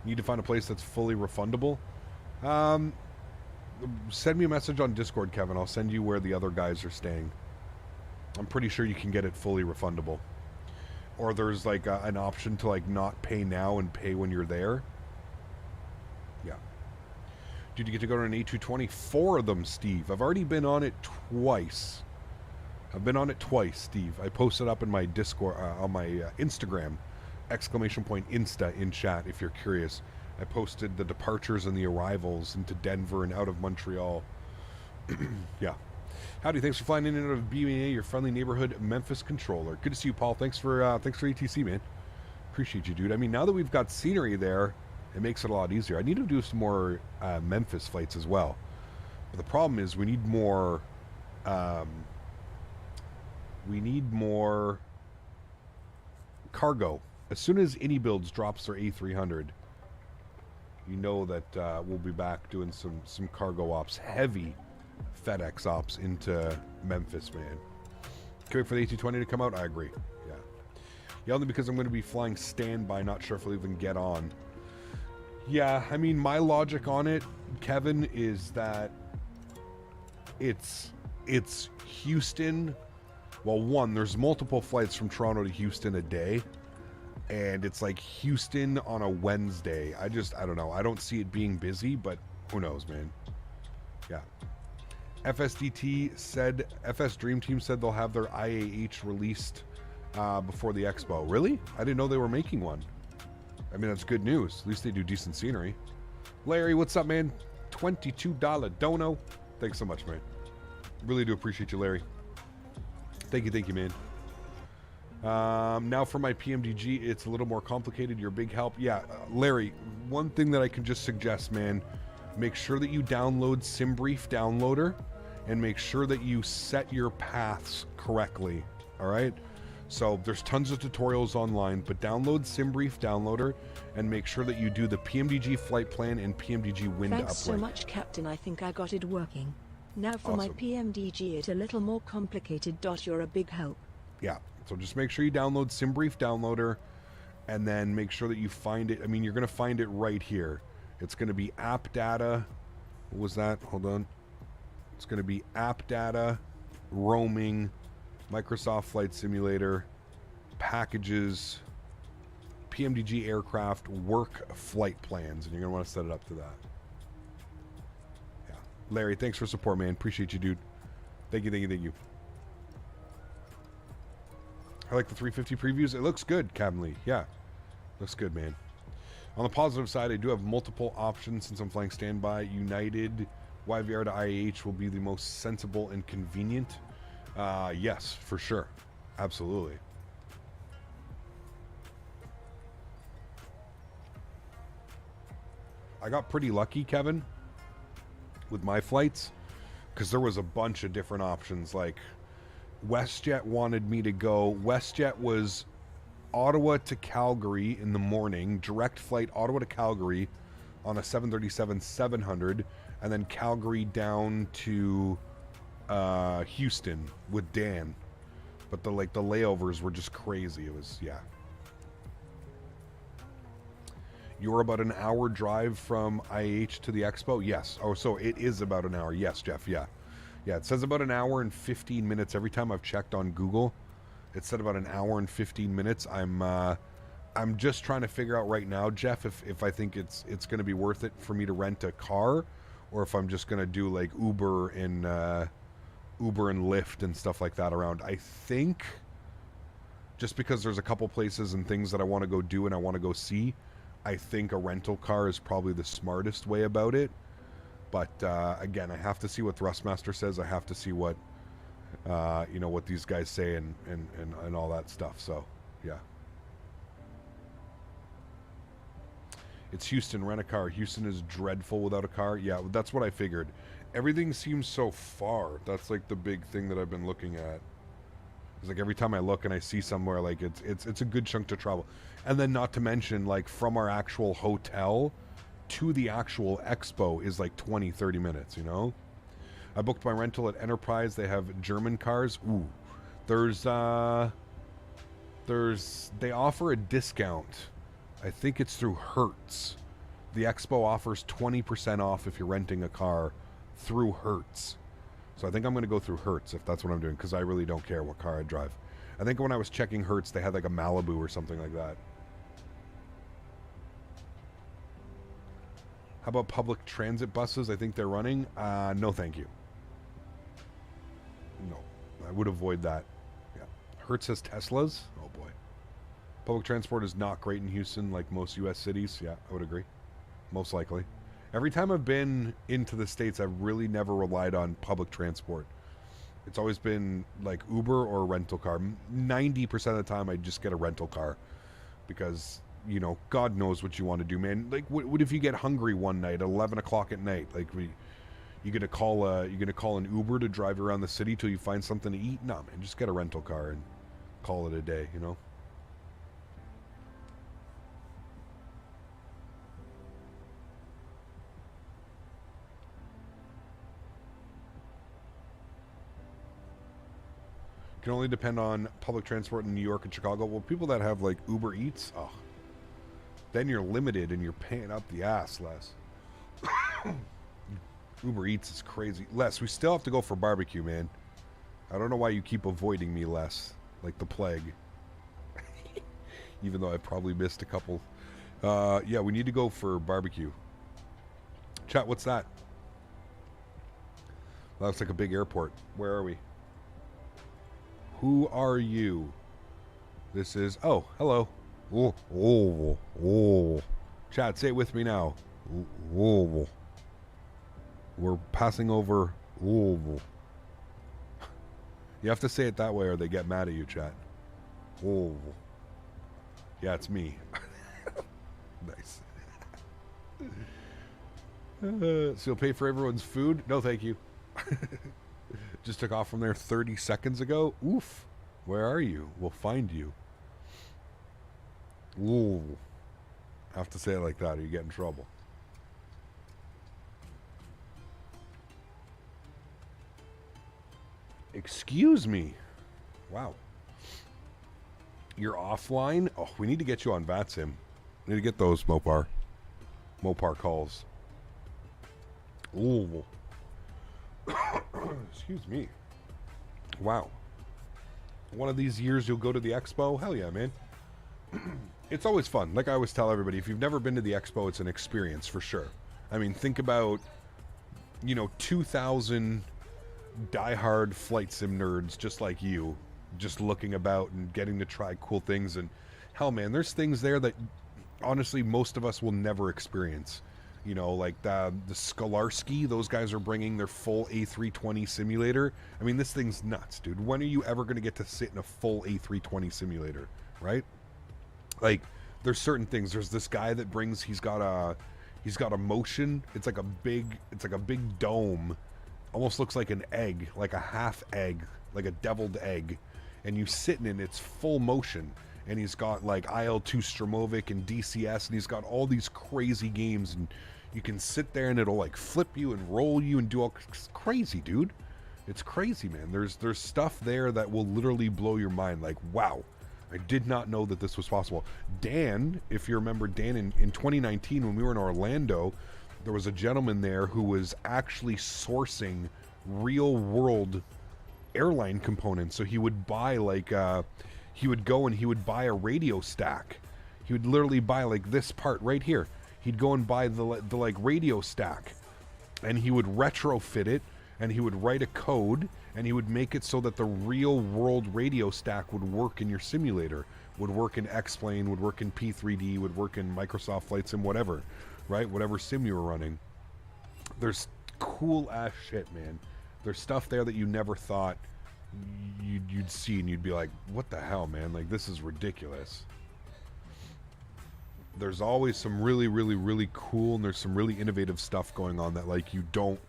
Need to find a place that's fully refundable. Send me a message on Discord, Kevin. I'll send you where the other guys are staying. I'm pretty sure you can get it fully refundable. Or there's like an option to like not pay now and pay when you're there. Yeah. Did you get to go to an A220? 4 of them, Steve. I've already been on it twice. I've been on it twice, Steve. I posted up in my Discord, on my Instagram, !Insta in chat if you're curious. I posted the departures and the arrivals into Denver and out of Montreal. Yeah. Howdy, thanks for flying in and out of BMA, your friendly neighborhood Memphis controller. Good to see you, Paul. Thanks for ATC, man. Appreciate you, dude. I mean, now that we've got scenery there, it makes it a lot easier. I need to do some more Memphis flights as well. But the problem is we need more cargo. As soon as AnyBuilds drops their A300, you know that we'll be back doing some cargo ops, heavy FedEx ops into Memphis, man. Can't wait for the A220 to come out. I agree. Yeah. Yeah, only because I'm going to be flying standby. Not sure if I'll even get on. Yeah, I mean, my logic on it, Kevin, is that it's Houston. Well, one, there's multiple flights from Toronto to Houston a day. And it's like Houston on a Wednesday. I don't know. I don't see it being busy, but who knows, man. Yeah. FSDT said, FS Dream Team said they'll have their IAH released before the expo. Really? I didn't know they were making one. I mean, that's good news. At least they do decent scenery. Larry, what's up, man? $22 dono. Thanks so much, man. Really do appreciate you, Larry. Thank you, man. Now for my PMDG, it's a little more complicated. You're a big help. Yeah, Larry, one thing that I can just suggest, man, make sure that you download SimBrief Downloader and make sure that you set your paths correctly, all right? So there's tons of tutorials online, but download SimBrief Downloader and make sure that you do the PMDG flight plan and PMDG wind uplink.
Thanks so much, Captain. I think I got it working. Now for my PMDG, it's a little more complicated. You're a big help.
Yeah, so just make sure you download SimBrief Downloader and then make sure that you find it. I mean, you're going to find it right here. It's going to be app data. What was that? Hold on. It's going to be app data, roaming, Microsoft Flight Simulator, packages, PMDG aircraft, work flight plans, and you're going to want to set it up to that. Yeah. Larry, thanks for support, man. Appreciate you, dude. Thank you. I like the 350 previews. It looks good, Captain Lee. Yeah. Looks good, man. On the positive side, I do have multiple options since I'm flying standby. United YVR to IAH will be the most sensible and convenient. Yes, for sure. Absolutely. I got pretty lucky, Kevin, with my flights, because there was a bunch of different options. Like, WestJet wanted me to go. WestJet was Ottawa to Calgary in the morning, direct flight Ottawa to Calgary on a 737-700, and then Calgary down to Houston with Dan. But the layovers were just crazy. It was, yeah. You're about an hour drive from IH to the expo? Yes. Oh, so it is about an hour. Yes, Jeff, yeah. Yeah, it says about an hour and 15 minutes. Every time I've checked on Google, it said about an hour and 15 minutes. I'm just trying to figure out right now, Jeff, if I think it's going to be worth it for me to rent a car, or if I'm just going to do like Uber and Lyft and stuff like that around. I think just because there's a couple places and things that I want to go do and I want to go see, I think a rental car is probably the smartest way about it. But again, I have to see what Thrustmaster says. I have to see what what these guys say and all that stuff. So yeah. It's Houston, rent a car. Houston is dreadful without a car. Yeah, that's what I figured. Everything seems so far. That's like the big thing that I've been looking at. It's like every time I look and I see somewhere, like it's a good chunk to travel. And then not to mention, like, from our actual hotel to the actual expo is like 20-30 minutes, you know? I booked my rental at Enterprise. They have German cars. Ooh. They offer a discount. I think it's through Hertz. The expo offers 20% off if you're renting a car through Hertz. So I think I'm going to go through Hertz if that's what I'm doing, because I really don't care what car I drive. I think when I was checking Hertz, they had like a Malibu or something like that. How about public transit buses? I think they're running. No, thank you. No, I would avoid that. Yeah. Hertz has Teslas. Oh boy. Public transport is not great in Houston, like most U.S. cities. Yeah, I would agree. Most likely. Every time I've been into the States, I've really never relied on public transport. It's always been like Uber or a rental car. 90% of the time, I just get a rental car because, you know, God knows what you want to do, man. Like, what if you get hungry one night at 11 o'clock at night? Like, you gonna call an Uber to drive you around the city till you find something to eat? No, man, just get a rental car and call it a day, you know? Can only depend on public transport in New York and Chicago. Well, people that have like Uber Eats, oh, then you're limited and you're paying up the ass, Les. Uber Eats is crazy. Les, we still have to go for barbecue, man. I don't know why you keep avoiding me, Les, like the plague. Even though I probably missed a couple. Yeah, we need to go for barbecue. Chat, what's that? That looks like a big airport. Where are we? Who are you? This is... Oh, hello. Oh, oh, oh. Chat, say it with me now. Oh. We're passing over... Oh. You have to say it that way or they get mad at you, chat. Oh. Yeah, it's me. Nice. So you'll pay for everyone's food? No, thank you. Just took off from there 30 seconds ago. Oof. Where are you? We'll find you. Ooh. Have to say it like that or you get in trouble. Excuse me. Wow. You're offline? Oh, we need to get you on VATSIM. We need to get those Mopar calls. Ooh. Excuse me. Wow. One of these years you'll go to the expo? Hell yeah, man. It's always fun. Like I always tell everybody, if you've never been to the expo, it's an experience for sure. I mean, think about, 2,000 diehard flight sim nerds just like you, just looking about and getting to try cool things. And hell, man, there's things there that honestly most of us will never experience. Like the Sólríkt, those guys are bringing their full A320 simulator. I mean, this thing's nuts, dude. When are you ever going to get to sit in a full A320 simulator, right? Like, there's certain things. There's this guy that brings, he's got a motion. It's like a big dome. Almost looks like an egg, like a half egg, like a deviled egg. And you sit in its full motion. And he's got like IL-2 Stromovic and DCS, and he's got all these crazy games, and you can sit there and it'll like flip you and roll you and do all crazy, dude. It's crazy, man. There's stuff there that will literally blow your mind. Like, wow, I did not know that this was possible. Dan, if you remember Dan in 2019 when we were in Orlando, there was a gentleman there who was actually sourcing real world airline components. So he would buy like he would go and he would buy a radio stack. He would literally buy like this part right here. He'd go and buy the like radio stack, and he would retrofit it, and he would write a code, and he would make it so that the real world radio stack would work in your simulator, would work in X-Plane, would work in P3D, would work in Microsoft Flight Sim, whatever, right? Whatever sim you were running. There's cool ass shit, man. There's stuff there that you never thought you'd see, and you'd be like, what the hell, man? Like, this is ridiculous. There's always some really, really, really cool, and there's some really innovative stuff going on that like you don't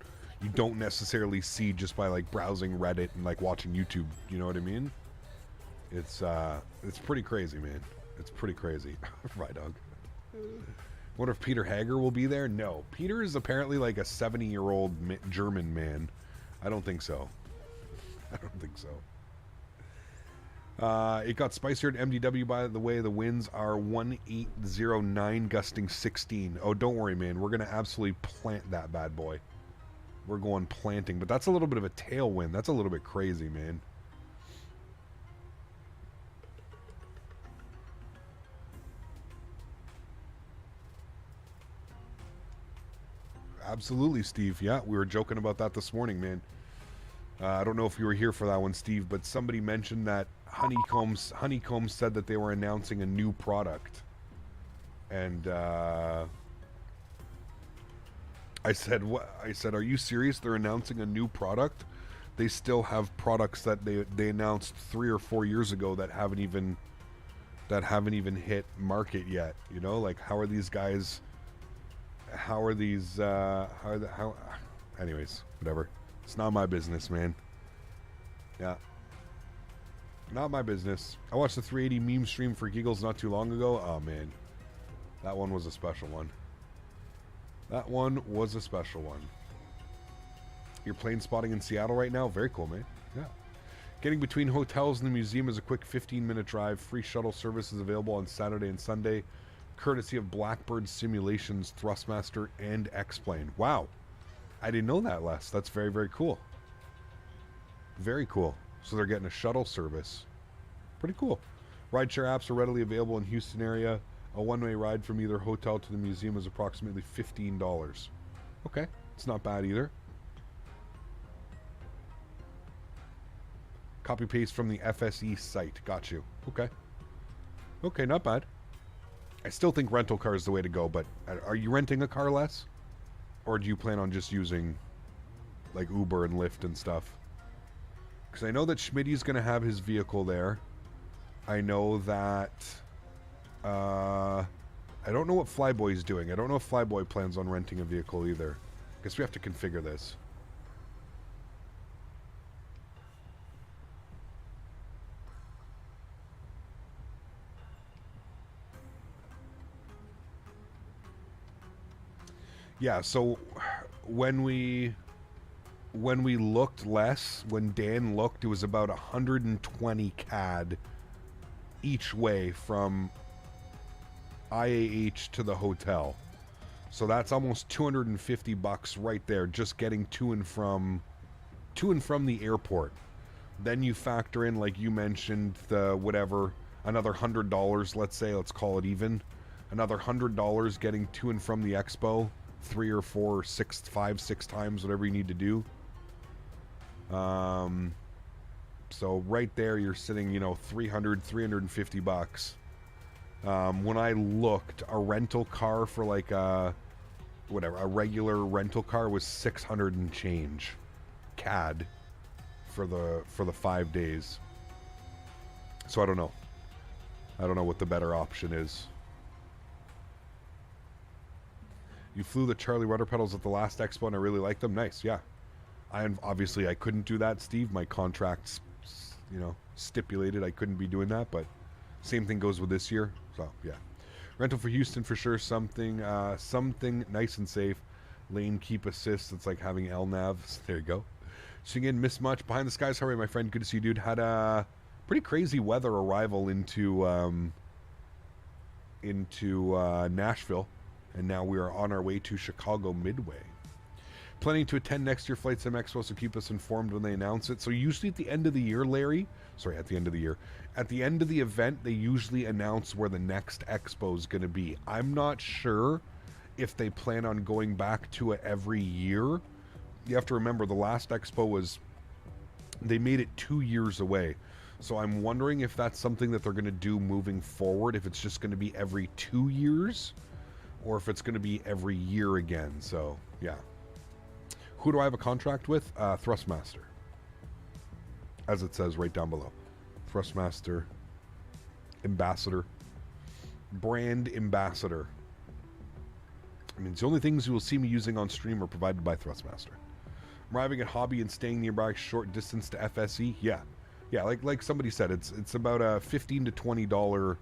necessarily see just by like browsing Reddit and like watching YouTube. You know what I mean? It's pretty crazy, man. It's pretty crazy. Right, dog. Wonder if Peter Hager will be there? No. Peter is apparently like a 70-year-old German man. I don't think so. I don't think so. It got spicier at MDW, by the way. The winds are 1809, gusting 16. Oh, don't worry, man. We're going to absolutely plant that bad boy. We're going planting. But that's a little bit of a tailwind. That's a little bit crazy, man. Absolutely, Steve. Yeah, we were joking about that this morning, man. I don't know if you were here for that one, Steve, but somebody mentioned that Honeycomb said that they were announcing a new product. And I said, "What?" I said, "Are you serious? They're announcing a new product? They still have products that they announced 3 or 4 years ago that haven't even hit market yet. You know, like how are these guys? How are these? Anyways, whatever. It's not my business, man. Yeah. Not my business. I watched the 380 meme stream for giggles not too long ago. Oh, man. That one was a special one. That one was a special one. You're plane spotting in Seattle right now? Very cool, man. Yeah. Getting between hotels and the museum is a quick 15-minute drive. Free shuttle service is available on Saturday and Sunday, courtesy of Blackbird Simulations, Thrustmaster, and X-Plane. Wow. I didn't know that, Les. That's very, very cool. Very cool. So they're getting a shuttle service. Pretty cool. Rideshare apps are readily available in Houston area. A one-way ride from either hotel to the museum is approximately $15. Okay. It's not bad either. Copy paste from the FSE site. Got you. Okay. Okay, not bad. I still think rental car is the way to go, but are you renting a car less? Or do you plan on just using like Uber and Lyft and stuff? Because I know that Smitty's going to have his vehicle there. I know that... I don't know what Flyboy's doing. I don't know if Flyboy plans on renting a vehicle either. Guess we have to configure this. Yeah, so when we looked less, when Dan looked, it was about 120 CAD each way from IAH to the hotel. So that's almost $250 right there, just getting to and from the airport. Then you factor in, like you mentioned, the whatever, another $100, let's say, let's call it even. Another $100 getting to and from the expo, 3 or 4 or 5, 6 times, whatever you need to do. So right there you're sitting, you know, $350. When I looked, a rental car for like a regular rental car was 600 and change CAD for the 5 days. So I don't know what the better option is. You flew the Charlie rudder pedals at the last expo and I really liked them. Nice, yeah. Obviously I couldn't do that, Steve. My contract's, you know, stipulated I couldn't be doing that, but same thing goes with this year. So yeah, rental for Houston for sure. Something nice and safe. Lane keep assist. It's like having LNAV. There you go. Seeing in Miss Much behind the skies. How are you, my friend? Good to see you, dude. Had a pretty crazy weather arrival into Nashville, and now we are on our way to Chicago Midway. Planning to attend next year Flight Sim Expo, so keep us informed when they announce it. So usually at the end of the year, Larry, at the end of the year, at the end of the event, they usually announce where the next expo is going to be. I'm not sure if they plan on going back to it every year. You have to remember the last expo they made it 2 years away. So I'm wondering if that's something that they're going to do moving forward, if it's just going to be every 2 years or if it's going to be every year again. So yeah. Who do I have a contract with? Thrustmaster. As it says right down below. Thrustmaster. Ambassador. Brand ambassador. I mean, it's the only things you will see me using on stream are provided by Thrustmaster. I'm arriving at Hobby and staying nearby short distance to FSE. Yeah. Yeah, like somebody said, it's about a $15 to $20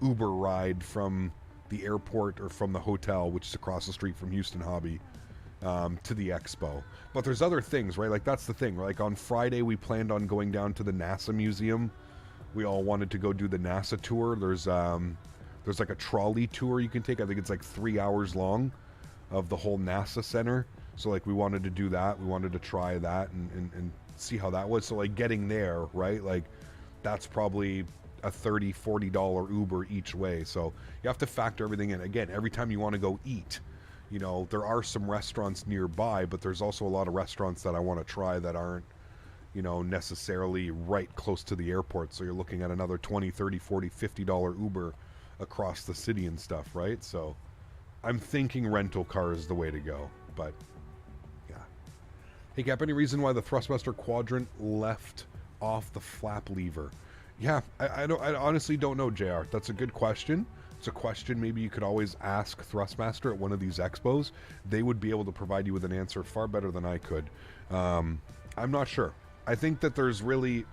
Uber ride from the airport or from the hotel, which is across the street from Houston Hobby. To the expo. But there's other things, right? Like that's the thing. Like on Friday we planned on going down to the NASA museum. We all wanted to go do the NASA tour. There's like a trolley tour you can take. I think it's like 3 hours long of the whole NASA center. So like we wanted to do that. We wanted to try that and see how that was. So like getting there, right? Like that's probably a $30, $40 Uber each way. So you have to factor everything in. Again, every time you want to go eat, you know, there are some restaurants nearby, but there's also a lot of restaurants that I want to try that aren't, you know, necessarily right close to the airport. So you're looking at another $20, $30, $40, $50 Uber across the city and stuff, right? So I'm thinking rental car is the way to go, but yeah. Hey, Cap, any reason why the Thrustmaster quadrant left off the flap lever? Yeah, I honestly don't know, JR. That's a good question. It's a question maybe you could always ask Thrustmaster at one of these expos. They would be able to provide you with an answer far better than I could. I'm not sure. I think that there's really,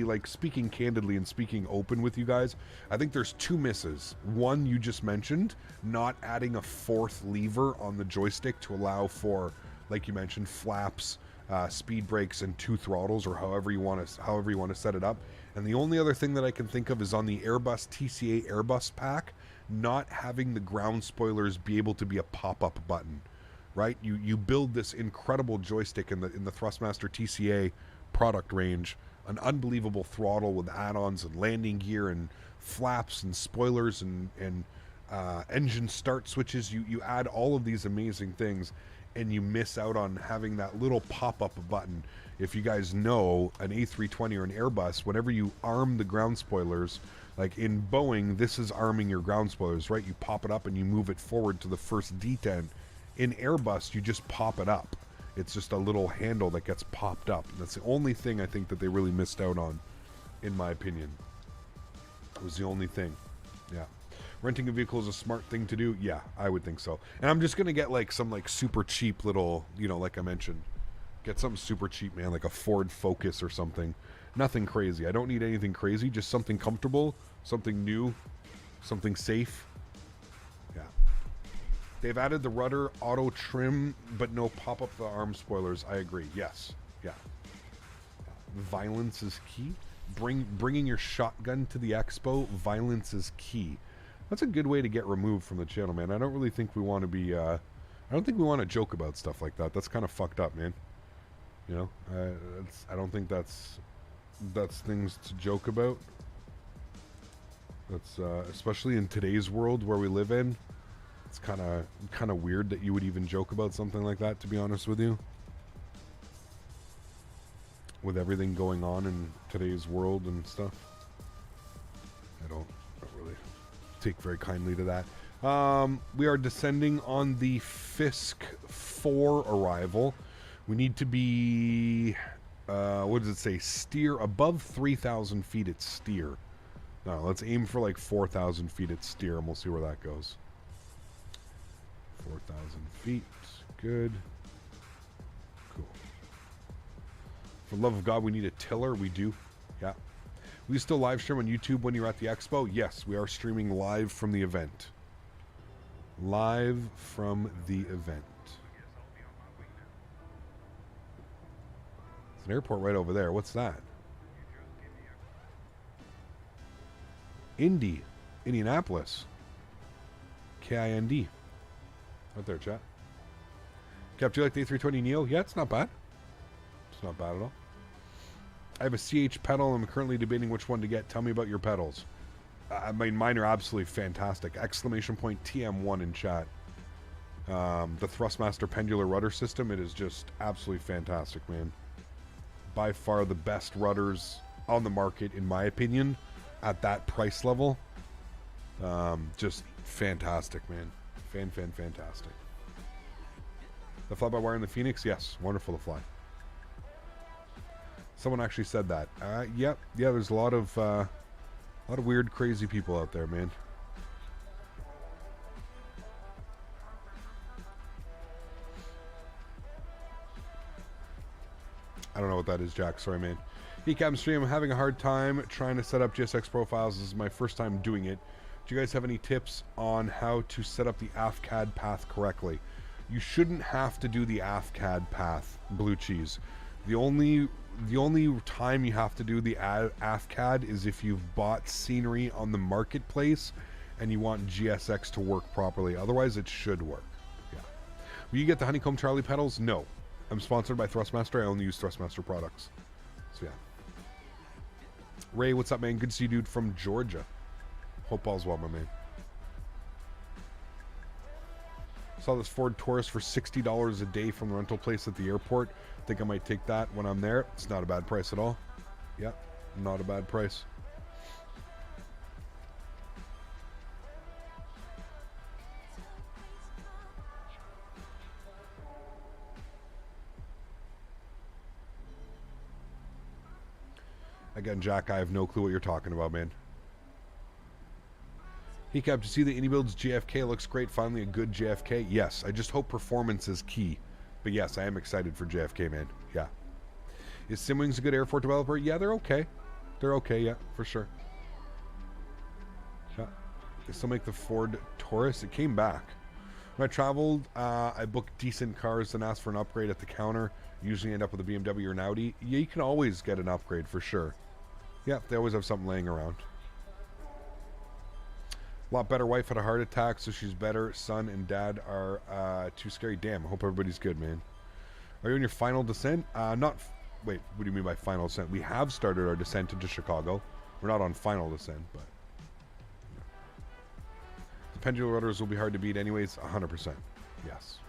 like speaking candidly and speaking open with you guys, I think there's 2 misses. One you just mentioned, not adding a 4th lever on the joystick to allow for, like you mentioned, flaps, speed brakes, and 2 throttles, or however you want to set it up. And the only other thing that I can think of is on the Airbus TCA Airbus pack, not having the ground spoilers be able to be a pop-up button, right? You build this incredible joystick in the Thrustmaster TCA product range, an unbelievable throttle with add-ons and landing gear and flaps and spoilers and engine start switches. You add all of these amazing things, and you miss out on having that little pop-up button. If you guys know, an A320 or an Airbus, whenever you arm the ground spoilers, like in Boeing, this is arming your ground spoilers, right? You pop it up and you move it forward to the first detent. In Airbus, you just pop it up. It's just a little handle that gets popped up. That's the only thing I think that they really missed out on, in my opinion. It was the only thing. Yeah. Renting a vehicle is a smart thing to do. Yeah, I would think so. And I'm just going to get like some like super cheap little, you know, like I mentioned. Get something super cheap, man, like a Ford Focus or something. Nothing crazy. I don't need anything crazy, just something comfortable, something new, something safe. Yeah. They've added the rudder auto trim, but no pop-up the arm spoilers. I agree. Yes. Yeah. Violence is key. Bringing your shotgun to the expo. Violence is key. That's a good way to get removed from the channel, man. I don't really think we want to be. I don't think we want to joke about stuff like that. That's kind of fucked up, man. You know, I don't think that's things to joke about. That's especially in today's world where we live in. It's kind of weird that you would even joke about something like that, to be honest with you. With everything going on in today's world and stuff, I don't really take very kindly to that. We are descending on the Fisk 4 arrival. We need to be, what does it say? Steer above 3,000 feet at steer. No, let's aim for like 4,000 feet at steer and we'll see where that goes. 4,000 feet. Good. Cool. For the love of God, we need a tiller. We do. Yeah. We still live stream on YouTube when you're at the expo? Yes, we are streaming live from the event. Live from the event. An airport right over there. What's that? Indianapolis. K-I-N-D. Right there, chat. Cap, do you like the A320 Neo? Yeah, it's not bad. It's not bad at all. I have a CH pedal. I'm currently debating which one to get. Tell me about your pedals. I mean, mine are absolutely fantastic. Exclamation point TM1 in chat. The Thrustmaster pendular rudder system, it is just absolutely fantastic, man. By far the best rudders on the market, in my opinion, at that price level. Just fantastic, man. Fantastic. The fly-by-wire in the Phoenix? Yes. Wonderful to fly. Someone actually said that. Yep. Yeah, there's a lot of weird, crazy people out there, man. I don't know what that is, Jack. Sorry, man. Ecam stream. I'm having a hard time trying to set up GSX profiles. This is my first time doing it. Do you guys have any tips on how to set up the AFCAD path correctly? You shouldn't have to do the AFCAD path, Blue Cheese. The only time you have to do the AFCAD is if you've bought scenery on the marketplace and you want GSX to work properly. Otherwise, it should work. Yeah. Will you get the Honeycomb Charlie pedals? No. I'm sponsored by Thrustmaster. I only use Thrustmaster products. So, yeah. Ray, what's up, man? Good to see you, dude, from Georgia. Hope all's well, my man. Saw this Ford Taurus for $60 a day from the rental place at the airport. Think I might take that when I'm there. It's not a bad price at all. Yeah, not a bad price. Again, Jack, I have no clue what you're talking about, man. Hey, Cap, to see the Indy Builds JFK looks great. Finally, a good JFK. Yes, I just hope performance is key. But yes, I am excited for JFK, man. Yeah. Is Simwings a good airport developer? Yeah, they're okay. They're okay, yeah, for sure. Yeah. They still make the Ford Taurus. It came back. When I traveled, I booked decent cars and asked for an upgrade at the counter. Usually end up with a BMW or an Audi. Yeah, you can always get an upgrade for sure. Yeah, they always have something laying around. A lot better. Wife had a heart attack, so she's better. Son and dad are too scary. Damn, I hope everybody's good, man. Are you on your final descent? Wait, what do you mean by final descent? We have started our descent into Chicago. We're not on final descent, but... The pendular rudders will be hard to beat anyways. 100%. Yes.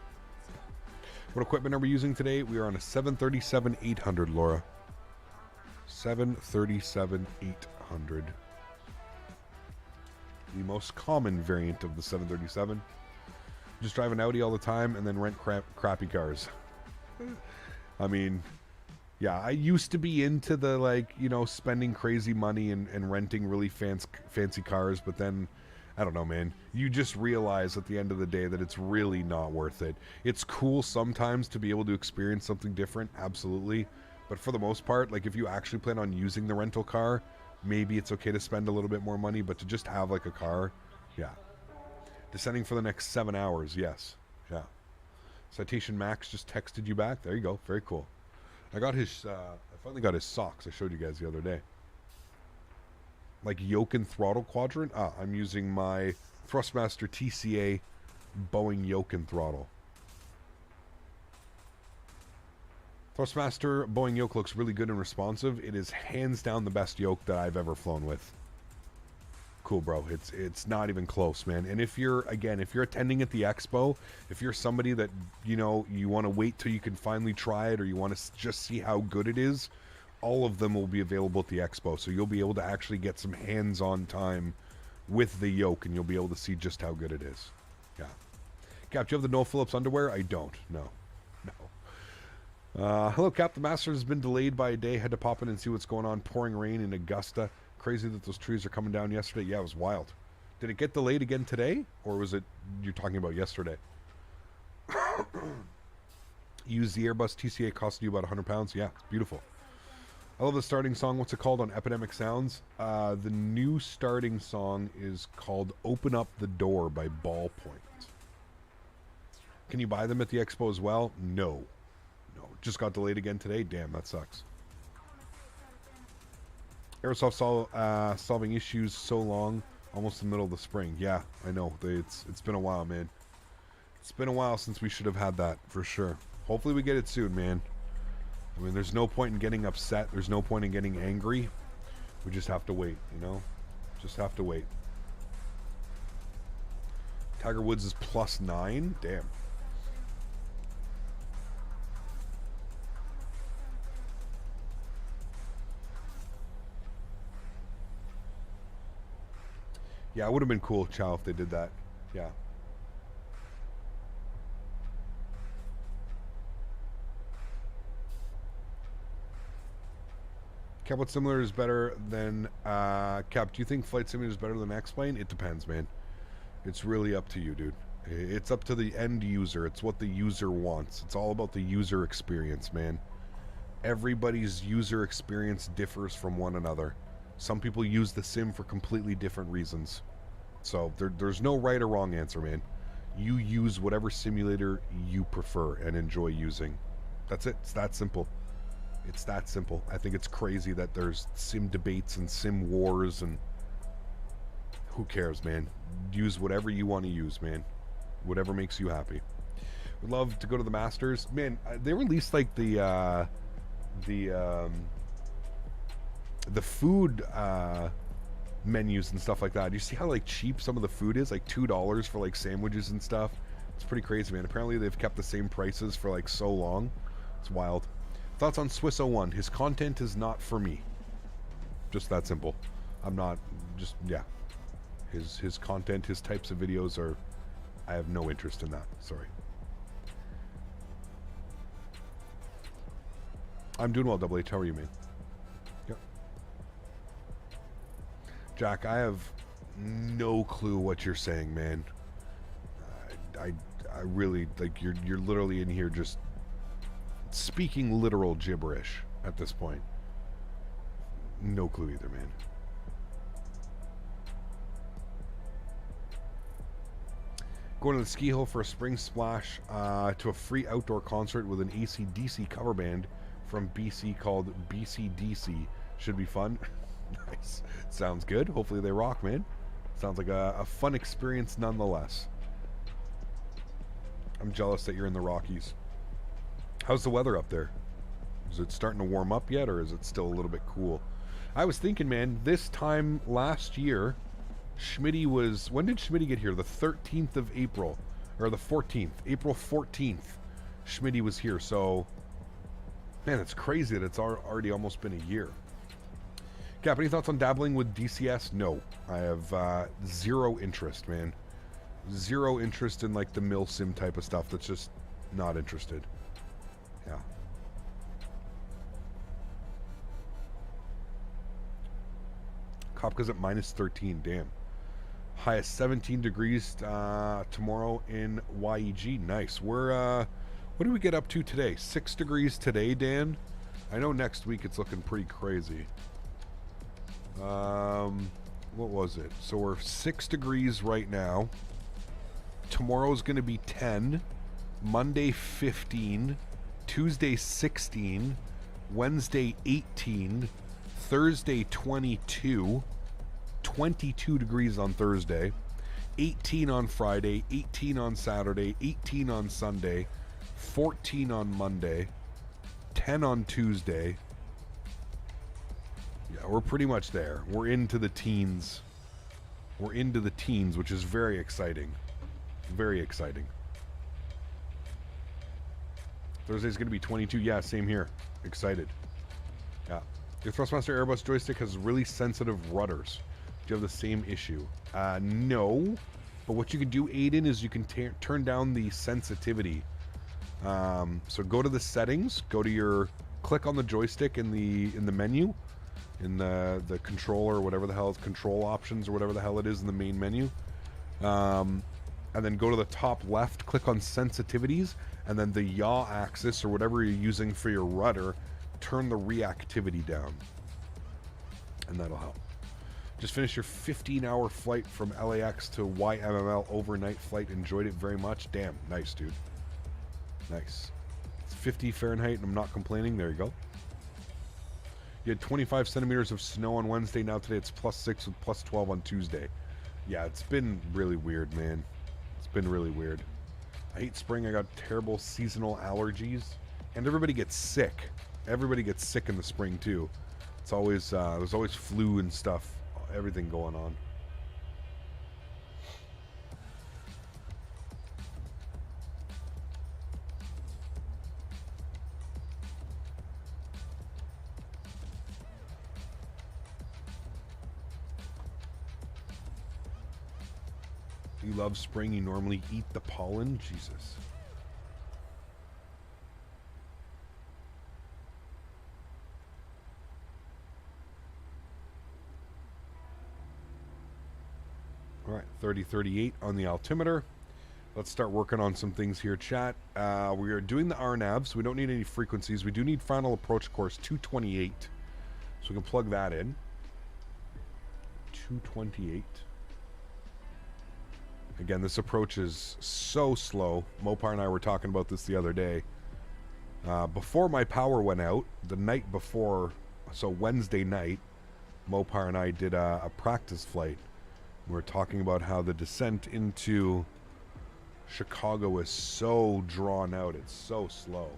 What equipment are we using today? We are on a 737-800, Laura. 737-800. The most common variant of the 737. Just drive an Audi all the time and then rent crappy cars. I mean, yeah, I used to be into the, like, you know, spending crazy money and renting really fancy cars, but then, I don't know, man. You just realize at the end of the day that it's really not worth it. It's cool sometimes to be able to experience something different, absolutely. But for the most part, like, if you actually plan on using the rental car, maybe it's okay to spend a little bit more money, but to just have, like, a car, yeah. Descending for the next 7 hours, yes. Yeah. Citation Max just texted you back. There you go. Very cool. I got his, I finally got his socks. I showed you guys the other day. Like yoke and throttle quadrant. I'm using my Thrustmaster TCA Boeing yoke and throttle. Thrustmaster Boeing yoke looks really good and responsive. It is hands down the best yoke that I've ever flown with. Cool, bro. It's not even close, man. And if you're attending at the expo, if you're somebody that, you know, you want to wait till you can finally try it, or you want to just see how good it is, all of them will be available at the expo. So you'll be able to actually get some hands-on time with the yoke, and you'll be able to see just how good it is. Yeah. Cap, do you have the Noel Phillips underwear? I don't. No. Hello, Cap. The Masters has been delayed by a day. Had to pop in and see what's going on. Pouring rain in Augusta. Crazy that those trees are coming down yesterday. Yeah, it was wild. Did it get delayed again today? Or was it you're talking about yesterday? Use the Airbus TCA, costed you about £100. Yeah, it's beautiful. I love the starting song. What's it called on Epidemic Sounds? The new starting song is called Open Up the Door by Ballpoint. Can you buy them at the expo as well? No. Just got delayed again today. Damn, that sucks. Aerosoft solving issues so long, almost in the middle of the spring. Yeah, I know. It's been a while, man. It's been a while since we should have had that, for sure. Hopefully we get it soon, man. I mean, there's no point in getting upset. There's no point in getting angry. We just have to wait, you know? Just have to wait. Tiger Woods is +9? Damn. Yeah, it would have been cool, Chow, if they did that. Yeah. Cap, what simulator is better than... Cap, do you think Flight Simulator is better than X-Plane? It depends, man. It's really up to you, dude. It's up to the end user. It's what the user wants. It's all about the user experience, man. Everybody's user experience differs from one another. Some people use the sim for completely different reasons. So there's no right or wrong answer, man. You use whatever simulator you prefer and enjoy using. That's it. It's that simple. It's that simple. I think it's crazy that there's sim debates and sim wars, and who cares, man? Use whatever you want to use, man. Whatever makes you happy. Would love to go to the Masters. Man, they released like the food menus and stuff like that. You see how like cheap some of the food is? Like $2 for like sandwiches and stuff. It's pretty crazy, man. Apparently they've kept the same prices for like so long. It's wild. Thoughts on Swiss 01? His content is not for me. Just that simple. I'm not, just, yeah. His content, his types of videos are, I have no interest in that. Sorry. I'm doing well, Double H. How are you, man? Yep. Jack, I have no clue what you're saying, man. I really, like, you're literally in here just speaking literal gibberish at this point. No clue either, man. Going to the ski hill for a spring splash to a free outdoor concert with an AC/DC cover band from BC called BCDC. Should be fun. Nice. Sounds good. Hopefully they rock, man. Sounds like a fun experience nonetheless. I'm jealous that you're in the Rockies. How's the weather up there? Is it starting to warm up yet, or is it still a little bit cool? I was thinking, man, this time last year, Smitty was... When did Smitty get here? The 13th of April. Or the 14th. April 14th. Smitty was here. So, man, it's crazy that it's already almost been a year. Cap, any thoughts on dabbling with DCS? No. I have zero interest, man. Zero interest in like the milsim type of stuff. That's just not interested. Yeah. Kopka's at minus 13. Damn. High of 17 degrees tomorrow in YEG. Nice. We're what do we get up to today? 6 degrees today, Dan. I know next week it's looking pretty crazy. What was it? So we're 6 degrees right now. Tomorrow's going to be 10. Monday 15. Tuesday 16. Wednesday 18. Thursday 22. 22 degrees on Thursday. 18 on Friday. 18 on Saturday. 18 on Sunday. 14 on Monday. 10 on Tuesday. Yeah, we're pretty much there. We're into the teens. We're into the teens, which is very exciting. Very exciting. Thursday's going to be 22. Yeah, same here. Excited. Yeah. Your Thrustmaster Airbus joystick has really sensitive rudders. Do you have the same issue? No. But what you can do, Aiden, is you can turn down the sensitivity. So go to the settings. Go to your... Click on the joystick in the menu. In the controller, whatever the hell it's control options or whatever the hell it is in the main menu. And then go to the top left, click on sensitivities, and then the yaw axis or whatever you're using for your rudder, turn the reactivity down. And that'll help. Just finished your 15-hour flight from LAX to YMML overnight flight. Enjoyed it very much. Damn, nice, dude. Nice. It's 50 Fahrenheit and I'm not complaining. There you go. You had 25 centimeters of snow on Wednesday. Now today it's +6 with +12 on Tuesday. Yeah, it's been really weird, man. It's been really weird. I hate spring. I got terrible seasonal allergies. And everybody gets sick. Everybody gets sick in the spring, too. It's always, there's always flu and stuff. Everything going on. You love spring, you normally eat the pollen? Jesus. All right, 3038 on the altimeter. Let's start working on some things here, chat. We are doing the RNAVs. We don't need any frequencies. We do need final approach course 228. So we can plug that in. 228. Again, this approach is so slow. Mopar and I were talking about this the other day. Before my power went out, the night before, so Wednesday night, Mopar and I did a practice flight. We were talking about how the descent into Chicago is so drawn out. It's so slow.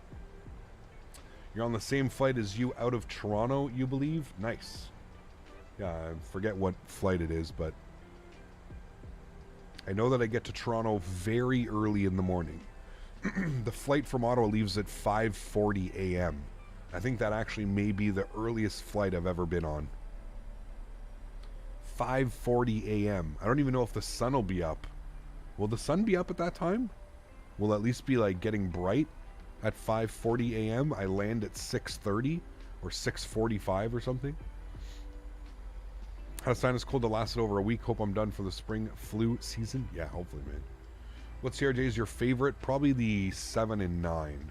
You're on the same flight as you out of Toronto, you believe? Nice. Yeah, I forget what flight it is, but I know that I get to Toronto very early in the morning. The flight from Ottawa leaves at 5:40 a.m. I think that actually may be the earliest flight I've ever been on. 5:40 a.m. I don't even know if the sun will be up. Will the sun be up at that time? Will at least be like getting bright at 5:40 a.m. I land at 6:30 or 6:45 or something. Had a sinus cold that lasted over a week. Hope I'm done for the spring flu season. Yeah, hopefully, man. What CRJ is your favorite? Probably the 7 and 9.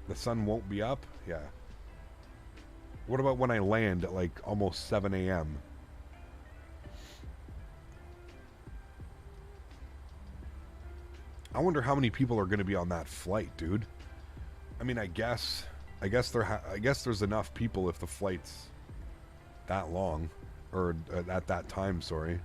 The sun won't be up? Yeah. What about when I land at like almost 7 a.m.? I wonder how many people are going to be on that flight, dude. I mean, I guess there's enough people if the flight's that long. Or at that time, sorry.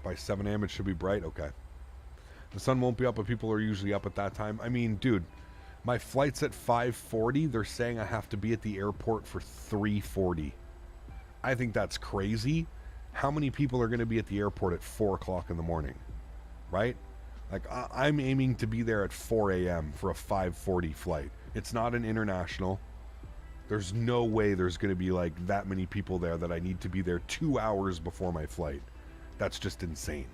By 7 a.m. it should be bright? Okay. The sun won't be up, but people are usually up at that time. I mean, dude, my flight's at 5:40. They're saying I have to be at the airport for 3:40. I think that's crazy. how many people are going to be at the airport at 4 o'clock in the morning, right? Like, I'm aiming to be there at 4 a.m. for a 5:40 flight. It's not an international. There's no way there's going to be, like, that many people there that I need to be there 2 hours before my flight. That's just insane.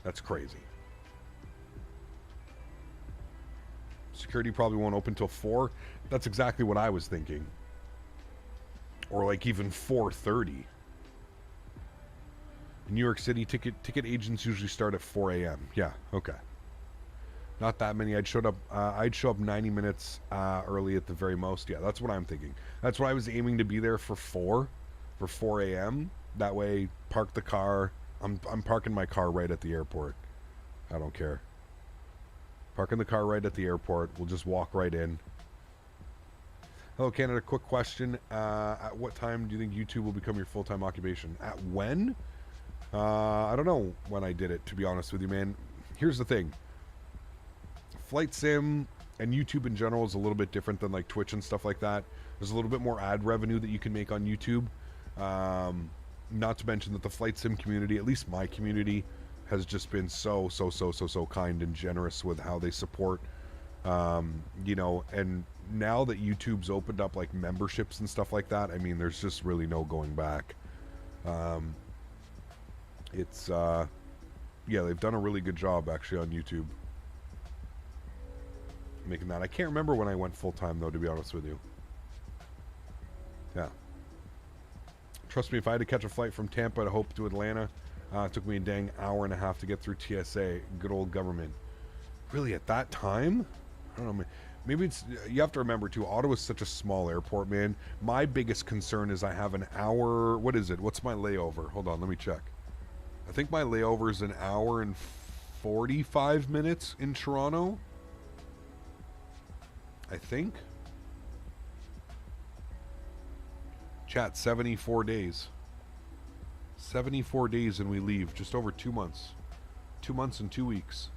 That's crazy. Security probably won't open till 4. That's exactly what I was thinking. Or, like, even 4:30. In New York City, ticket agents usually start at 4 a.m. Yeah, okay. Not that many. I'd show up 90 minutes early at the very most. Yeah, that's what I'm thinking. That's why I was aiming to be there for 4 a.m. That way, park the car. I'm parking my car right at the airport. I don't care. Parking the car right at the airport. We'll just walk right in. Hello, Canada. Quick question. At what time do you think YouTube will become your full-time occupation? At when? I don't know when I did it, to be honest with you, man. Here's the thing. Flight Sim and YouTube in general is a little bit different than like Twitch and stuff like that. There's a little bit more ad revenue that you can make on YouTube. Not to mention that the Flight Sim community, at least my community, has just been so kind and generous with how they support, you know, and now that YouTube's opened up like memberships and stuff like that, I mean, there's just really no going back. It's, yeah, they've done a really good job actually on YouTube making that. I can't remember when I went full-time though, to be honest with you. Yeah. Trust me, if I had to catch a flight from Tampa to Hope to Atlanta, it took me a dang hour and a half to get through TSA. Good old government. Really, at that time? I don't know. Maybe it's... You have to remember, too, Ottawa's such a small airport, man. My biggest concern is I have an hour... What is it? What's my layover? Hold on, let me check. I think my layover is an hour and 45 minutes in Toronto. I think. Chat, 74 days. 74 days and we leave. Just over 2 months. 2 months and 2 weeks.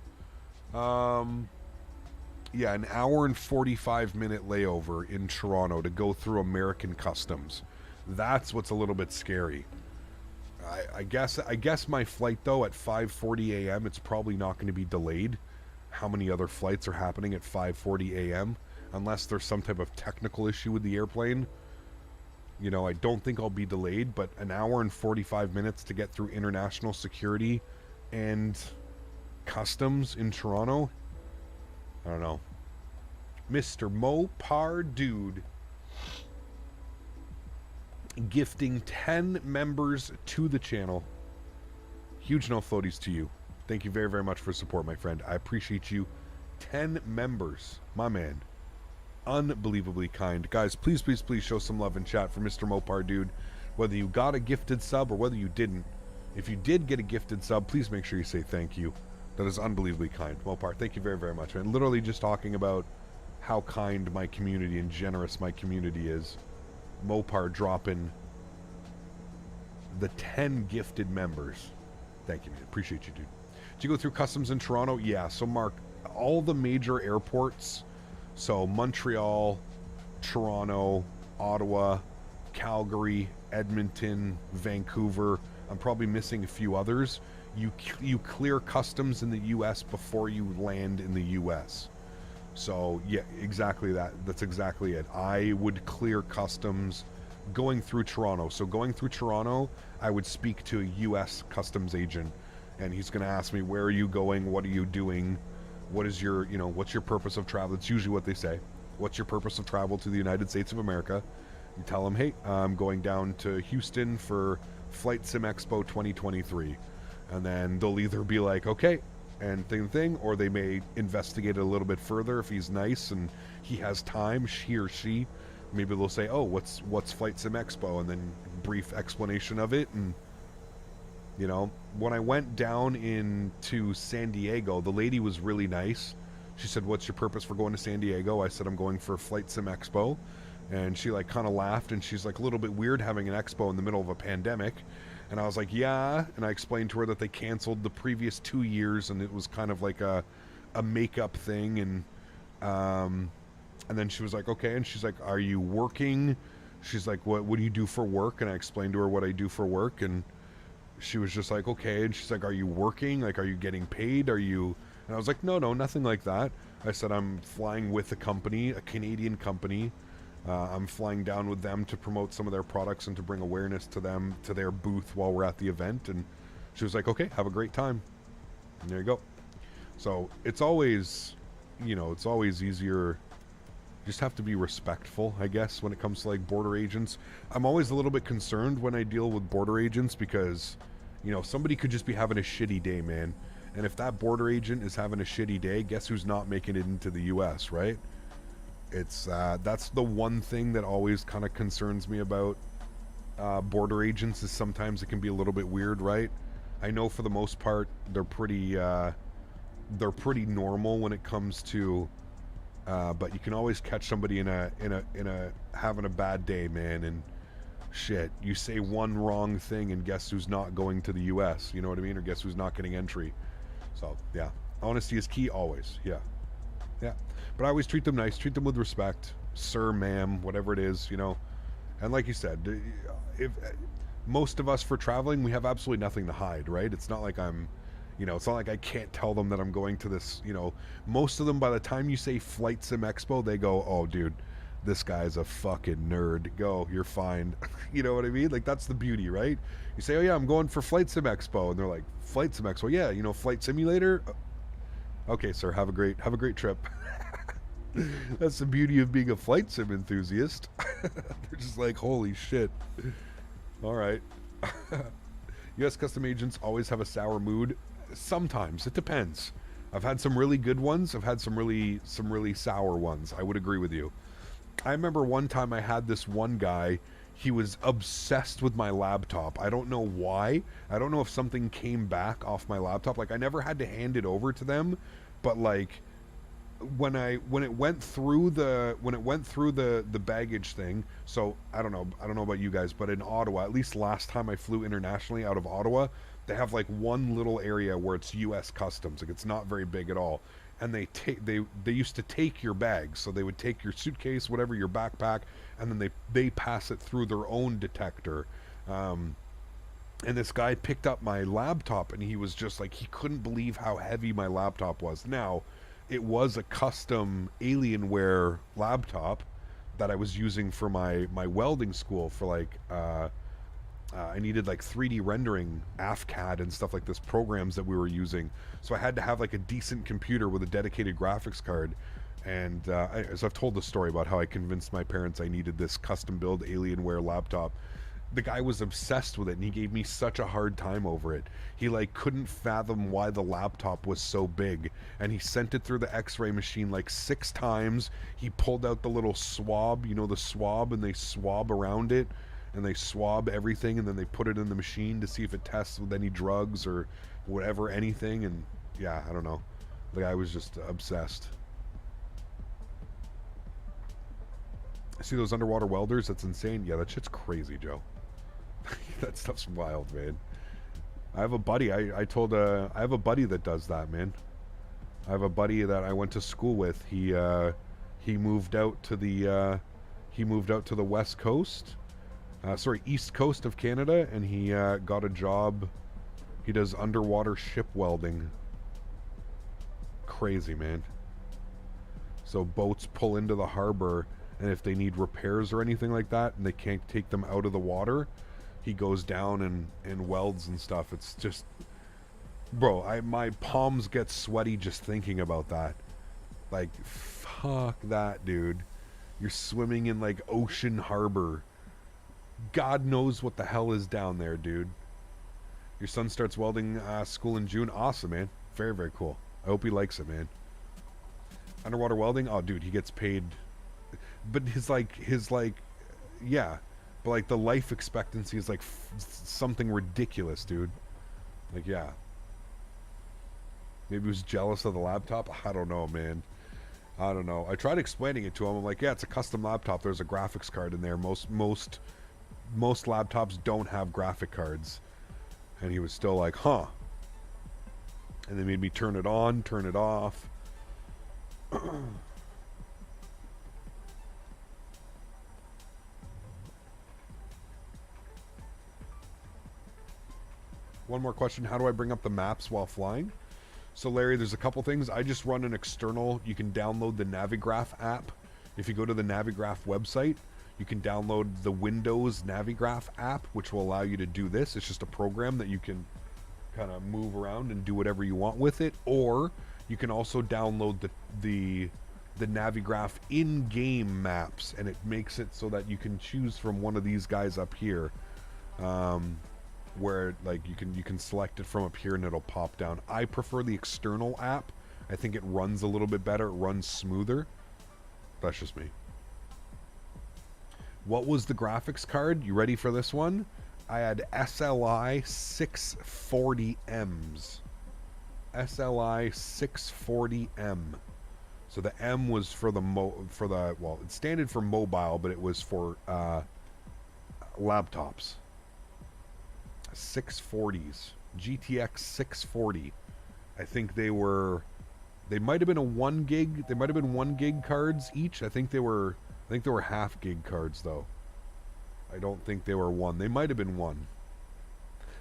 Yeah, an hour and 45 minute layover in Toronto to go through American customs. That's what's a little bit scary. I guess my flight though at 5:40 a.m. it's probably not going to be delayed. How many other flights are happening at 5:40 a.m. unless there's some type of technical issue with the airplane? You know, I don't think I'll be delayed, but an hour and 45 minutes to get through international security and customs in Toronto? I don't know. Mr. Mopar Dude gifting 10 members to the channel. Huge no floaties to you. Thank you very, very much for support, my friend. I appreciate you. 10 members. My man. Unbelievably kind. Guys, please, please, please show some love in chat for Mr. Mopar Dude. Whether you got a gifted sub or whether you didn't. If you did get a gifted sub, please make sure you say thank you. That is unbelievably kind. Mopar, thank you very, very much. And literally just talking about how kind my community and generous my community is. Mopar dropping the 10 gifted members. Thank you, man. Appreciate you, dude. Did you go through customs in Toronto? Yeah. So, Mark, all the major airports, so Montreal, Toronto, Ottawa, Calgary, Edmonton, Vancouver, I'm probably missing a few others. You clear customs in the U.S. before you land in the U.S. So, yeah, exactly that. That's exactly it. I would clear customs going through Toronto. So going through Toronto, I would speak to a U.S. customs agent, and he's going to ask me, where are you going? What are you doing? What is your, you know, what's your purpose of travel? It's usually what they say. What's your purpose of travel to the United States of America? You tell them, hey, I'm going down to Houston for Flight Sim Expo 2023. And then they'll either be like, okay, and thing, or they may investigate it a little bit further if he's nice and he has time, he or she. Maybe they'll say, oh, what's Flight Sim Expo? And then brief explanation of it. And, you know, when I went down into San Diego, the lady was really nice. She said, what's your purpose for going to San Diego? I said, I'm going for Flight Sim Expo. And she like kind of laughed, and she's like, a little bit weird having an expo in the middle of a pandemic. And I was like, yeah. And I explained to her that they canceled the previous 2 years, and it was kind of like a makeup thing. And then she was like, okay. And she's like, are you working? She's like, what do you do for work? And I explained to her what I do for work. And she was just like, okay. And she's like, are you working? Like, are you getting paid? Are you... And I was like, no, nothing like that. I said, I'm flying with a company, a Canadian company. I'm flying down with them to promote some of their products and to bring awareness to them, to their booth while we're at the event. And she was like, okay, have a great time. And there you go. So it's always, it's always easier. Just have to be respectful, I guess, when it comes to like border agents. I'm always a little bit concerned when I deal with border agents because, somebody could just be having a shitty day, man. And if that border agent is having a shitty day, guess who's not making it into the U.S., right? It's that's the one thing that always kind of concerns me about border agents is sometimes it can be a little bit weird, right? I know for the most part they're pretty normal when it comes to, but you can always catch somebody in a having a bad day, man. And shit, you say one wrong thing and guess who's not going to the U.S. You know what I mean? Or guess who's not getting entry? So yeah, honesty is key always. Yeah. But I always treat them nice, treat them with respect, sir, ma'am, whatever it is, And like you said, if most of us for traveling, we have absolutely nothing to hide, right? It's not like I'm, it's not like I can't tell them that I'm going to this, Most of them, by the time you say Flight Sim Expo, they go, oh, dude, this guy's a fucking nerd. Go, you're fine. You know what I mean? Like, that's the beauty, right? You say, oh yeah, I'm going for Flight Sim Expo, and they're like, Flight Sim Expo? Yeah, Flight Simulator? Okay, sir, have a great trip. That's the beauty of being a flight sim enthusiast. They're just like, holy shit. All right. U.S. custom agents always have a sour mood. Sometimes. It depends. I've had some really good ones. I've had some really sour ones. I would agree with you. I remember one time I had this one guy. He was obsessed with my laptop. I don't know why. I don't know if something came back off my laptop. Like, I never had to hand it over to them, but like when it went through the baggage thing. So I don't know about you guys, but in Ottawa, at least last time I flew internationally out of Ottawa, they have like one little area where it's U.S. customs. Like, it's not very big at all. And they used to take your bags. So they would take your suitcase, whatever, your backpack, and then they pass it through their own detector. And this guy picked up my laptop, and he was just like, he couldn't believe how heavy my laptop was. Now, it was a custom Alienware laptop that I was using for my welding school for like, I needed like 3D rendering, AFCAD and stuff like this, programs that we were using. So I had to have like a decent computer with a dedicated graphics card. And so I've told the story about how I convinced my parents I needed this custom build Alienware laptop. The guy was obsessed with it, and he gave me such a hard time over it. He like couldn't fathom why the laptop was so big, and he sent it through the x-ray machine like 6 times. He pulled out the little swab, the swab, and they swab around it, and they swab everything, and then they put it in the machine to see if it tests with any drugs or whatever, anything. And yeah, I don't know. The guy was just obsessed. See those underwater welders? That's insane. Yeah, that shit's crazy, Joe. That stuff's wild, man. I have a buddy. I have a buddy that does that, man. I have a buddy that I went to school with. He moved out to the West Coast, East Coast of Canada, and he got a job. He does underwater ship welding. Crazy, man. So boats pull into the harbor, and if they need repairs or anything like that, and they can't take them out of the water, he goes down and welds and stuff. It's just, bro, my palms get sweaty just thinking about that. Like, fuck that, dude. You're swimming in like Ocean Harbor. God knows what the hell is down there, dude. Your son starts welding school in June. Awesome, man. Very, very cool. I hope he likes it, man. Underwater welding? Oh, dude, he gets paid. But yeah. But like the life expectancy is like something ridiculous, dude. Like, yeah. Maybe he was jealous of the laptop. I don't know, man. I don't know. I tried explaining it to him. I'm like, yeah, it's a custom laptop. There's a graphics card in there. Most laptops don't have graphic cards. And he was still like, huh. And they made me turn it on, turn it off. One more question. How do I bring up the maps while flying? So, Larry, there's a couple things. I just run an external. You can download the Navigraph app. If you go to the Navigraph website, you can download the Windows Navigraph app, which will allow you to do this. It's just a program that you can kind of move around and do whatever you want with it. Or you can also download the Navigraph in-game maps, and it makes it so that you can choose from one of these guys up here, where like you can select it from up here and it'll pop down. I prefer the external app. I think it runs a little bit better. It runs smoother. That's just me. What was the graphics card? You ready for this one? I had SLI 640Ms. SLI 640M. So the M was for the well, it standard for mobile, but it was for laptops. 640s. GTX 640. I think they might have been a 1 gig. They might have been 1 gig cards each. I think they were half gig cards though. I don't think they were 1. They might have been 1.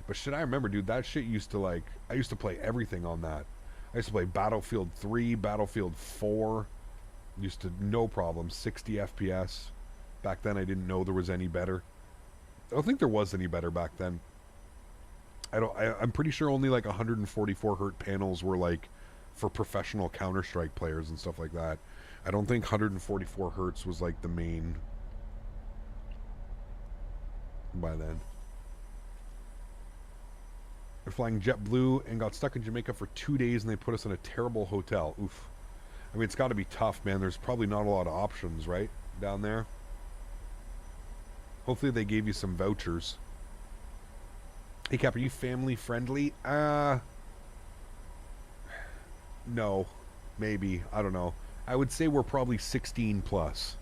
But shit, I remember, dude, that shit used to I used to play everything on that. I used to play Battlefield 3, Battlefield 4. Used to, no problem, 60 FPS. Back then I didn't know there was any better. I don't think there was any better back then. I'm pretty sure only like 144 hertz panels were like for professional Counter-Strike players and stuff like that. I don't think 144 hertz was like the main by then. We're flying JetBlue and got stuck in Jamaica for 2 days, and they put us in a terrible hotel. Oof. I mean, it's got to be tough, man. There's probably not a lot of options, right, down there? Hopefully they gave you some vouchers. Hey, Cap, are you family friendly? No. Maybe. I don't know. I would say we're probably 16 plus.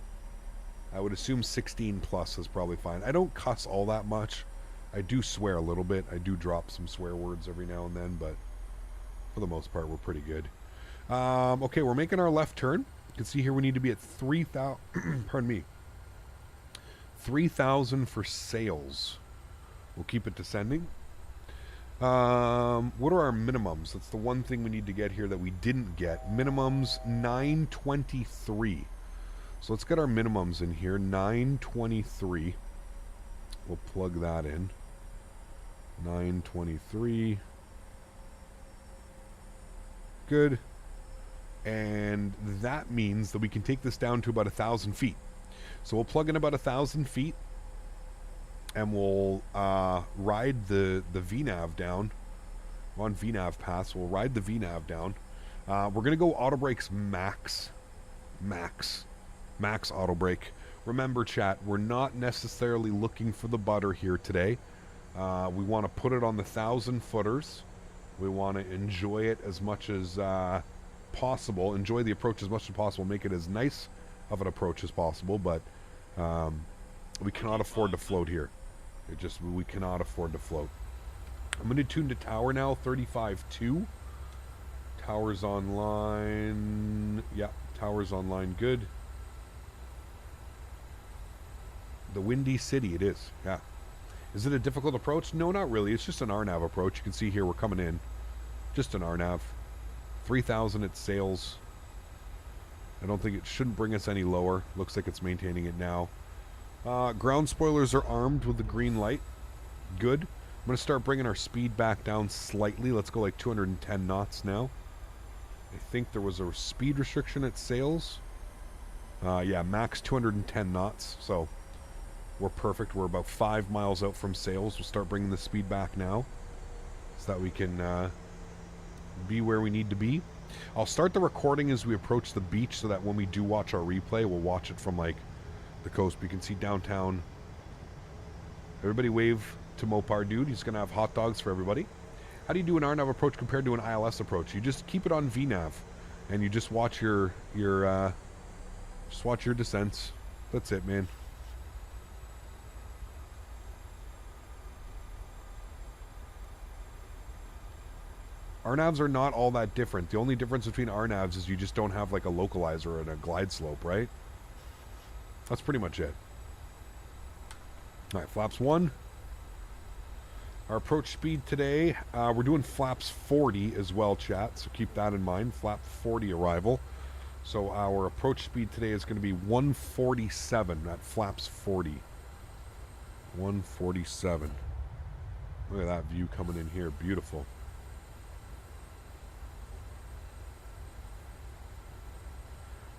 I would assume 16 plus is probably fine. I don't cuss all that much. I do swear a little bit. I do drop some swear words every now and then, but for the most part, we're pretty good. Okay, we're making our left turn. You can see here we need to be at 3,000. Pardon me. 3,000 for sales. We'll keep it descending. What are our minimums? That's the one thing we need to get here that we didn't get. Minimums 923. So let's get our minimums in here. 923. We'll plug that in. 923. Good. And that means that we can take this down to about 1,000 feet. So we'll plug in about 1,000 feet. And we'll ride the VNAV down. We're on VNAV path, so we'll ride the VNAV down. We're going to go auto brakes max. Max auto brake. Remember, chat, we're not necessarily looking for the butter here today. We want to put it on the 1,000 footers. We want to enjoy it as much as possible. Enjoy the approach as much as possible. Make it as nice of an approach as possible, but we cannot afford to float here. We cannot afford to float. I'm going to tune to tower now, 35.2. Tower's online. Yeah, tower's online. Good. The Windy City, it is. Yeah. Is it a difficult approach? No, not really. It's just an RNAV approach. You can see here we're coming in. Just an RNAV. 3,000 at sales. I don't think it shouldn't bring us any lower. Looks like it's maintaining it now. Ground spoilers are armed with the green light. Good. I'm going to start bringing our speed back down slightly. Let's go like 210 knots now. I think there was a speed restriction at sales. Yeah, max 210 knots. So we're perfect. We're about 5 miles out from sales. We'll start bringing the speed back now so that we can be where we need to be. I'll start the recording as we approach the beach so that when we do watch our replay, we'll watch it from like the coast. We can see downtown. Everybody wave to Mopar Dude. He's going to have hot dogs for everybody. How do you do an RNAV approach compared to an ILS approach? You just keep it on VNAV and you just watch your descents. That's it, man. RNAVs are not all that different. The only difference between RNAVs is you just don't have like a localizer and a glide slope, right? That's pretty much it. Alright, flaps 1. Our approach speed today, we're doing flaps 40 as well, chat, so keep that in mind. Flap 40 arrival. So our approach speed today is going to be 147 at flaps 40. 147. Look at that view coming in here. Beautiful.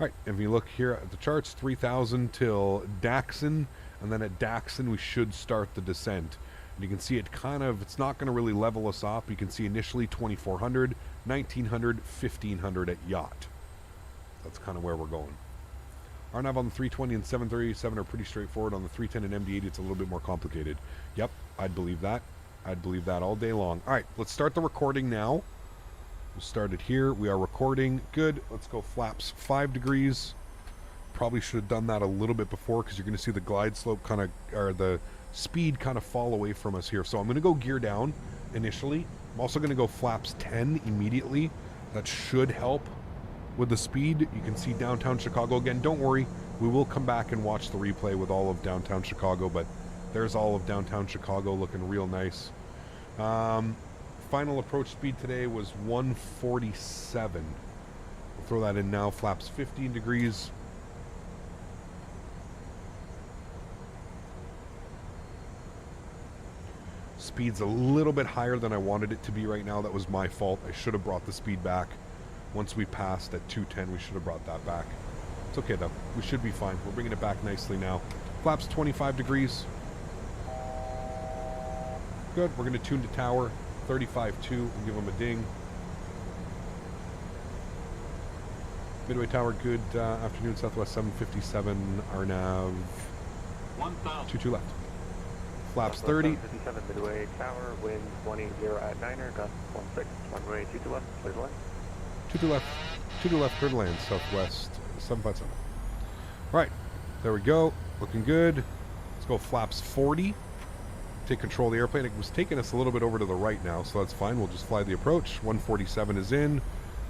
All right, if you look here at the charts, 3,000 till Daxon, and then at Daxon we should start the descent. And you can see it kind of, it's not going to really level us off. You can see initially 2,400, 1,900, 1,500 at Yacht. That's kind of where we're going. RNAV on the 320 and 737 are pretty straightforward. On the 310 and MD-80, it's a little bit more complicated. Yep, I'd believe that. I'd believe that all day long. All right, let's start the recording now. We'll start it here. We are recording. Good. Let's go flaps 5 degrees. Probably should have done that a little bit before because you're going to see the glide slope kind of, or the speed kind of fall away from us here. So I'm going to go gear down initially. I'm also going to go flaps 10 immediately. That should help with the speed. You can see downtown Chicago again. Don't worry. We will come back and watch the replay with all of downtown Chicago, but there's all of downtown Chicago looking real nice. Final approach speed today was 147. We'll throw that in now. Flaps 15 degrees. Speed's a little bit higher than I wanted it to be right now. That was my fault. I should have brought the speed back. Once we passed at 210, we should have brought that back. It's okay though. We should be fine. We're bringing it back nicely now. Flaps 25 degrees. Good. We're going to tune to tower. 35.2. We'll give them a ding. Midway tower, good afternoon. Southwest 757. RNAV 22 left. Flaps 30.
57 Midway tower, wind 20 at 9er, gust 16. Runway 22 left, clear the line.
22 left. 22 left, clear the land. Southwest 757. Right. There we go. Looking good. Let's go flaps 40. Take control of the airplane. It was taking us a little bit over to the right now, so that's fine. We'll just fly the approach. 147 is in.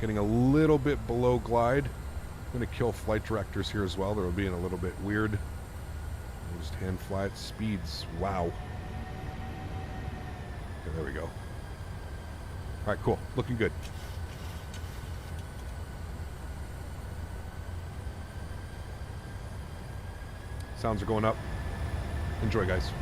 Getting a little bit below glide. I'm going to kill flight directors here as well. They're being a little bit weird. We'll just hand fly at speeds. Wow. Okay, there we go. All right, cool. Looking good. Sounds are going up. Enjoy, guys.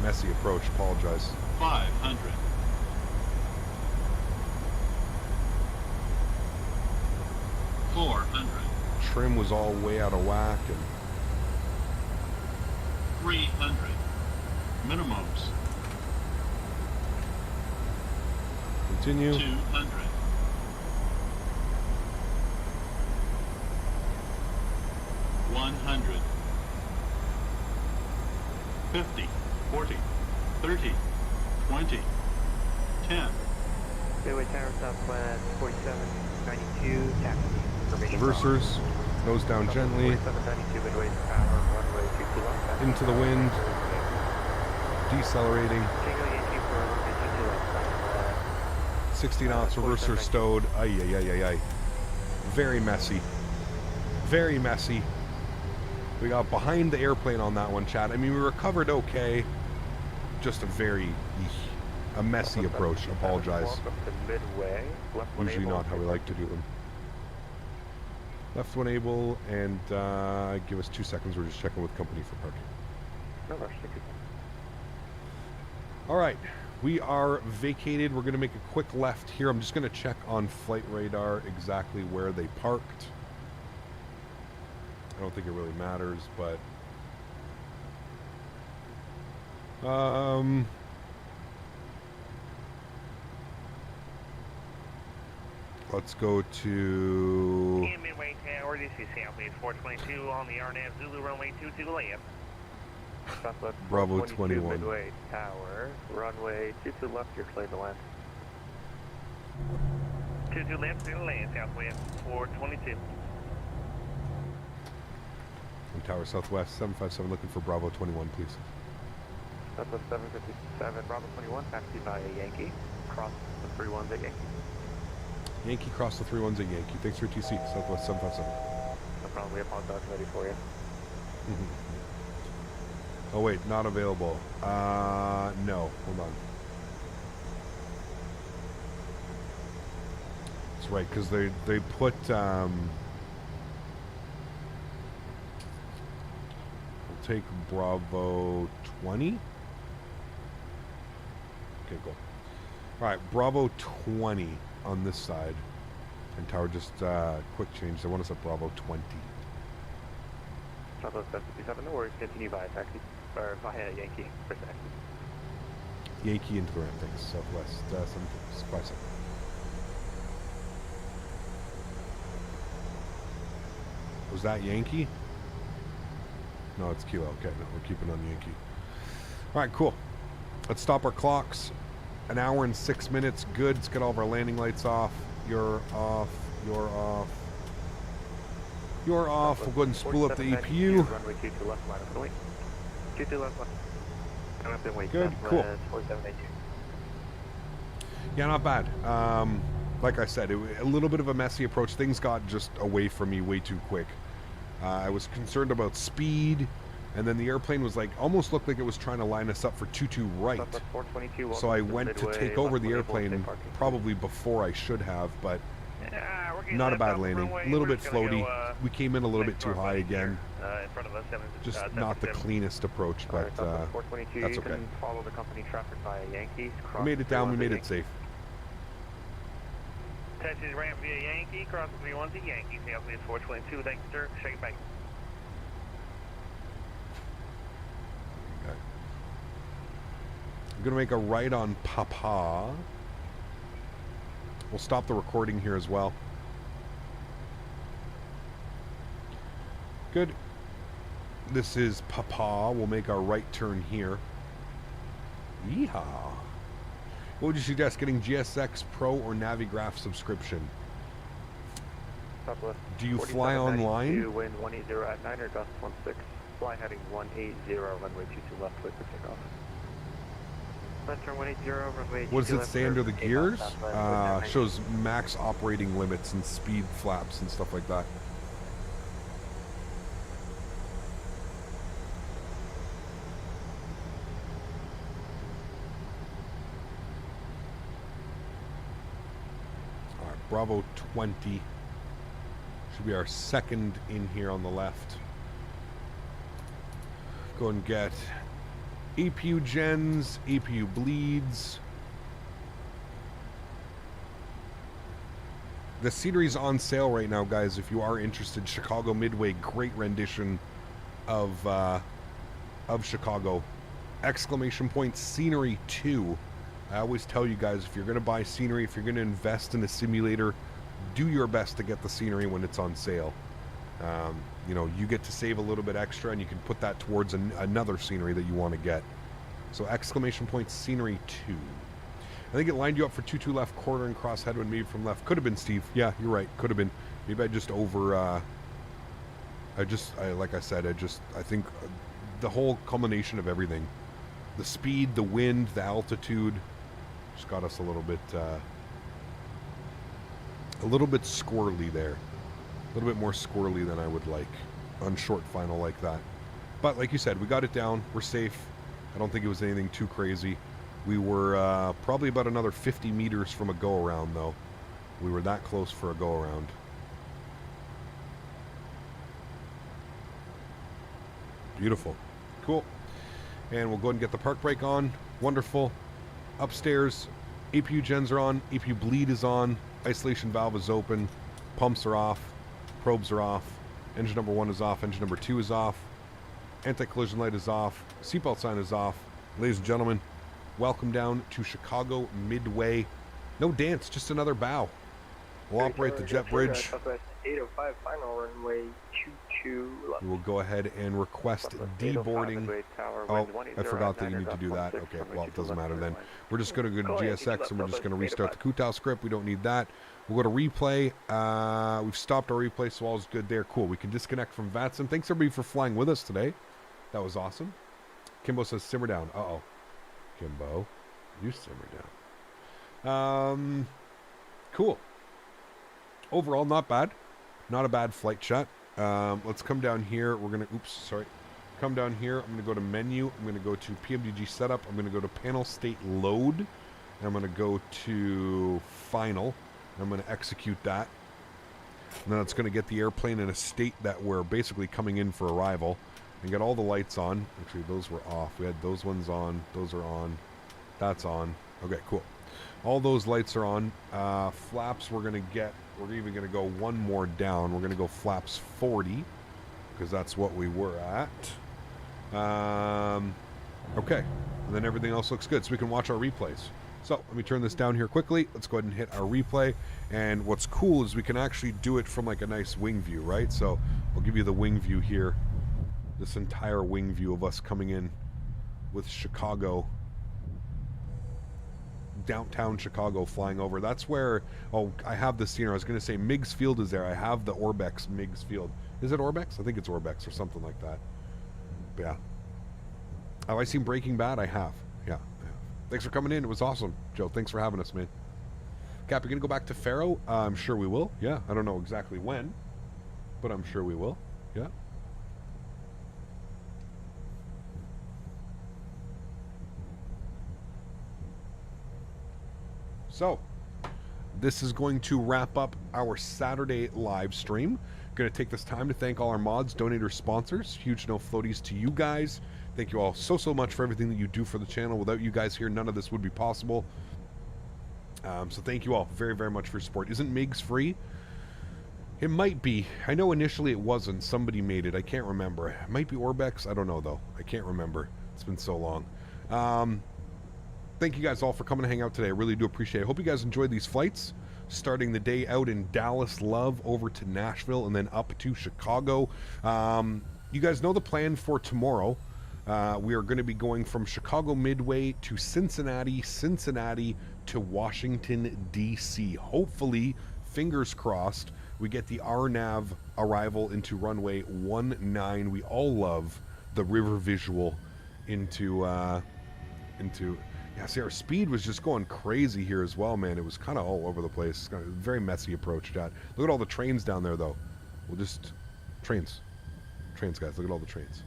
Messy approach, apologize.
500. 400.
Trim was all way out of whack and
300. Minimums.
Continue.
200. 100. 50. 40, 30, 20, 10.
Midway tower, southwest 47, 92, taxi.
Reversers, nose down gently.
47, 92, midway tower, runway 22 left.
Into the wind. Decelerating. 60 knots, reverser stowed. Ay, ay, ay, ay, ay. Very messy. Very messy. We got behind the airplane on that one, chat. I mean, we recovered okay. Just a messy approach. Apologize. Usually not how we like to do them. Left one able, and give us 2 seconds. We're just checking with company for parking.
No rush, thank you.
All right, we are vacated. We're going to make a quick left here. I'm just going to check on flight radar exactly where they parked. I don't think it really matters, but let's go to
Midway Tower, this is Southwest 422 on the RNAV Zulu runway 22 left.
Southwest
Bravo 21.
Midway Tower, runway 22 left, you're clear to land.
22 left, clear to land, Southwest 422.
Tower Southwest 757, looking for Bravo 21, please.
Southwest 757, Bravo 21, taxi by a Yankee. Cross the 318 Yankee.
Yankee cross the 3-1's a Yankee. Thanks for TC, Southwest 757.
No problem, we have on dock ready for you.
Oh wait, not available. No, hold on. That's right, because they put, we'll take Bravo 20. Okay, cool. Alright, Bravo 20 on this side. And tower just, quick change. They want us at Bravo 20.
Southwest 757, no worries, continue via taxi, or via Yankee for taxi.
Yankee into the ramp, thanks. Southwest, 757. Was that Yankee? No, it's Kilo. Okay, no, we're keeping on Yankee. Alright, cool. Let's stop our clocks. 1 hour and 6 minutes. Good. Let's get all of our landing lights off. You're off. You're off. You're off. We'll go ahead and spool up the EPU.
Runway 22 left, minus the wing. 22 left,
Good, cool. Yeah, not bad. Like I said, a little bit of a messy approach. Things got just away from me way too quick. I was concerned about speed, and then the airplane was like, almost looked like it was trying to line us up for 22 right. So I went to take over the airplane probably before I should have, but not a bad landing. A little bit floaty. We came in a little bit too high again. Just not the cleanest approach, but that's okay.
Follow the company traffic via Yankees.
We made it down. We made it safe.
Taxi's ramp via Yankee, cross 3-1 to Yankee. Southwest 422. Thank you, sir. Shake it back.
Okay. I'm going to make a right on Papa. We'll stop the recording here as well. Good. This is Papa. We'll make our right turn here. Yeehaw. What would you suggest, getting GSX Pro or Navigraph subscription?
Southwest.
Do you fly online?
Wind 180 at 9 or gust 16. Fly heading 180, runway 22 left, wait for takeoff. Western 180, runway 22
what does it
left,
say under the gears?
left,
Shows max operating limits and speed flaps and stuff like that. Bravo 20 should be our second in here on the left. Go and get APU gens, APU bleeds. The scenery's on sale right now, guys. If you are interested, Chicago Midway, great rendition of Chicago. Exclamation point scenery 2. I always tell you guys, if you're going to buy scenery, if you're going to invest in a simulator, do your best to get the scenery when it's on sale. You know, you get to save a little bit extra, and you can put that towards another scenery that you want to get. So exclamation point scenery 2. I think it lined you up for 2-2 left, quarter and cross headwind, maybe from left. Could have been, Steve. Yeah, you're right. Could have been. Maybe I just like I said, I think the whole culmination of everything, the speed, the wind, the altitude, just got us a little bit squirrely there. A little bit more squirrely than I would like on short final like that. But like you said, we got it down. We're safe. I don't think it was anything too crazy. We were probably about another 50 meters from a go-around, though. We were that close for a go-around. Beautiful. Cool. And we'll go ahead and get the park brake on. Wonderful. Upstairs, APU gens are on. APU bleed is on. Isolation valve is open. Pumps are off. Probes are off. Engine number 1 is off. Engine number 2 is off. Anti-collision light is off. Seatbelt sign is off. Ladies and gentlemen, welcome down to Chicago Midway. No dance, just another bow. We'll operate the jet bridge.
805 final runway 22 left.
We will go ahead and request deboarding. Oh, I forgot that you need to do that. Okay, well, it doesn't matter then. We're just going to go to GSX and we're just going to restart the Kutau script. We don't need that. We'll go to replay. We've stopped our replay, so all's good there. Cool. We can disconnect from VATSIM. Thanks, everybody, for flying with us today. That was awesome. Kimbo says, simmer down. Uh-oh. Kimbo, you simmer down. Cool. overall, not bad. Not a bad flight shot. Let's come down here. We're going to, oops, sorry. Come down here. I'm going to go to menu. I'm going to go to PMDG setup. I'm going to go to panel state load. And I'm going to go to final. And I'm going to execute that. And then it's going to get the airplane in a state that we're basically coming in for arrival. And get all the lights on. Actually, those were off. We had those ones on. Those are on. That's on. Okay, cool. All those lights are on. Flaps we're going to get. We're even going to go one more down. We're going to go flaps 40. Because that's what we were at. Okay. And then everything else looks good. So we can watch our replays. So let me turn this down here quickly. Let's go ahead and hit our replay. And what's cool is we can actually do it from like a nice wing view, right? So I'll give you the wing view here. This entire wing view of us coming in with Chicago, downtown Chicago, flying over. That's where, oh, I have the scene. I was going to say Meigs Field is there. I have the Orbex Meigs Field. Is it Orbex? I think it's Orbex or something like that. But yeah. Have I seen Breaking Bad? I have. Yeah. Thanks for coming in. It was awesome, Joe. Thanks for having us, man. Cap, you're going to go back to Faro? I'm sure we will. Yeah. I don't know exactly when, but I'm sure we will. Yeah. So, this is going to wrap up our Saturday live stream. Going to take this time to thank all our mods, donators, sponsors. Huge no floaties to you guys. Thank you all so much for everything that you do for the channel. Without you guys here, none of this would be possible. So thank you all very much for your support. Isn't Meigs free? It might be. I know initially it wasn't. Somebody made it. I can't remember. It might be Orbex. I don't know, though. I can't remember. It's been so long. Thank you guys all for coming to hang out today. I really do appreciate it. I hope you guys enjoyed these flights. Starting the day out in Dallas, Love, over to Nashville, and then up to Chicago. You guys know the plan for tomorrow. We are going to be going from Chicago Midway to Cincinnati, Cincinnati to Washington, D.C. Hopefully, fingers crossed, we get the RNAV arrival into runway 19. We all love the river visual into yeah, see, our speed was just going crazy here as well, man. It was kind of all over the place. It's kind of a very messy approach, Dad. Look at all the trains down there, though. We'll just... Trains, guys. Look at all the trains.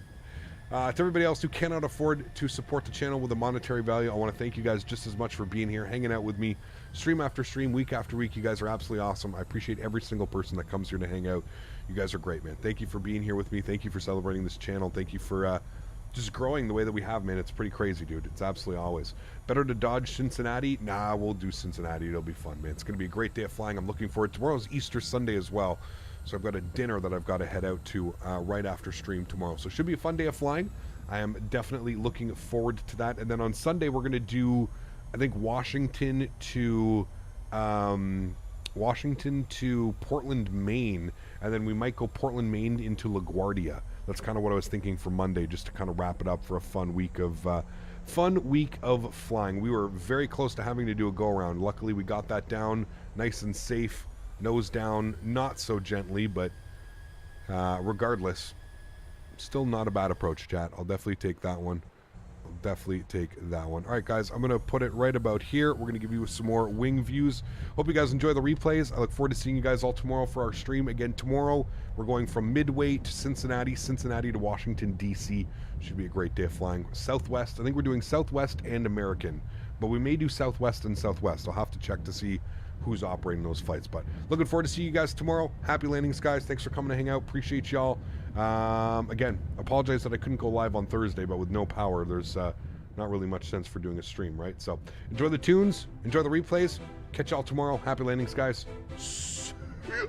To everybody else who cannot afford to support the channel with a monetary value, I want to thank you guys just as much for being here, hanging out with me, stream after stream, week after week. You guys are absolutely awesome. I appreciate every single person that comes here to hang out. You guys are great, man. Thank you for being here with me. Thank you for celebrating this channel. Thank you for... just growing the way that we have, man. It's pretty crazy, dude. It's absolutely always. Better to dodge Cincinnati? Nah, we'll do Cincinnati. It'll be fun, man. It's going to be a great day of flying. I'm looking forward. Tomorrow's Easter Sunday as well. So I've got a dinner that I've got to head out to right after stream tomorrow. So it should be a fun day of flying. I am definitely looking forward to that. And then on Sunday, we're going to do, I think, Washington to Portland, Maine. And then we might go Portland, Maine into LaGuardia. That's kind of what I was thinking for Monday, just to kind of wrap it up for a fun week of flying. We were very close to having to do a go-around. Luckily, we got that down nice and safe, nose down, not so gently, but regardless, still not a bad approach, chat. I'll definitely take that one. Definitely take that one. All right, guys, I'm going to put it right about here. We're going to give you some more wing views. Hope you guys enjoy the replays. I look forward to seeing you guys all tomorrow for our stream. Again, tomorrow, we're going from Midway to Cincinnati, Cincinnati to Washington, D.C. Should be a great day of flying. Southwest. I think we're doing Southwest and American, but we may do Southwest and Southwest. I'll have to check to see who's operating those flights. But looking forward to seeing you guys tomorrow. Happy landings, guys. Thanks for coming to hang out. Appreciate y'all. Again, apologize that I couldn't go live on Thursday, but with no power, there's not really much sense for doing a stream, right? So enjoy the tunes, enjoy the replays. Catch y'all tomorrow. Happy landings, guys. See ya.